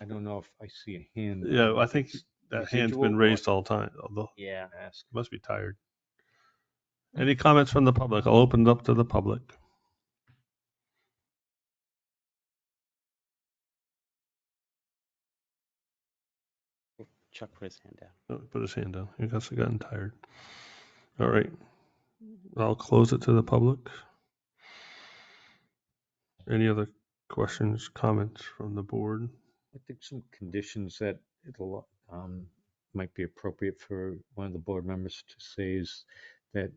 I don't know if I see a hand. Yeah, I think that hand's Residual been or- raised all the time, although Yeah. Ask. must be tired. Any comments from the public? I'll open it up to the public. Chuck put his hand down. Oh, put his hand down. He must have gotten tired. All right, I'll close it to the public. Any other questions, comments from the board? I think some conditions that it'll, might be appropriate for one of the board members to say is that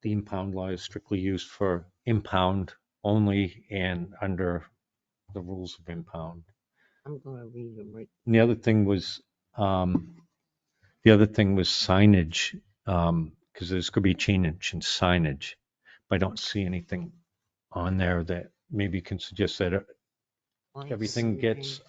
the impound law is strictly used for impound only and under the rules of impound. I'm gonna read them right. And the other thing was signage, because there's going to be a change in signage. But I don't see anything on there that maybe can suggest that everything gets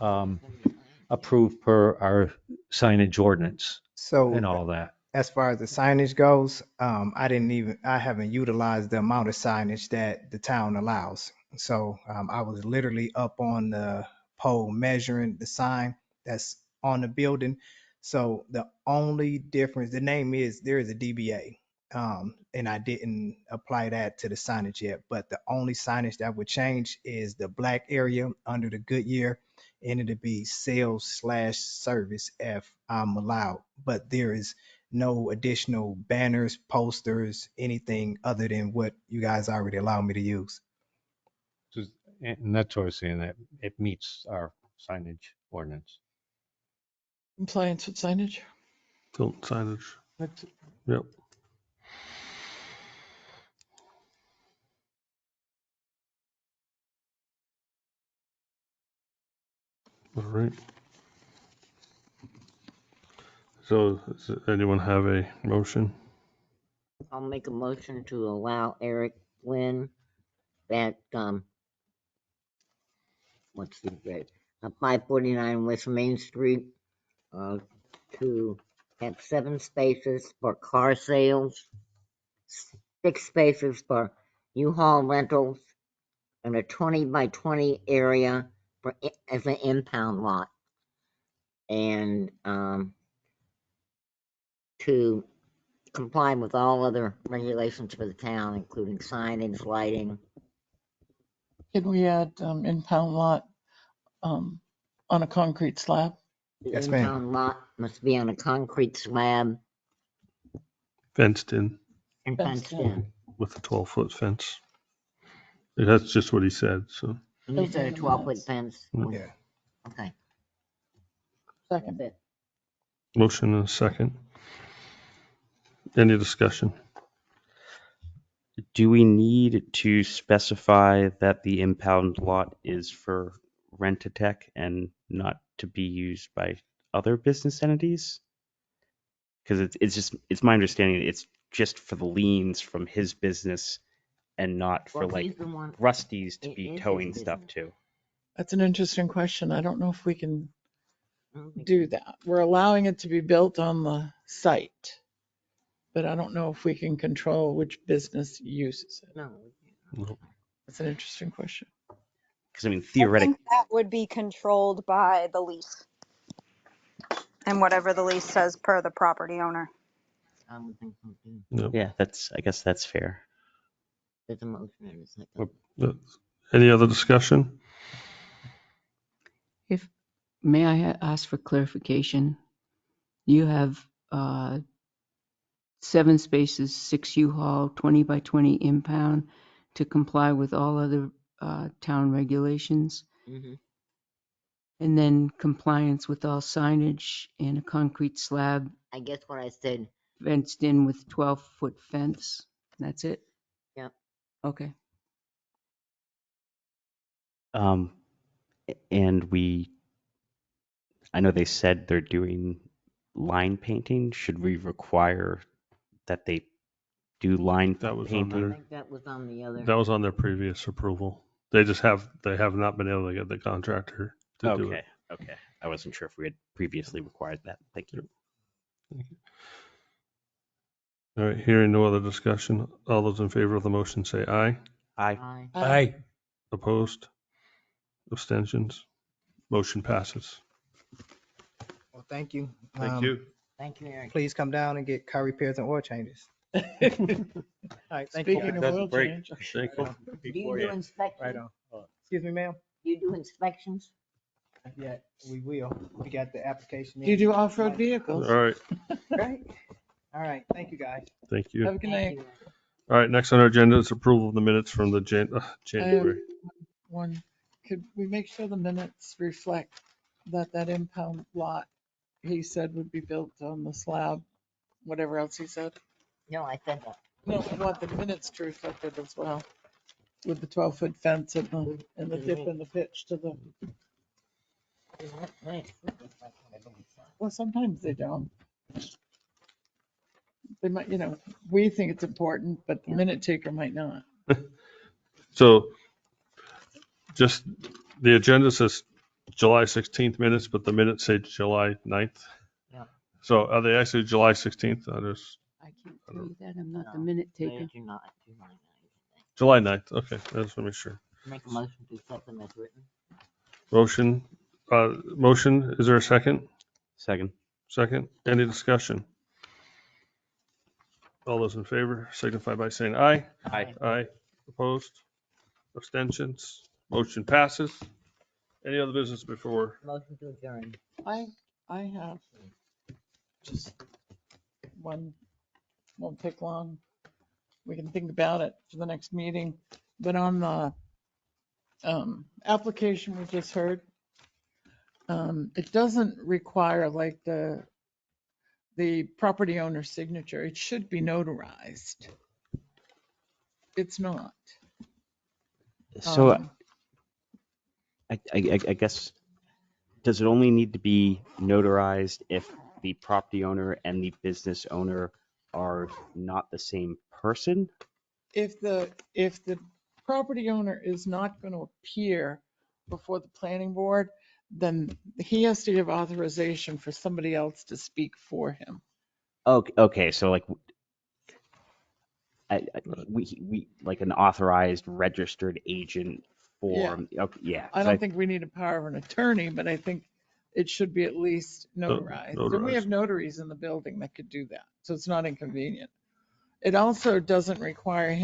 approved per our signage ordinance So and all that. as far as the signage goes, I haven't utilized the amount of signage that the town allows. So I was literally up on the pole measuring the sign that's on the building. So the only difference, there is a DBA. And I didn't apply that to the signage yet, but the only signage that would change is the black area under the Goodyear, and it'd be sales/service if I'm allowed. But there is no additional banners, posters, anything other than what you guys already allow me to use. And that's what I was saying, that it meets our signage ordinance. Compliance with signage. Tilton signage. That's Yep. All right. So does anyone have a motion? I'll make a motion to allow Eric Flynn that, what's the grade? 549 West Main Street, to have 7 spaces for car sales, 6 spaces for U-Haul rentals, and a 20 by 20 area as an impound lot. And to comply with all other regulations for the town, including signage, lighting. Can we add impound lot on a concrete slab? The Yes, ma'am. impound lot must be on a concrete slab Fenced in and Fenced fenced in. in. with a 12-foot fence. That's just what he said, so. And you It'll said be a in the 12-foot minutes. fence? Yeah. Okay. Second. That's it. Motion and a second. Any discussion? Do we need to specify that the impound lot is for Rent-A-Tech and not to be used by other business entities? Because it's my understanding it's just for the liens from his business and not for Well, like he's the one. Rusty's to It be is his towing stuff business. to. That's an interesting question. I don't know if we can I don't think do so. that. We're allowing it to be built on the site, but I don't know if we can control which business uses it. No. No. That's an interesting question. Because I mean, I theoretically, think that would be controlled by the lease and whatever the lease says per the property owner. I would think so too. No. yeah, I guess that's fair. There's a motion in a second. Any other discussion? If, may I ask for clarification? You have 7 spaces, 6 U-Haul, 20 by 20 impound to comply with all other town regulations, Mm-hmm. and then compliance with all signage and a concrete slab I guess what I said. fenced in with 12-foot fence. That's it? Yep. Okay. And I know they said they're doing line painting. Should we require that they do line That was on I painting? there. think that was on the other. That was on their previous approval. They have not been able to get the contractor to do it. Okay. I wasn't sure if we had previously required that. Thank you. All right, hearing no other discussion, all those in favor of the motion say aye. Aye. Aye. Aye. Opposed? Abstentions? Motion passes. Well, thank you. Thank you. Thank you, Eric. Please come down and get car repairs and oil changes. All right, thank you. Speaking of guys. oil change, Thank you. Do you do inspections? Right on. Excuse me, ma'am? Do you do inspections? Yeah, we will. We got the application. you in. do off-road All vehicles. right, Right. All right, thank you, guys. thank you. Have a good Thank night. you, Eric. All right, next on our agenda is approval of the minutes from the January. One, could we make sure the minutes reflect that impound lot he said would be built on the slab, whatever else he said? No, I said that. No, I want the minutes to reflect it as well, with the 12-foot fence and the dip and the pitch to the, well, sometimes they don't. They might, we think it's important, but the minute taker might not. So just, the agenda says July 16th minutes, but the minutes say July 9th. Yeah. So are they actually July 16th? I can't tell you that. I'm not the No. minute taker. You're not. You're not. July 9th, okay, I just want to make sure. Make a motion to accept them as written. Motion, is there a second? Second. Second, any discussion? All those in favor signify by saying aye. Aye. Aye. Opposed? Abstentions? Motion passes. Any other business before? Motion to adjourn. I have just one, won't take long. We can think about it for the next meeting. But on the application we just heard, it doesn't require like the property owner's signature. It should be notarized. It's not. So Um, I guess, does it only need to be notarized if the property owner and the business owner are not the same person? If the property owner is not going to appear before the planning board, then he has to give authorization for somebody else to speak for him. Okay, so like we like an authorized registered agent form. Okay, yeah. I don't think we need a power of an attorney, but I think it should be at least notarized. And we have Notarized. notaries in the building that could do that, so it's not inconvenient. It also doesn't require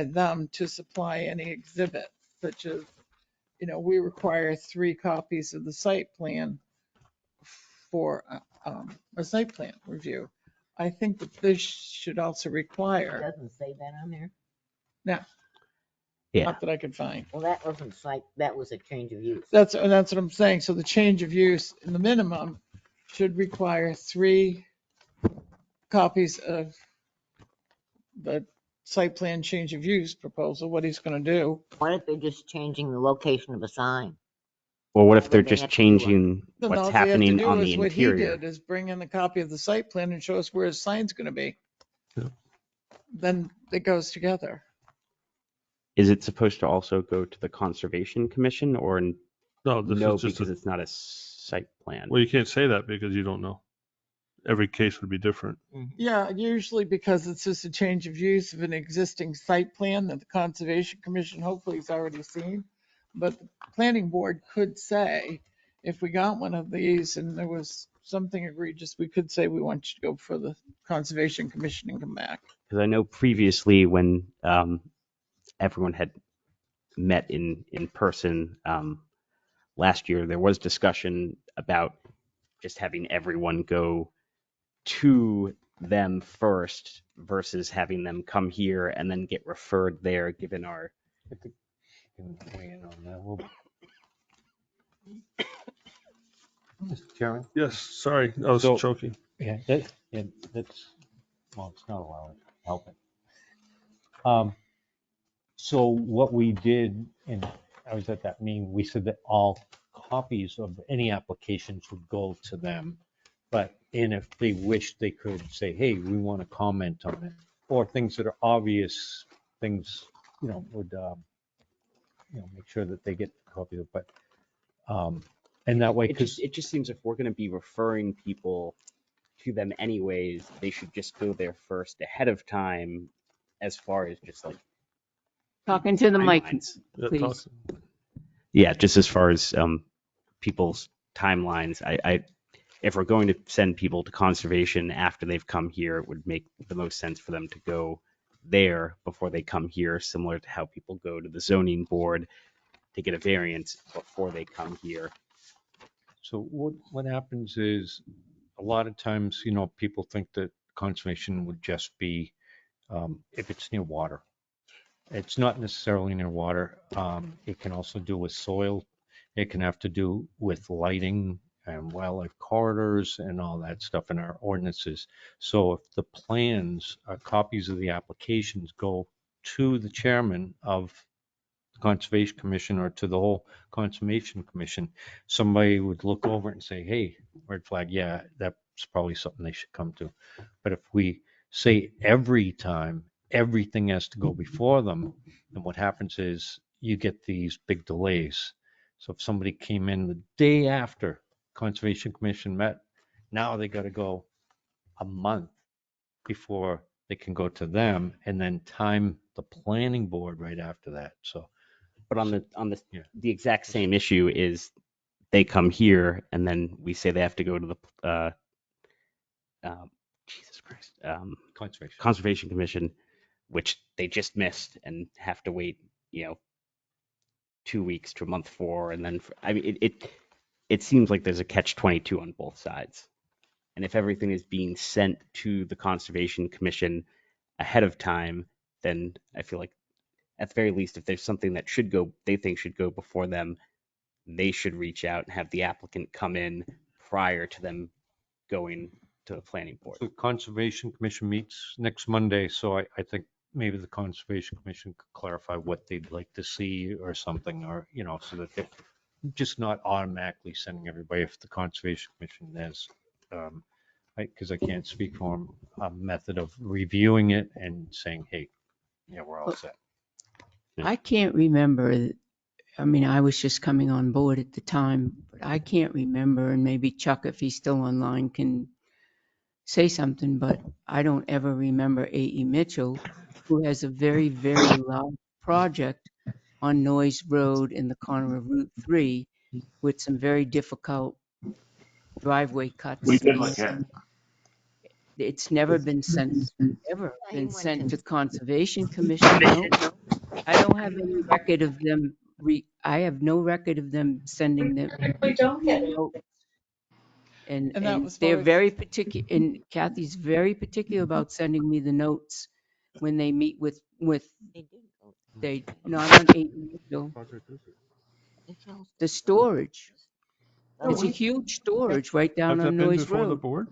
them to supply any exhibit, such as, we require 3 copies of the site plan for a site plan review. I think that this should also It require, doesn't say that on there. now, Yeah. not that I could find. Well, that wasn't site, that was a change of use. That's what I'm saying. So the change of use in the minimum should require 3 copies of the site plan change of use proposal, what he's going to do. What if they're just changing the location of a sign? Or what Why if they're would they just have to do changing Then what's all they have to happening do on is the what he interior? did is bring in the copy of the site plan and show us where his sign's going to be. Yeah. Then it goes together. Is it supposed to also go to the Conservation Commission or No, this no, is just because it's not a site plan? well, you can't say that because you don't know. Every case would be different. Yeah, usually because it's just a change of use of an existing site plan that the Conservation Commission hopefully has already seen. But the planning board could say, if we got one of these and there was something egregious, we could say we want you to go before the Conservation Commission and come back. Because I know previously when everyone had met in person last year, there was discussion about just having everyone go to them first versus having them come here and then get referred there, given our. I think you can weigh in on that a little bit. Mr. Chairman? Yes, sorry, I was So- choking. Yeah, that's, well, it's not allowed, help it. So what we did, and I was at that meeting, we said that all copies of any applications would go to them. But, and if they wish, they could say, hey, we want to comment on it, or things that are obvious, things, would, make sure that they get a copy of it. But, and that way, because It just seems if we're going to be referring people to them anyways, they should just go there first ahead of time, as far as just like Talking to the mic, timelines. Yeah, please. Yeah, just as far as people's timelines. I if we're going to send people to conservation after they've come here, it would make the most sense for them to go there before they come here, similar to how people go to the zoning board to get a variance before they come here. So what happens is, a lot of times, people think that conservation would just be, if it's near water. It's not necessarily near water. It can also do with soil. It can have to do with lighting and wildlife corridors and all that stuff in our ordinances. So if the plans, copies of the applications go to the chairman of the Conservation Commission or to the whole Conservation Commission, somebody would look over it and say, hey, red flag, yeah, that's probably something they should come to. But if we say every time everything has to go before them, then what happens is you get these big delays. So if somebody came in the day after Conservation Commission met, now they got to go a month before they can go to them and then time the planning board right after that. So But on the Yeah. the exact same issue is they come here and then we say they have to go to the Jesus Christ Conservation Commission, which they just missed and have to wait 2 weeks to a month for, and then I mean it seems like there's a catch-22 on both sides. And if everything is being sent to the Conservation Commission ahead of time, then I feel like at the very least, if there's something that they think should go before them, they should reach out and have the applicant come in prior to them going to the planning board. the Conservation Commission meets next Monday, so I think maybe the Conservation Commission could clarify what they'd like to see or something, or, so that they're just not automatically sending everybody if the Conservation Commission has, because I can't speak for them, a method of reviewing it and saying, hey, we're all set. I can't remember I mean, I was just coming on board at the time, but I can't remember, and maybe Chuck, if he's still online, can say something, but I don't ever remember A.E. Mitchell, who has a very, very large project on Noyes Road in the corner of Route 3 with some very difficult driveway We cuts, did look at and it's never been sent, ever Yeah, he been went sent to. to Conservation Commission, no. I don't have any record of them, I have no record of them sending them note. And that And was they're supposed, very particular, and Kathy's very particular about sending me the notes when they meet with, They did go. they, not on 8 Mitchell, It's all the stuff like storage. this. no, It's a Oh, huge storage right Has down that on been Noyes before the Road. board?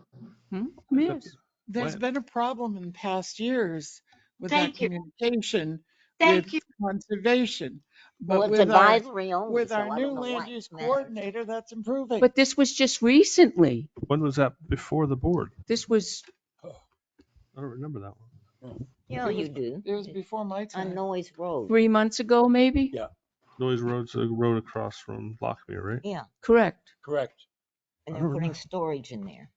Has that Yes. there's when? been a problem in past years with that Thank you. communication with Thank you. conservation. well, But it's advisory only, with our so I new don't know why land it use matters. coordinator, that's improving. But this was just recently. When was that before the board? This was, I don't remember that one. Yeah, It was, you do. it was before my On time. Noyes Road. 3 months ago, maybe? Yeah. Noise Road's a road across from Lockmere, right? Yeah, Correct. Correct. and I they're don't putting remember. storage in there.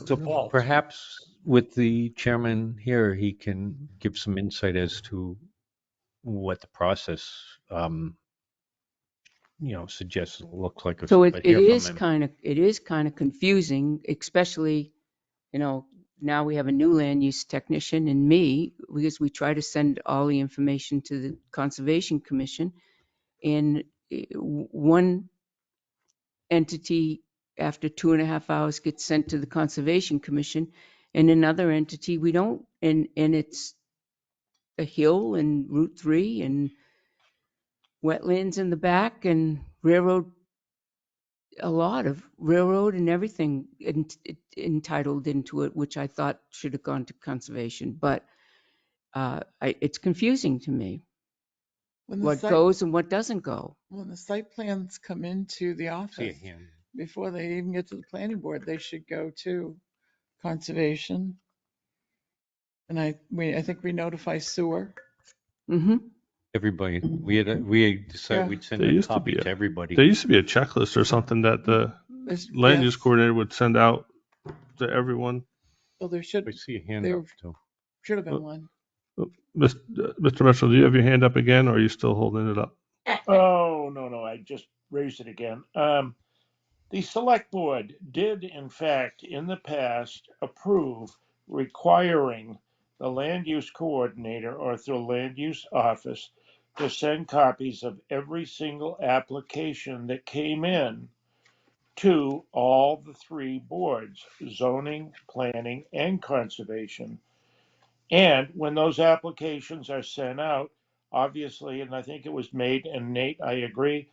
So Vault. perhaps with the chairman here, he can give some insight as to what the process, suggests it looks like. So But hear from him. it is kind of confusing, especially, now we have a new land use technician and me, because we try to send all the information to the Conservation Commission. And one entity after 2.5 hours gets sent to the Conservation Commission, and another entity we don't, and it's a hill and Route 3 and wetlands in the back and railroad, a lot of railroad and everything entitled into it, which I thought should have gone to conservation. But it's confusing to me When the what site, goes and what doesn't go. when the site plans come into the See a office, hand. before they even get to the planning board, they should go to conservation. And I think we notify sewer. Hmm. Everybody, we decided Yeah. we'd send There a used to copy be to everybody. There used to be a checklist or something that the land use Yes. coordinator would send out to everyone. Well, there should, I see a hand there up too. should have been one. Mr. Mitchell, do you have your hand up again, or are you still holding it up? Oh, no, I just raised it again. The select board did, in fact, in the past, approve requiring the land use coordinator or through land use office to send copies of every single application that came in to all the three boards, zoning, planning, and conservation. And when those applications are sent out, obviously, and I think it was made, and Nate, I agree,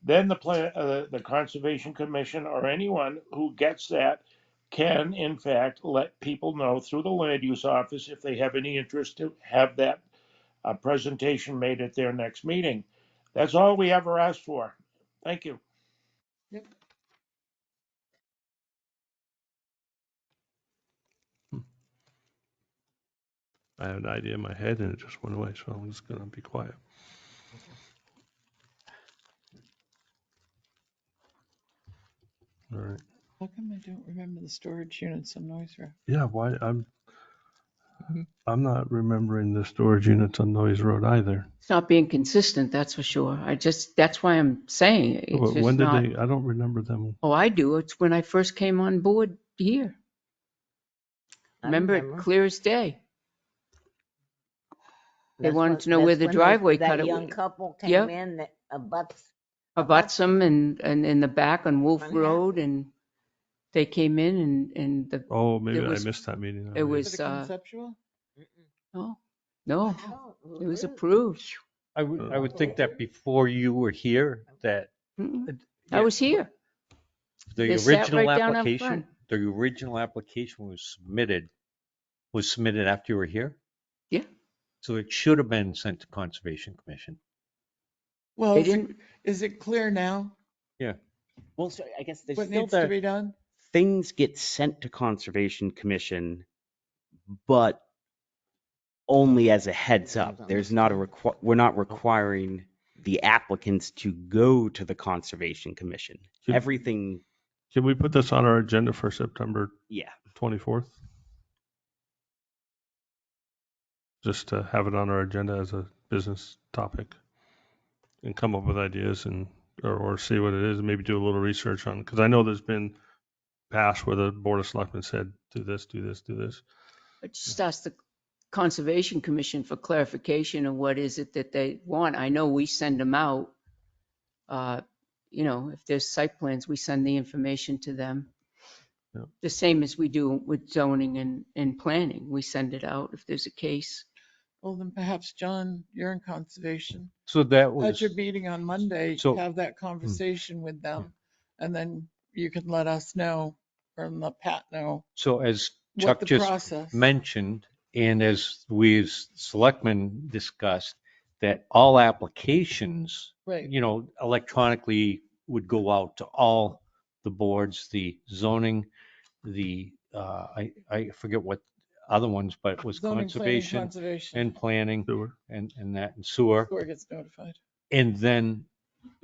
then the Conservation Commission or anyone who gets that can, in fact, let people know through the land use office if they have any interest to have that presentation made at their next meeting. That's all we ever asked for. Thank you. Yep. I had an idea in my head and it just went away, so I'm just going to be quiet. All right. How come I don't remember the storage units on Noise Road? Yeah, why I'm not remembering the storage units on Noyes Road either. It's not being consistent, that's for sure. that's why I'm saying it's But just when did not. they? I don't remember them. Oh, I do. It's when I first came on board here. I Remember it clear as day. They wanted to know where the driveway cut That it. young couple Yeah. came in that abuts. Abuts them and in the back on Wolf Front Road, and they came in and Oh, maybe It I was- missed that meeting. it was- Is it a conceptual? no, No, it was approved. I would think that before you were here, that Mm-mm. yeah, I was here. the They sat original right down up application, front. the original application was submitted after you were here. Yeah. So it should have been sent to Conservation Commission. Well, They didn't. is it clear now Well, so I guess there's what still needs to be done? things get sent to Conservation Commission, but only as a heads up. There's not we're not requiring the applicants to go to the Conservation Commission. Can- Everything, Can we put this on our agenda for September yeah. 24th? Just to have it on our agenda as a business topic and come up with ideas and or see what it is and maybe do a little research on, because I know there's been past where the Board of Selectmen said, do this, do this, do this. I just asked the Conservation Commission for clarification of what is it that they want. I know we send them out. You know, if there's site plans, we send the information to them. Yeah. The same as we do with zoning and planning. We send it out if there's a case. Well, then perhaps, John, you're in conservation. So that At was, your meeting on Monday, So- have that conversation with them, and then you can let us know, or let Pat know, so as what Chuck the just process. mentioned, and as we as selectmen discussed, that all applications, Right. you know, electronically would go out to all the boards, the zoning, the, I forget what other ones, but it was Zoning, planning, conservation conservation. and planning Sewer. and that and sewer. Sewer gets notified. And then,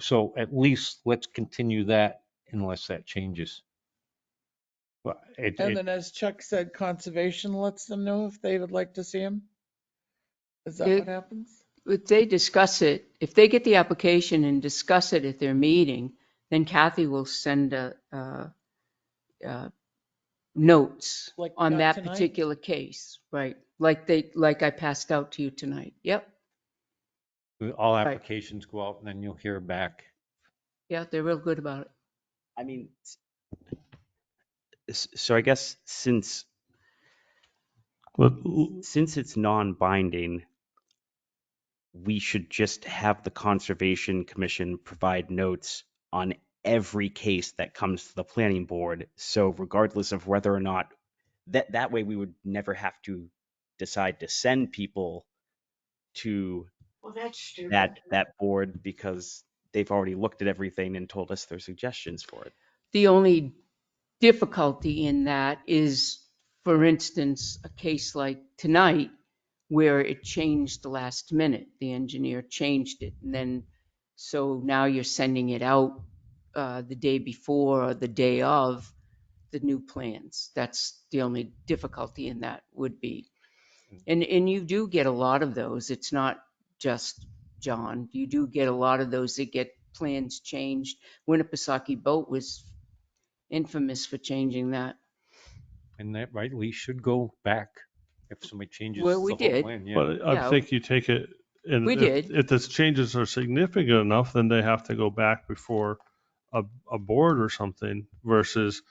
so at least let's continue that unless that changes. But And then, as Chuck said, conservation lets them know if they would like to see him. Is that It- what happens? If they discuss it, if they get the application and discuss it at their meeting, then Kathy will send notes Like on got that tonight? particular case, right? Like I passed out to you tonight. Yep. all applications go out and then you'll hear back. Yeah, they're real good about it. I mean, so I guess since it's non-binding, we should just have the Conservation Commission provide notes on every case that comes to the planning board. So regardless of whether or not, that way we would never have to decide to send people to Well, that's stupid. that board because they've already looked at everything and told us their suggestions for it. The only difficulty in that is, for instance, a case like tonight where it changed the last minute. The engineer changed it, and then so now you're sending it out the day before or the day of the new plans. That's the only difficulty in that would be. And you do get a lot of those. It's not just John. You do get a lot of those that get plans changed. Winnipesaukee Boat was infamous for changing that. And that rightly should go back if somebody changes the Well, we whole did. plan. Yeah. But I Yeah. think you take it, and We did. if the changes are significant enough, then they have to go back before a board or something versus,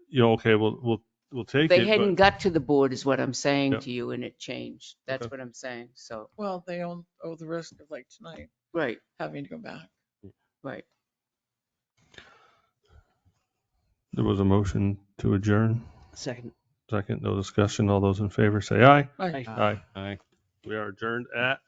you know, okay, we'll take They it, hadn't but got to the board is what I'm saying Yep. to you, and it changed. That's Okay. what I'm saying. So, Well, they owe the risk of, like tonight, right, having to go back. right. there was a motion to adjourn. Second. Second, no discussion. All those in favor say aye. Right. Aye. Aye. We are adjourned at